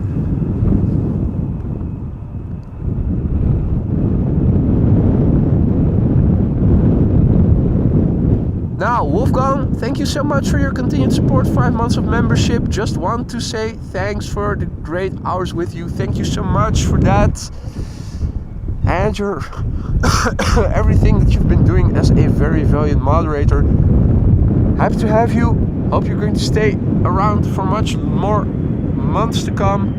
Speaker 1: Now, Wolfgang, thank you so much for your continued support. 5 months of membership. Just want to say thanks for the great hours with you. Thank you so much for that. And your everything that you've been doing as a very valiant moderator. Happy to have you. Hope you're going to stay around for much more months to come.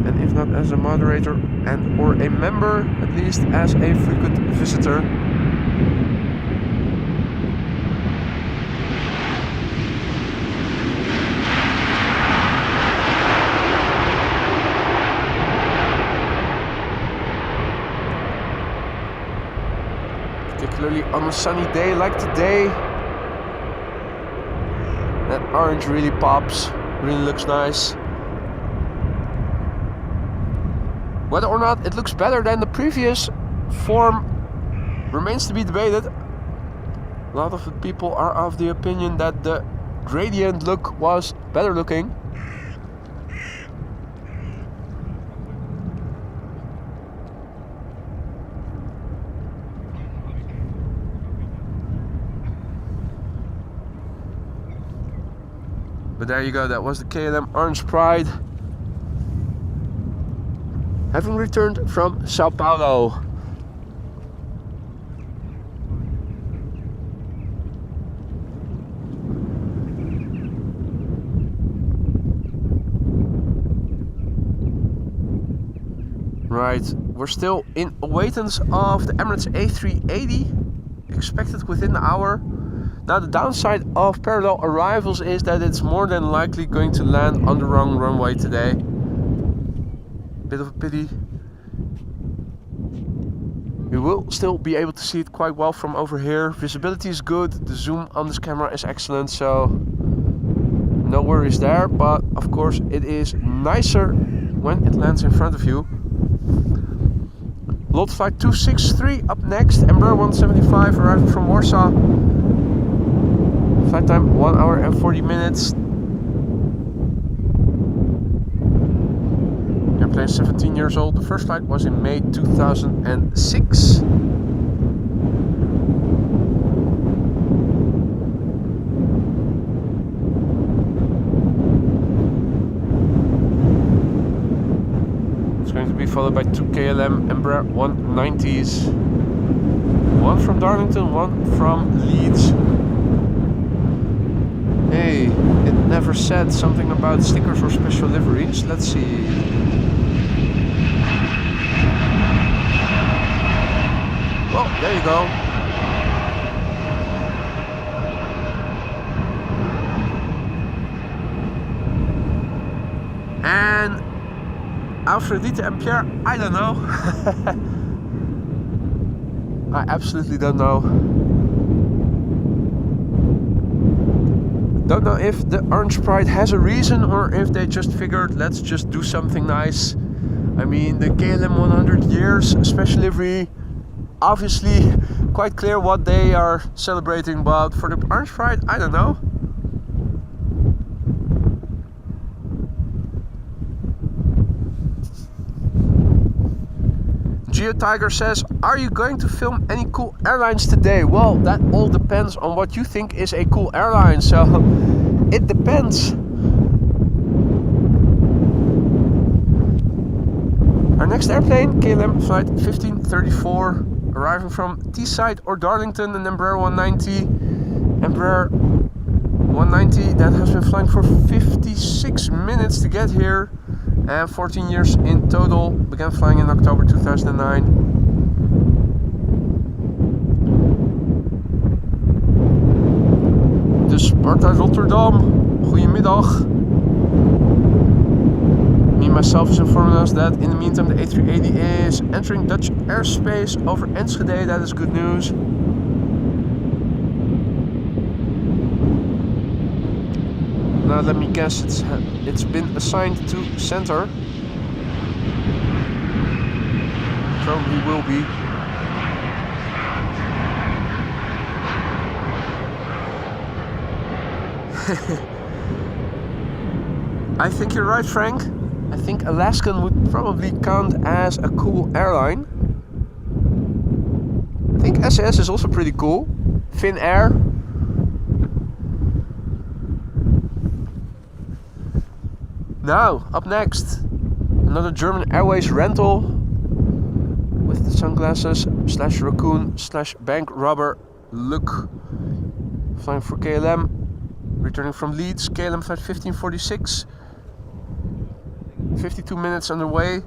Speaker 1: And if not as a moderator and or a member, at least as a frequent visitor. Particularly on a sunny day like today. That orange really pops, really looks nice. Whether or not it looks better than the previous form remains to be debated. A lot of the people are of the opinion that the gradient look was better looking. But there you go, that was the KLM Orange Pride. Having returned from Sao Paulo. Alright, we're still in awaitance of the Emirates A380, expected within the hour. Now the downside of parallel arrivals is that it's more than likely going to land on the wrong runway today. Bit of a pity. We will still be able to see it quite well from over here. Visibility is good, the zoom on this camera is excellent, so no worries there. But of course it is nicer when it lands in front of you. Lot flight 263 up next, Embraer 175 arriving from Warsaw. Flight time 1 hour and 40 minutes. Airplane 17 years old. The first flight was in May 2006. It's going to be followed by 2 KLM Embraer 190s. One from Darlington, one from Leeds. Hey, it never said something about stickers or special liveries. Let's see. Well, there you go. And Alfredite and Pierre, I don't know. I absolutely don't know. Don't know if the Orange Pride has a reason or if they just figured let's just do something nice. I mean, the KLM 100 years special livery, obviously quite clear what they are celebrating, but for the Orange Pride, I don't know. Tiger says, are you going to film any cool airlines today? Well, that all depends on what you think is a cool airline, so it depends. Our next airplane, KLM flight 1534, arriving from Teesside or Darlington, an Embraer 190. Embraer 190 that has been flying for 56 minutes to get here. And 14 years in total, began flying in October 2009. De Sparta Rotterdam, goedemiddag. Me myself is informing us that in the meantime the A380 is entering Dutch airspace over Enschede. That is good news. Now let me guess, it's been assigned to center. Probably will be. I think you're right, Frank. I think Alaskan would probably count as a cool airline. I think SAS is also pretty cool. Finnair. Now, up next, another German Airways rental with the sunglasses slash raccoon slash bank robber look. Flying for KLM, returning from Leeds, KLM flight 1546. 52 minutes underway.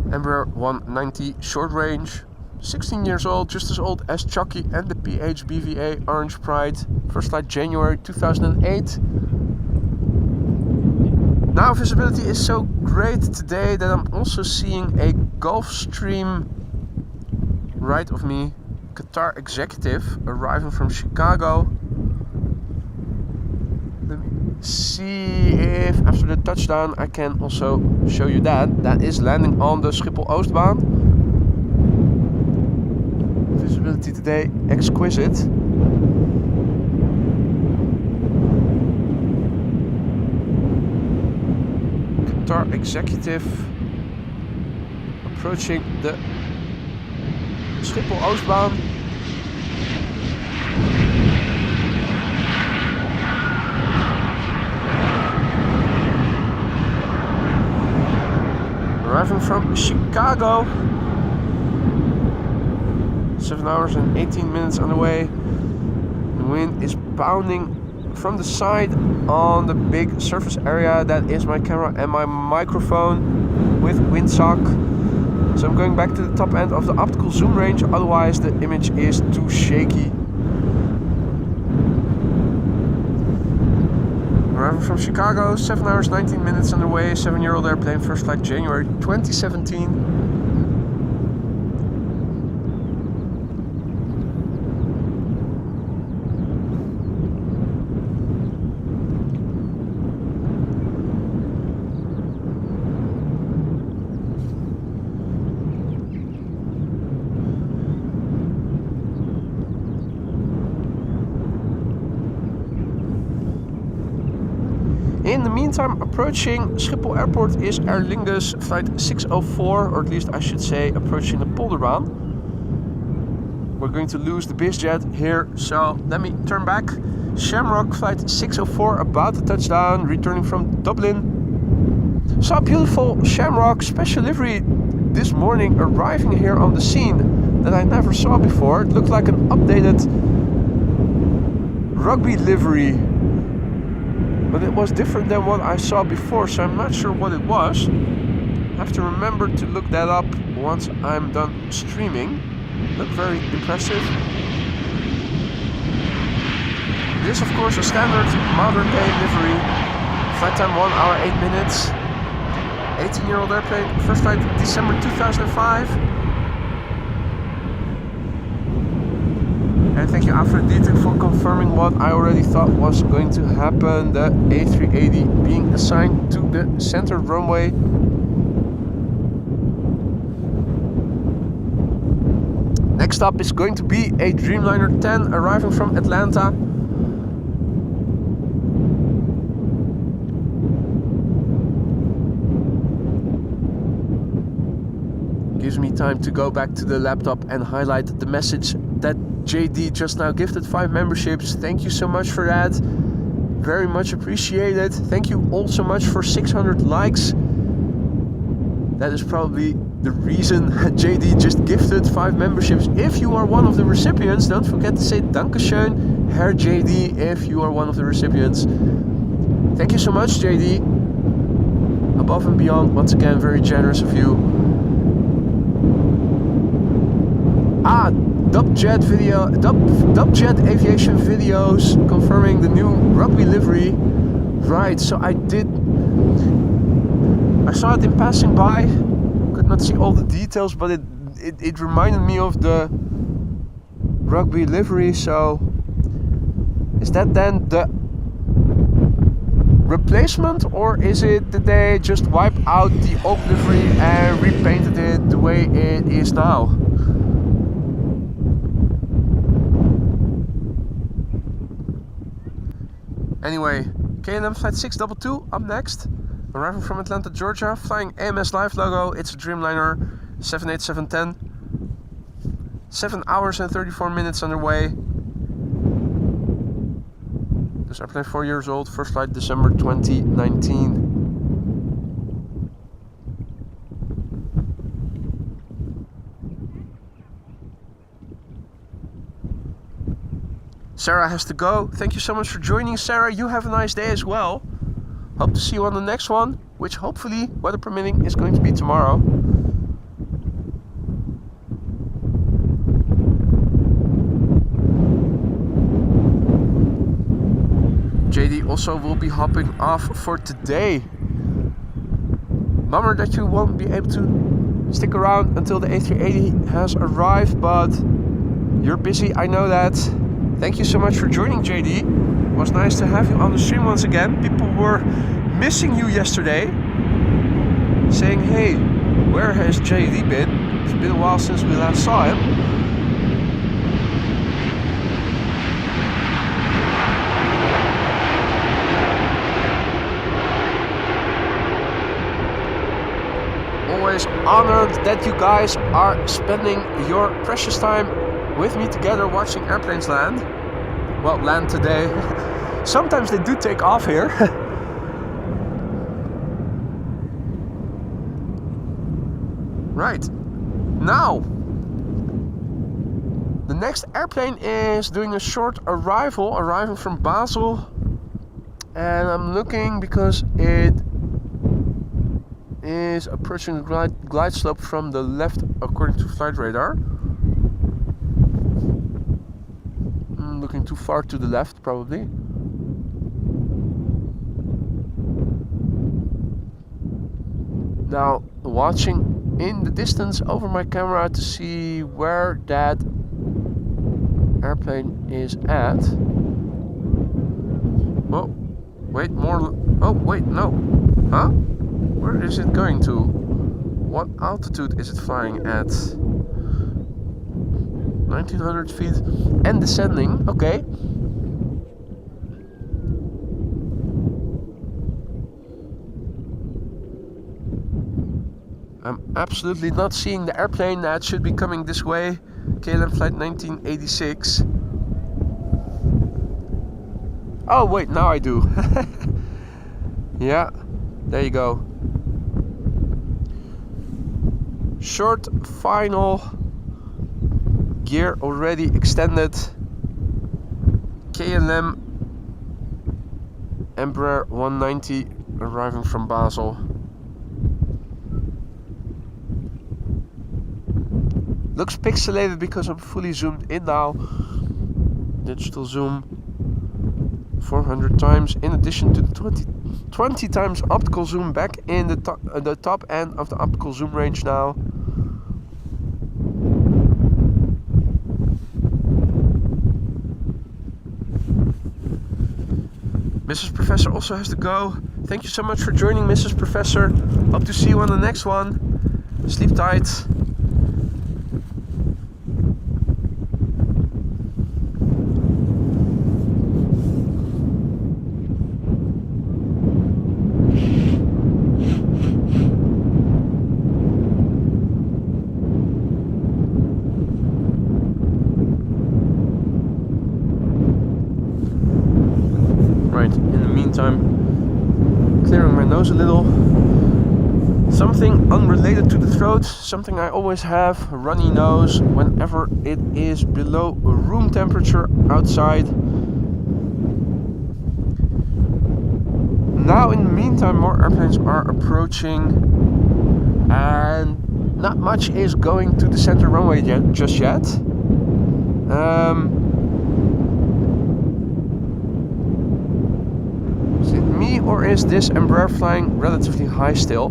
Speaker 1: Embraer 190 short range. 16 years old, just as old as Choc-y and the PHBVA Orange Pride. First flight January 2008. Now visibility is so great today that I'm also seeing a Gulfstream right of me, Qatar executive arriving from Chicago. Let me see if after the touchdown I can also show you that. That is landing on the Schiphol Oostbaan. Visibility today exquisite. Executive approaching the Schiphol Oostbaan. Arriving from Chicago. 7 hours and 18 minutes on the way. The wind is pounding from the side on the big surface area. That is my camera and my microphone with windsock. So I'm going back to the top end of the optical zoom range, otherwise the image is too shaky. Arriving from Chicago, 7 hours 19 minutes underway, 7-year-old airplane, first flight January 2017. In the meantime, approaching Schiphol Airport is Aer Lingus flight 604, or at least I should say approaching the Polderbaan. We're going to lose the VistaJet here, so let me turn back. Shamrock flight 604 about to touch down, returning from Dublin. Saw a beautiful Shamrock special livery this morning arriving here on the scene that I never saw before. It looked like an updated rugby livery, but it was different than what I saw before, so I'm not sure what it was. I have to remember to look that up once I'm done streaming. Looked very impressive. This, of course, a standard modern day livery. Flight time 1 hour 8 minutes. 18-year-old airplane. First flight December 2005. And thank you, Aphrodite, for confirming what I already thought was going to happen. The A380 being assigned to the center runway. Next up is going to be a Dreamliner 10 arriving from Atlanta. Gives me time to go back to the laptop and highlight the message that JD just now gifted 5 memberships. Thank you so much for that. Very much appreciated. Thank you all so much for 600 likes. That is probably the reason JD just gifted 5 memberships. If you are one of the recipients, don't forget to say Dankeschön, Herr JD, if you are one of the recipients. Thank you so much, JD. Above and beyond, once again, very generous of you. Dubjet Aviation Videos confirming the new rugby livery. Right, so I saw it in passing by. Could not see all the details, but it reminded me of the rugby livery. So is that then the replacement, or is it that they just wiped out the old livery and repainted it the way it is now? Anyway, KLM flight 622 up next, arriving from Atlanta, Georgia, flying AMS Live logo. It's a Dreamliner 787-10. 7 hours and 34 minutes underway. This airplane 4 years old, first flight December 2019. Sarah has to go. Thank you so much for joining, Sarah. You have a nice day as well. Hope to see you on the next one, which hopefully, weather permitting, is going to be tomorrow. JD also will be hopping off for today. Bummer that you won't be able to stick around until the A380 has arrived, but you're busy, I know that. Thank you so much for joining, JD. It was nice to have you on the stream once again. People were missing you yesterday, saying, hey, where has JD been? It's been a while since we last saw him. Always honored that you guys are spending your precious time with me together watching airplanes land. Well, land today. Sometimes they do take off here. Right. Now, the next airplane is doing a short arrival, arriving from Basel. And I'm looking because it is approaching the glide slope from the left according to flight radar. Looking too far to the left probably. Now watching in the distance over my camera to see where that airplane is at. Oh, wait, more. Oh, wait, no. Huh? Where is it going to? What altitude is it flying at? 1900 feet and descending. Okay. I'm absolutely not seeing the airplane that should be coming this way. KLM flight 1986. Oh wait, now I do. Yeah, there you go. Short final gear already extended. KLM Embraer 190 arriving from Basel. Looks pixelated because I'm fully zoomed in now. Digital zoom 400 times in addition to the 20 times optical zoom, back in the top end of the optical zoom range now. Mrs. Professor also has to go. Thank you so much for joining, Mrs. Professor. Hope to see you on the next one. Sleep tight. Clearing my nose a little. Something unrelated to the throat, something I always have, a runny nose whenever it is below room temperature outside. Now in the meantime more airplanes are approaching and not much is going to the center runway just yet. Or is this Embraer flying relatively high still?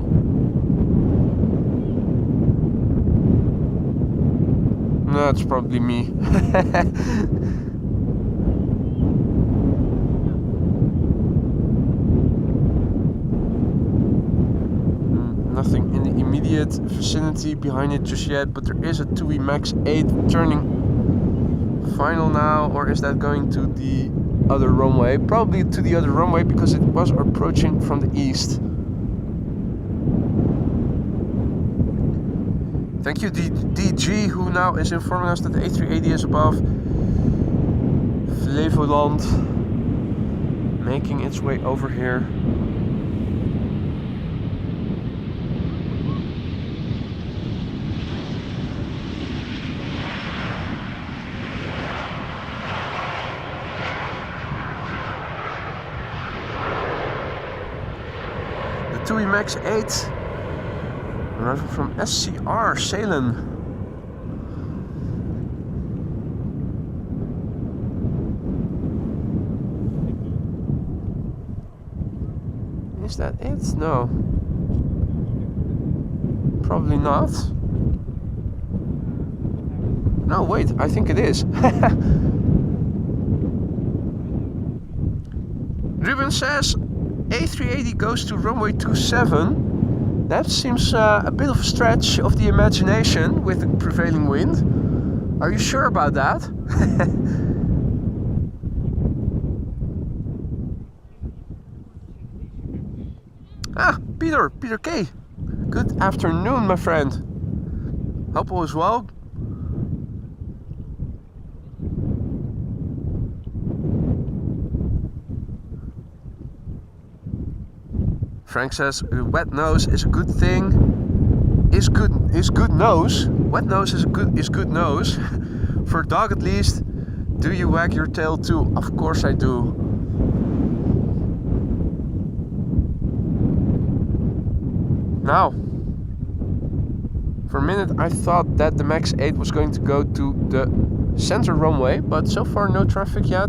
Speaker 1: No, it's probably me. Nothing in the immediate vicinity behind it just yet, but there is a TUI Max 8 turning final now, or is that going to the other runway? Probably to the other runway because it was approaching from the east. Thank you DG, who now is informing us that the A380 is above Flevoland, making its way over here. TUI Max 8 arriving from SCR Ceylon. Is that it? No. Probably not. No, wait, I think it is. Ruben says A380 goes to runway 27. That seems a bit of a stretch of the imagination with the prevailing wind. Are you sure about that? Peter K. Good afternoon, my friend. Hope all is well. Frank says wet nose is a good thing. Is good nose. Wet nose is good nose. For a dog at least. Do you wag your tail too? Of course I do. Now, for a minute I thought that the MAX 8 was going to go to the center runway, but so far no traffic yet.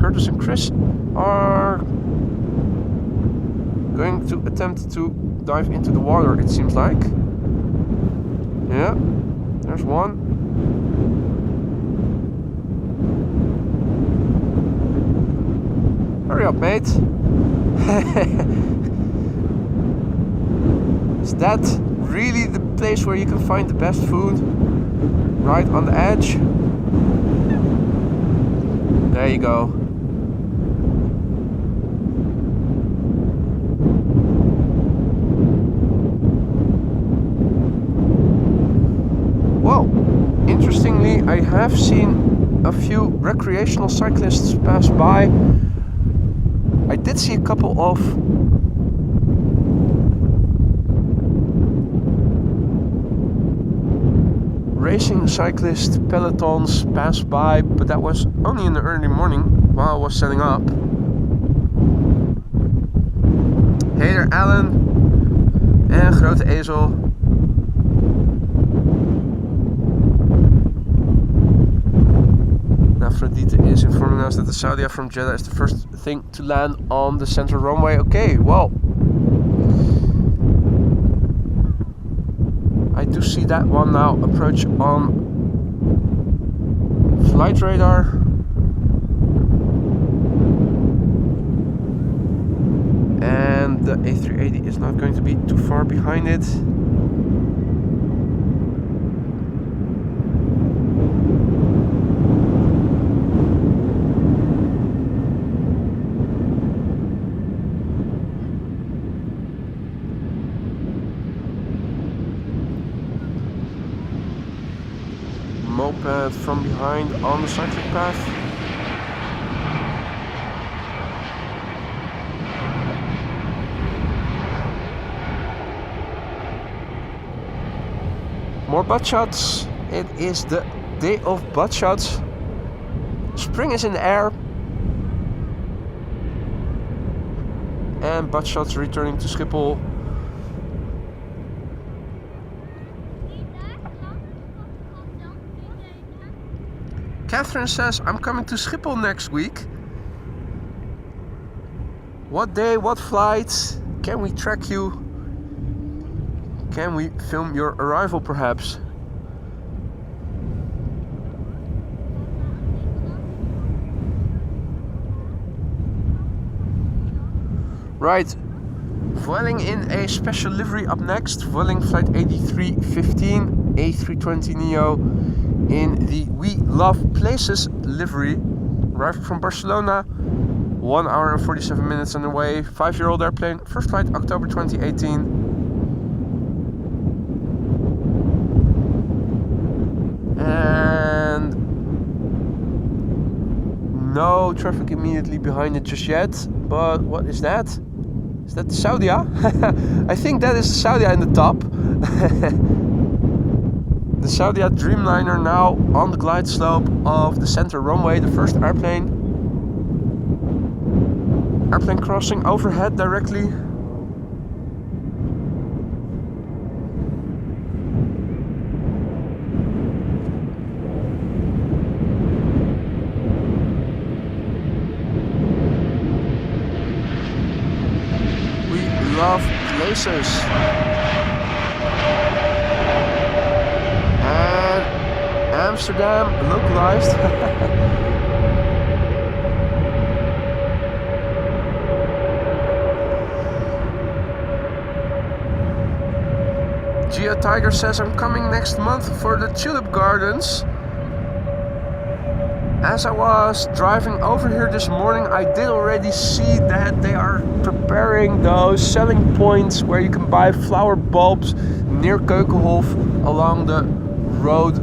Speaker 1: Curtis and Chris are going to attempt to dive into the water, it seems like. Yeah, there's one. Hurry up, mate. Is that really the place where you can find the best food? Right on the edge? There you go. Well, interestingly, I have seen a few recreational cyclists pass by. I did see a couple of racing cyclist pelotons pass by, but that was only in the early morning while I was setting up. Hey there, Alan en Grote Ezel. Aphrodite is informing us that the Saudia from Jeddah is the first thing to land on the central runway. Okay, well, I do see that one now approach on flight radar. And the A380 is not going to be too far behind it. Moped from behind on the cycling path. More butt shots. It is the day of butt shots. Spring is in the air. And butt shots returning to Schiphol. Catherine says, I'm coming to Schiphol next week. What day, what flight? Can we track you? Can we film your arrival perhaps? Right, Vueling in a special livery up next. Vueling flight 8315, A320neo in the We Love Places livery. Arrived from Barcelona, 1 hour and 47 minutes on the way. 5-year-old airplane, first flight October 2018. And no traffic immediately behind it just yet. But what is that? Is that the Saudia? I think that is the Saudia in the top. The Saudia Dreamliner now on the glide slope of the center runway. The first airplane. Airplane crossing overhead directly. Love places. And Amsterdam localized. Gia Tiger says, I'm coming next month for the Tulip Gardens. As I was driving over here this morning, I did already see that they are preparing those selling points where you can buy flower bulbs near Keukenhof along the road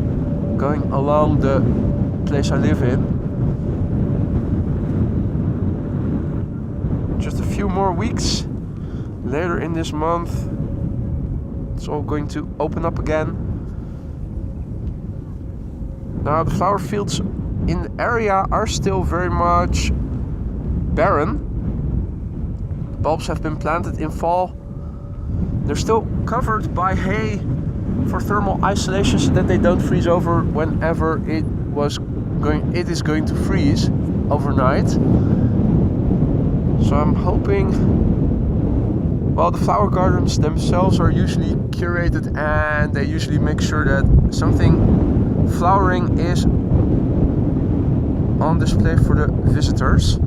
Speaker 1: going along the place I live in. Just a few more weeks later in this month, it's all going to open up again. Now the flower fields in the area are still very much barren. bulbs have been planted in fall. They're still covered by hay for thermal isolation so that they don't freeze over whenever it is going to freeze overnight. So I'm hoping, well, the flower gardens themselves are usually curated and they usually make sure that something flowering is on display for the visitors.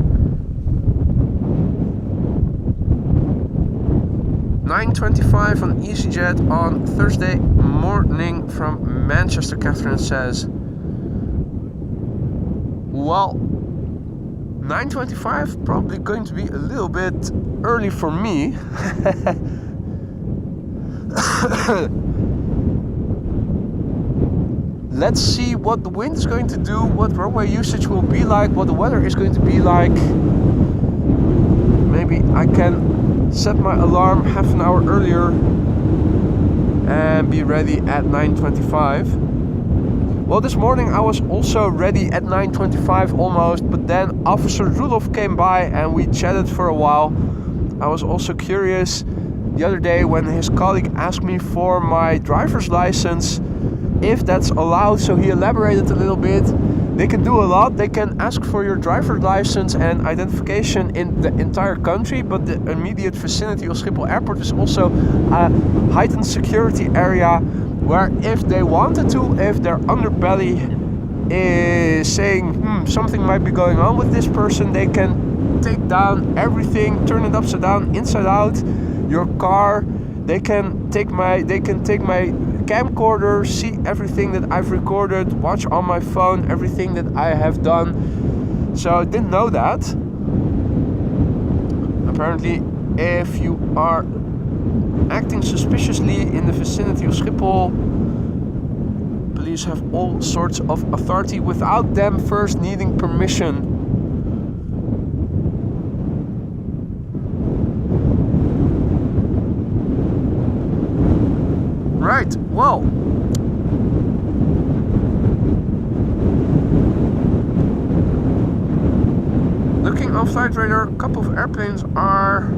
Speaker 1: 9:25 on EasyJet on Thursday morning from Manchester. Catherine says, well, 9:25 probably going to be a little bit early for me. Let's see what the wind is going to do, what runway usage will be like, what the weather is going to be like. Maybe I can set my alarm half an hour earlier and be ready at 9:25. Well, this morning I was also ready at 9:25 almost, but then Officer Rudolph came by and we chatted for a while. I was also curious the other day when his colleague asked me for my driver's license, if that's allowed, so he elaborated a little bit. They can do a lot. They can ask for your driver's license and identification in the entire country, but the immediate vicinity of Schiphol Airport is also a heightened security area where if they wanted to, if their underbelly is saying something might be going on with this person, they can take down everything, turn it upside down, inside out, your car. They can take my camcorder, see everything that I've recorded, watch on my phone everything that I have done. So I didn't know that. Apparently, if you are acting suspiciously in the vicinity of Schiphol, police have all sorts of authority without them first needing permission. Right, well, looking on Flight Radar, a couple of airplanes are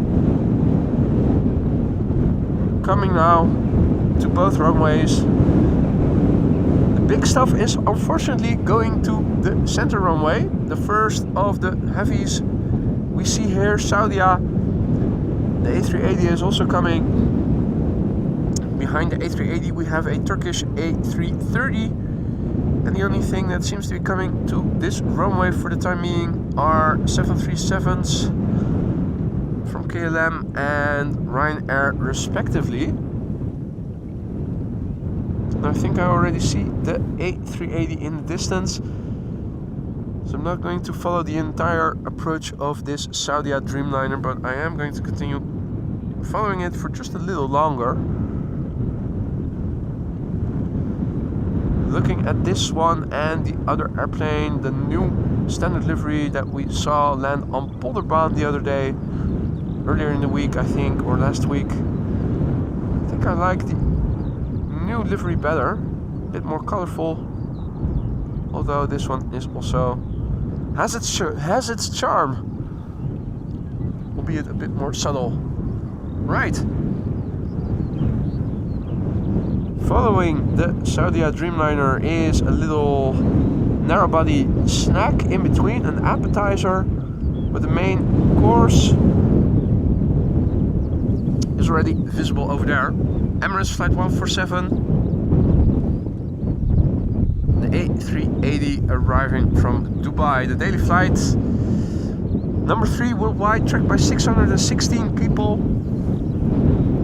Speaker 1: coming now to both runways. The big stuff is unfortunately going to the center runway. The first of the heavies we see here, Saudia. The A380 is also coming. Behind the A380 we have a Turkish A330, and the only thing that seems to be coming to this runway for the time being are 737s from KLM and Ryanair respectively. And I think I already see the A380 in the distance, so I'm not going to follow the entire approach of this Saudia Dreamliner, but I am going to continue following it for just a little longer. Looking at this one and the other airplane, the new standard livery that we saw land on Polderbaan the other day, earlier in the week I think, or last week. I think I like the new livery better, a bit more colorful, although this one is also has its charm, albeit a bit more subtle. Right. Following the Saudia Dreamliner is a little narrow body snack in between, an appetizer, with the main course is already visible over there. Emirates Flight 147, the A380 arriving from Dubai. The daily flight number 3 worldwide, tracked by 616 people.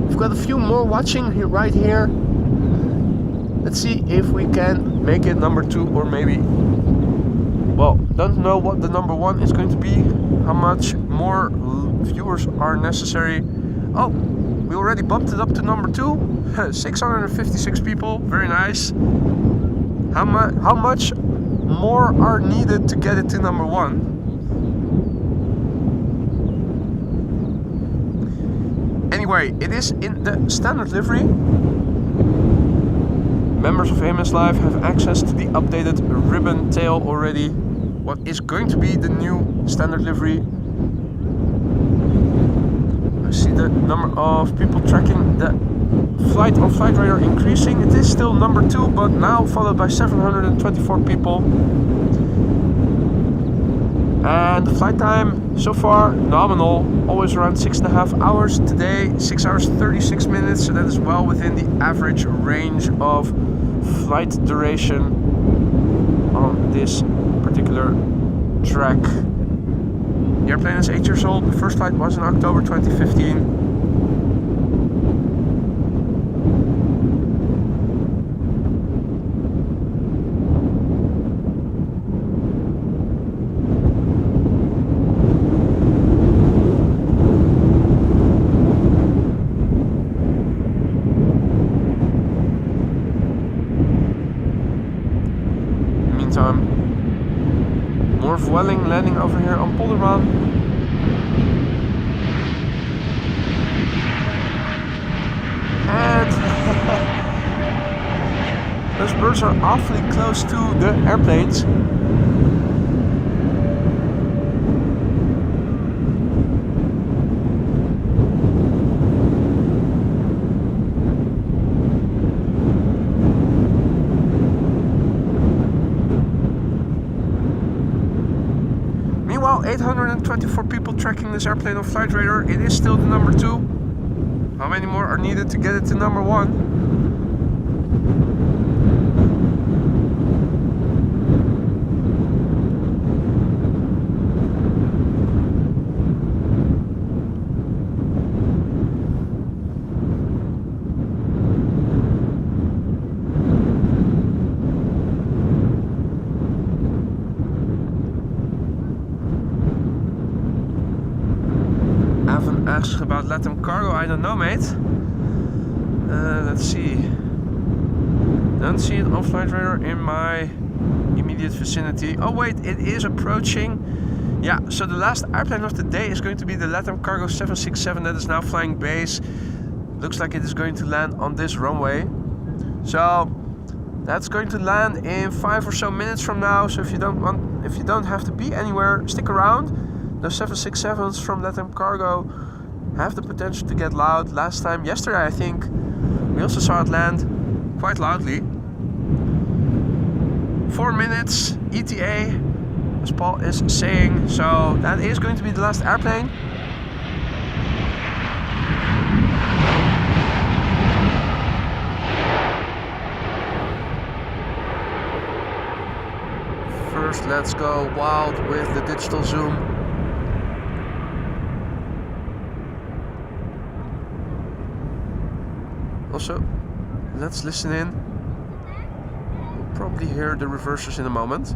Speaker 1: We've got a few more watching here, right here. Let's see if we can make it number 2, or maybe, well, don't know what the number 1 is going to be, how much more viewers are necessary. Oh, we already bumped it up to number 2, 656 people, very nice. How much more are needed to get it to number 1? Anyway, it is in the standard livery. Members of AMS Live have access to the updated ribbon tail already. What is going to be the new standard livery? I see the number of people tracking the flight on flight radar increasing. It is still number 2, but now followed by 724 people. And the flight time so far nominal, always around 6.5 hours. Today 6 hours 36 minutes, so that is well within the average range of flight duration on this particular track. The airplane is 8 years old. The first flight was in October 2015. More Vueling landing over here on Polderbaan. And those birds are awfully close to the airplanes. Meanwhile, 824 people tracking this airplane on flight radar. It is still the number 2. How many more are needed to get it to number 1? Asks about LATAM cargo. I don't know, mate. Let's see. Don't see it on flight radar in my immediate vicinity. Oh wait, it is approaching. Yeah, so the last airplane of the day is going to be the LATAM cargo 767 that is now flying base. Looks like it is going to land on this runway. So that's going to land in 5 or so minutes from now. So if you don't have to be anywhere, stick around. Those 767s from LATAM cargo have the potential to get loud. Yesterday I think, we also saw it land quite loudly. 4 minutes ETA, as Paul is saying, so that is going to be the last airplane. First, let's go wild with the digital zoom. Also, let's listen in. We'll probably hear the reversers in a moment.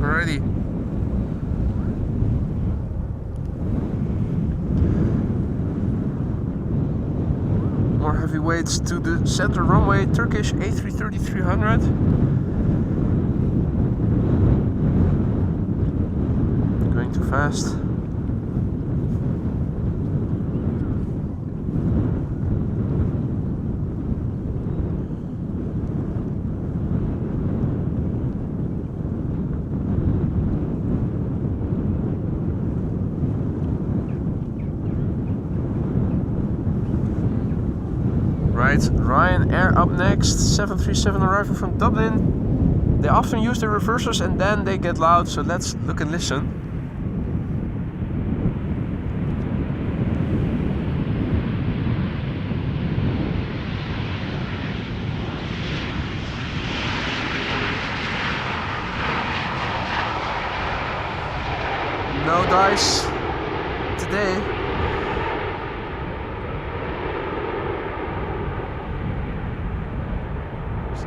Speaker 1: Alrighty. More heavyweights to the center runway, Turkish A330-300. Going too fast. Right, Ryanair up next, 737 arriving from Dublin. They often use the reversers and then they get loud, so let's look and listen. No dice today.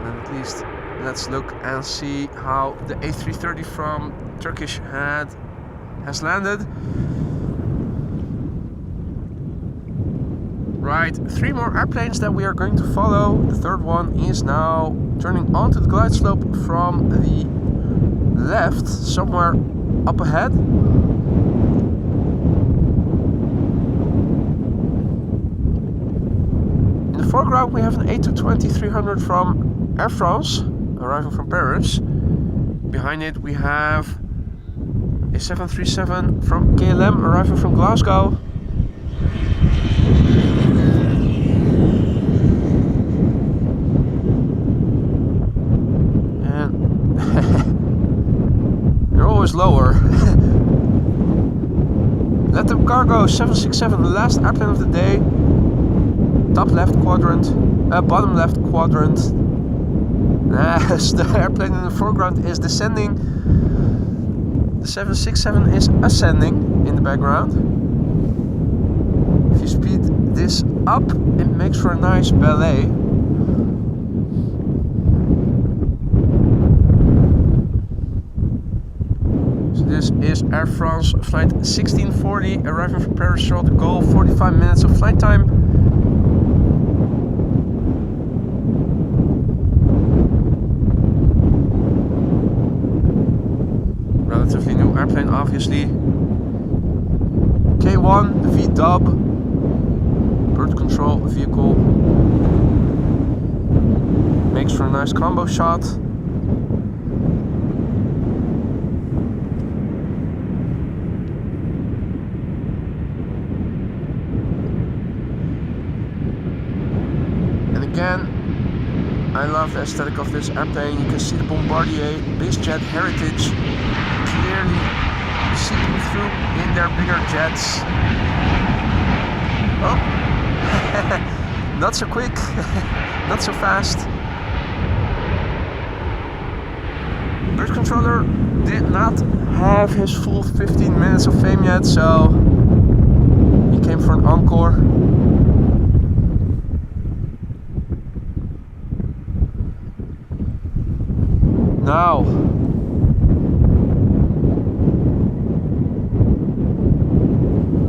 Speaker 1: At least let's look and see how the A330 from Turkish had has landed. Right, 3 more airplanes that we are going to follow. The third one is now turning onto the glide slope from the left, somewhere up ahead. In the foreground we have an A220-300 from Air France, arriving from Paris. Behind it we have a 737 from KLM, arriving from Glasgow. Lower. LATAM Cargo 767, the last airplane of the day. Top left quadrant, bottom left quadrant. As the airplane in the foreground is descending, the 767 is ascending in the background. If you speed this up, it makes for a nice ballet. This is Air France flight 1640, arriving from Paris Charles de Gaulle, 45 minutes of flight time. Relatively new airplane, obviously. K1, the V-dub, bird control vehicle. Makes for a nice combo shot. Again, I love the aesthetic of this airplane. You can see the Bombardier VistaJet heritage clearly seeping through in their bigger jets. Oh, not so quick, not so fast. Bird controller did not have his full 15 minutes of fame yet, so he came for an encore. Now,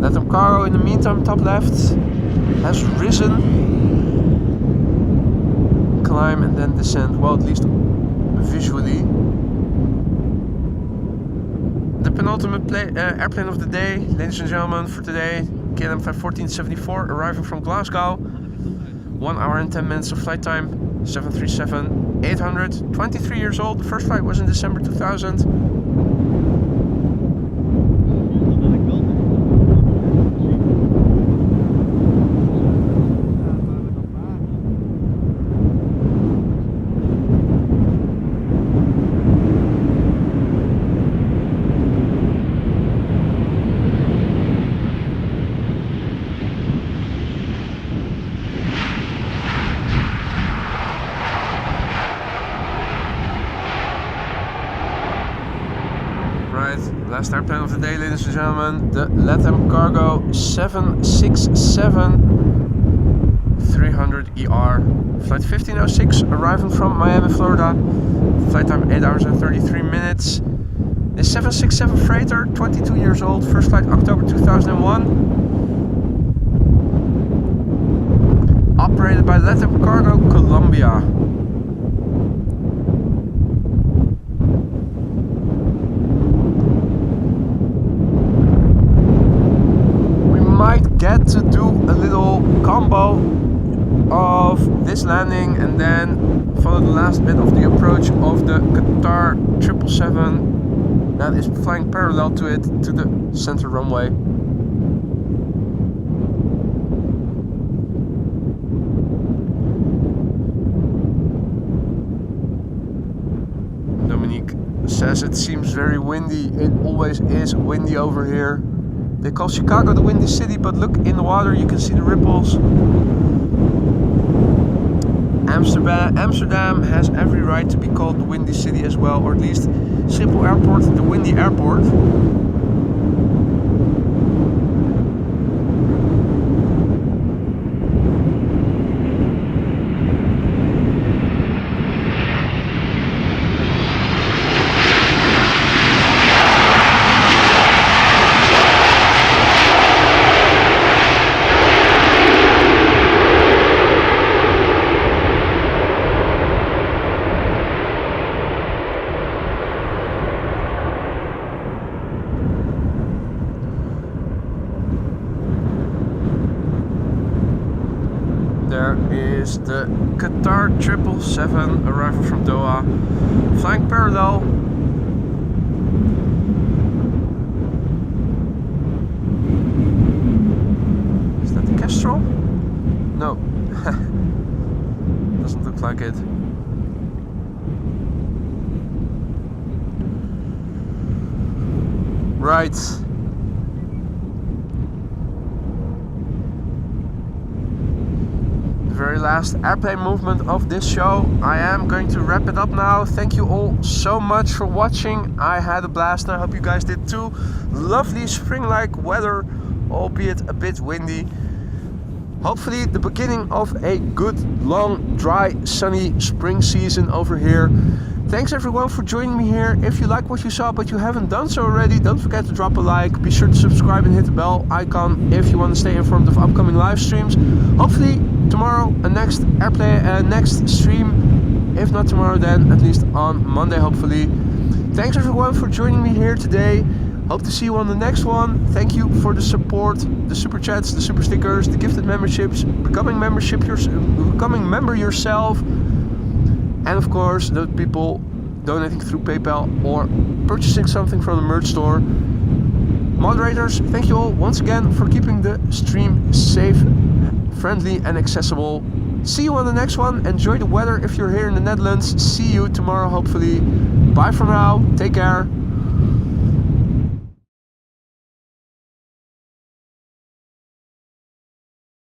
Speaker 1: LATAM Cargo in the meantime, top left, has risen, climb and then descend, well, at least visually. The penultimate airplane of the day, ladies and gentlemen, for today, KLM B774, arriving from Glasgow, 1 hour and 10 minutes of flight time. 737-800, 23 years old. The first flight was in December 2000. Last airplane of the day, ladies and gentlemen, the LATAM Cargo 767-300ER, flight 1506, arriving from Miami, Florida, flight time 8 hours and 33 minutes. This 767 freighter, 22 years old, first flight October 2001, operated by LATAM Cargo Colombia. Get to do a little combo of this landing and then follow the last bit of the approach of the Qatar 777 that is flying parallel to it to the center runway. Dominique says it seems very windy. It always is windy over here. They call Chicago the Windy City, but look in the water, you can see the ripples. Amsterdam has every right to be called the Windy City as well, or at least Schiphol Airport, the Windy Airport. is the Qatar 777 arrival from Doha, flying parallel. Is that the Kestrel? No, doesn't look like it. Right. Very last airplane movement of this show. I am going to wrap it up now. Thank you all so much for watching. I had a blast and I hope you guys did too. Lovely spring-like weather, albeit a bit windy. Hopefully the beginning of a good, long, dry, sunny spring season over here. Thanks everyone for joining me here. If you like what you saw but you haven't done so already, don't forget to drop a like. Be sure to subscribe and hit the bell icon if you want to stay informed of upcoming live streams. Hopefully tomorrow a next next stream. If not tomorrow, then at least on Monday hopefully. Thanks everyone for joining me here today. Hope to see you on the next one. Thank you for the support, the super chats, the super stickers, the gifted memberships, becoming member yourself. And of course, the people donating through PayPal or purchasing something from the merch store. Moderators, thank you all once again for keeping the stream safe, friendly and accessible. See you on the next one. Enjoy the weather if you're here in the Netherlands. See you tomorrow hopefully. Bye for now. Take care.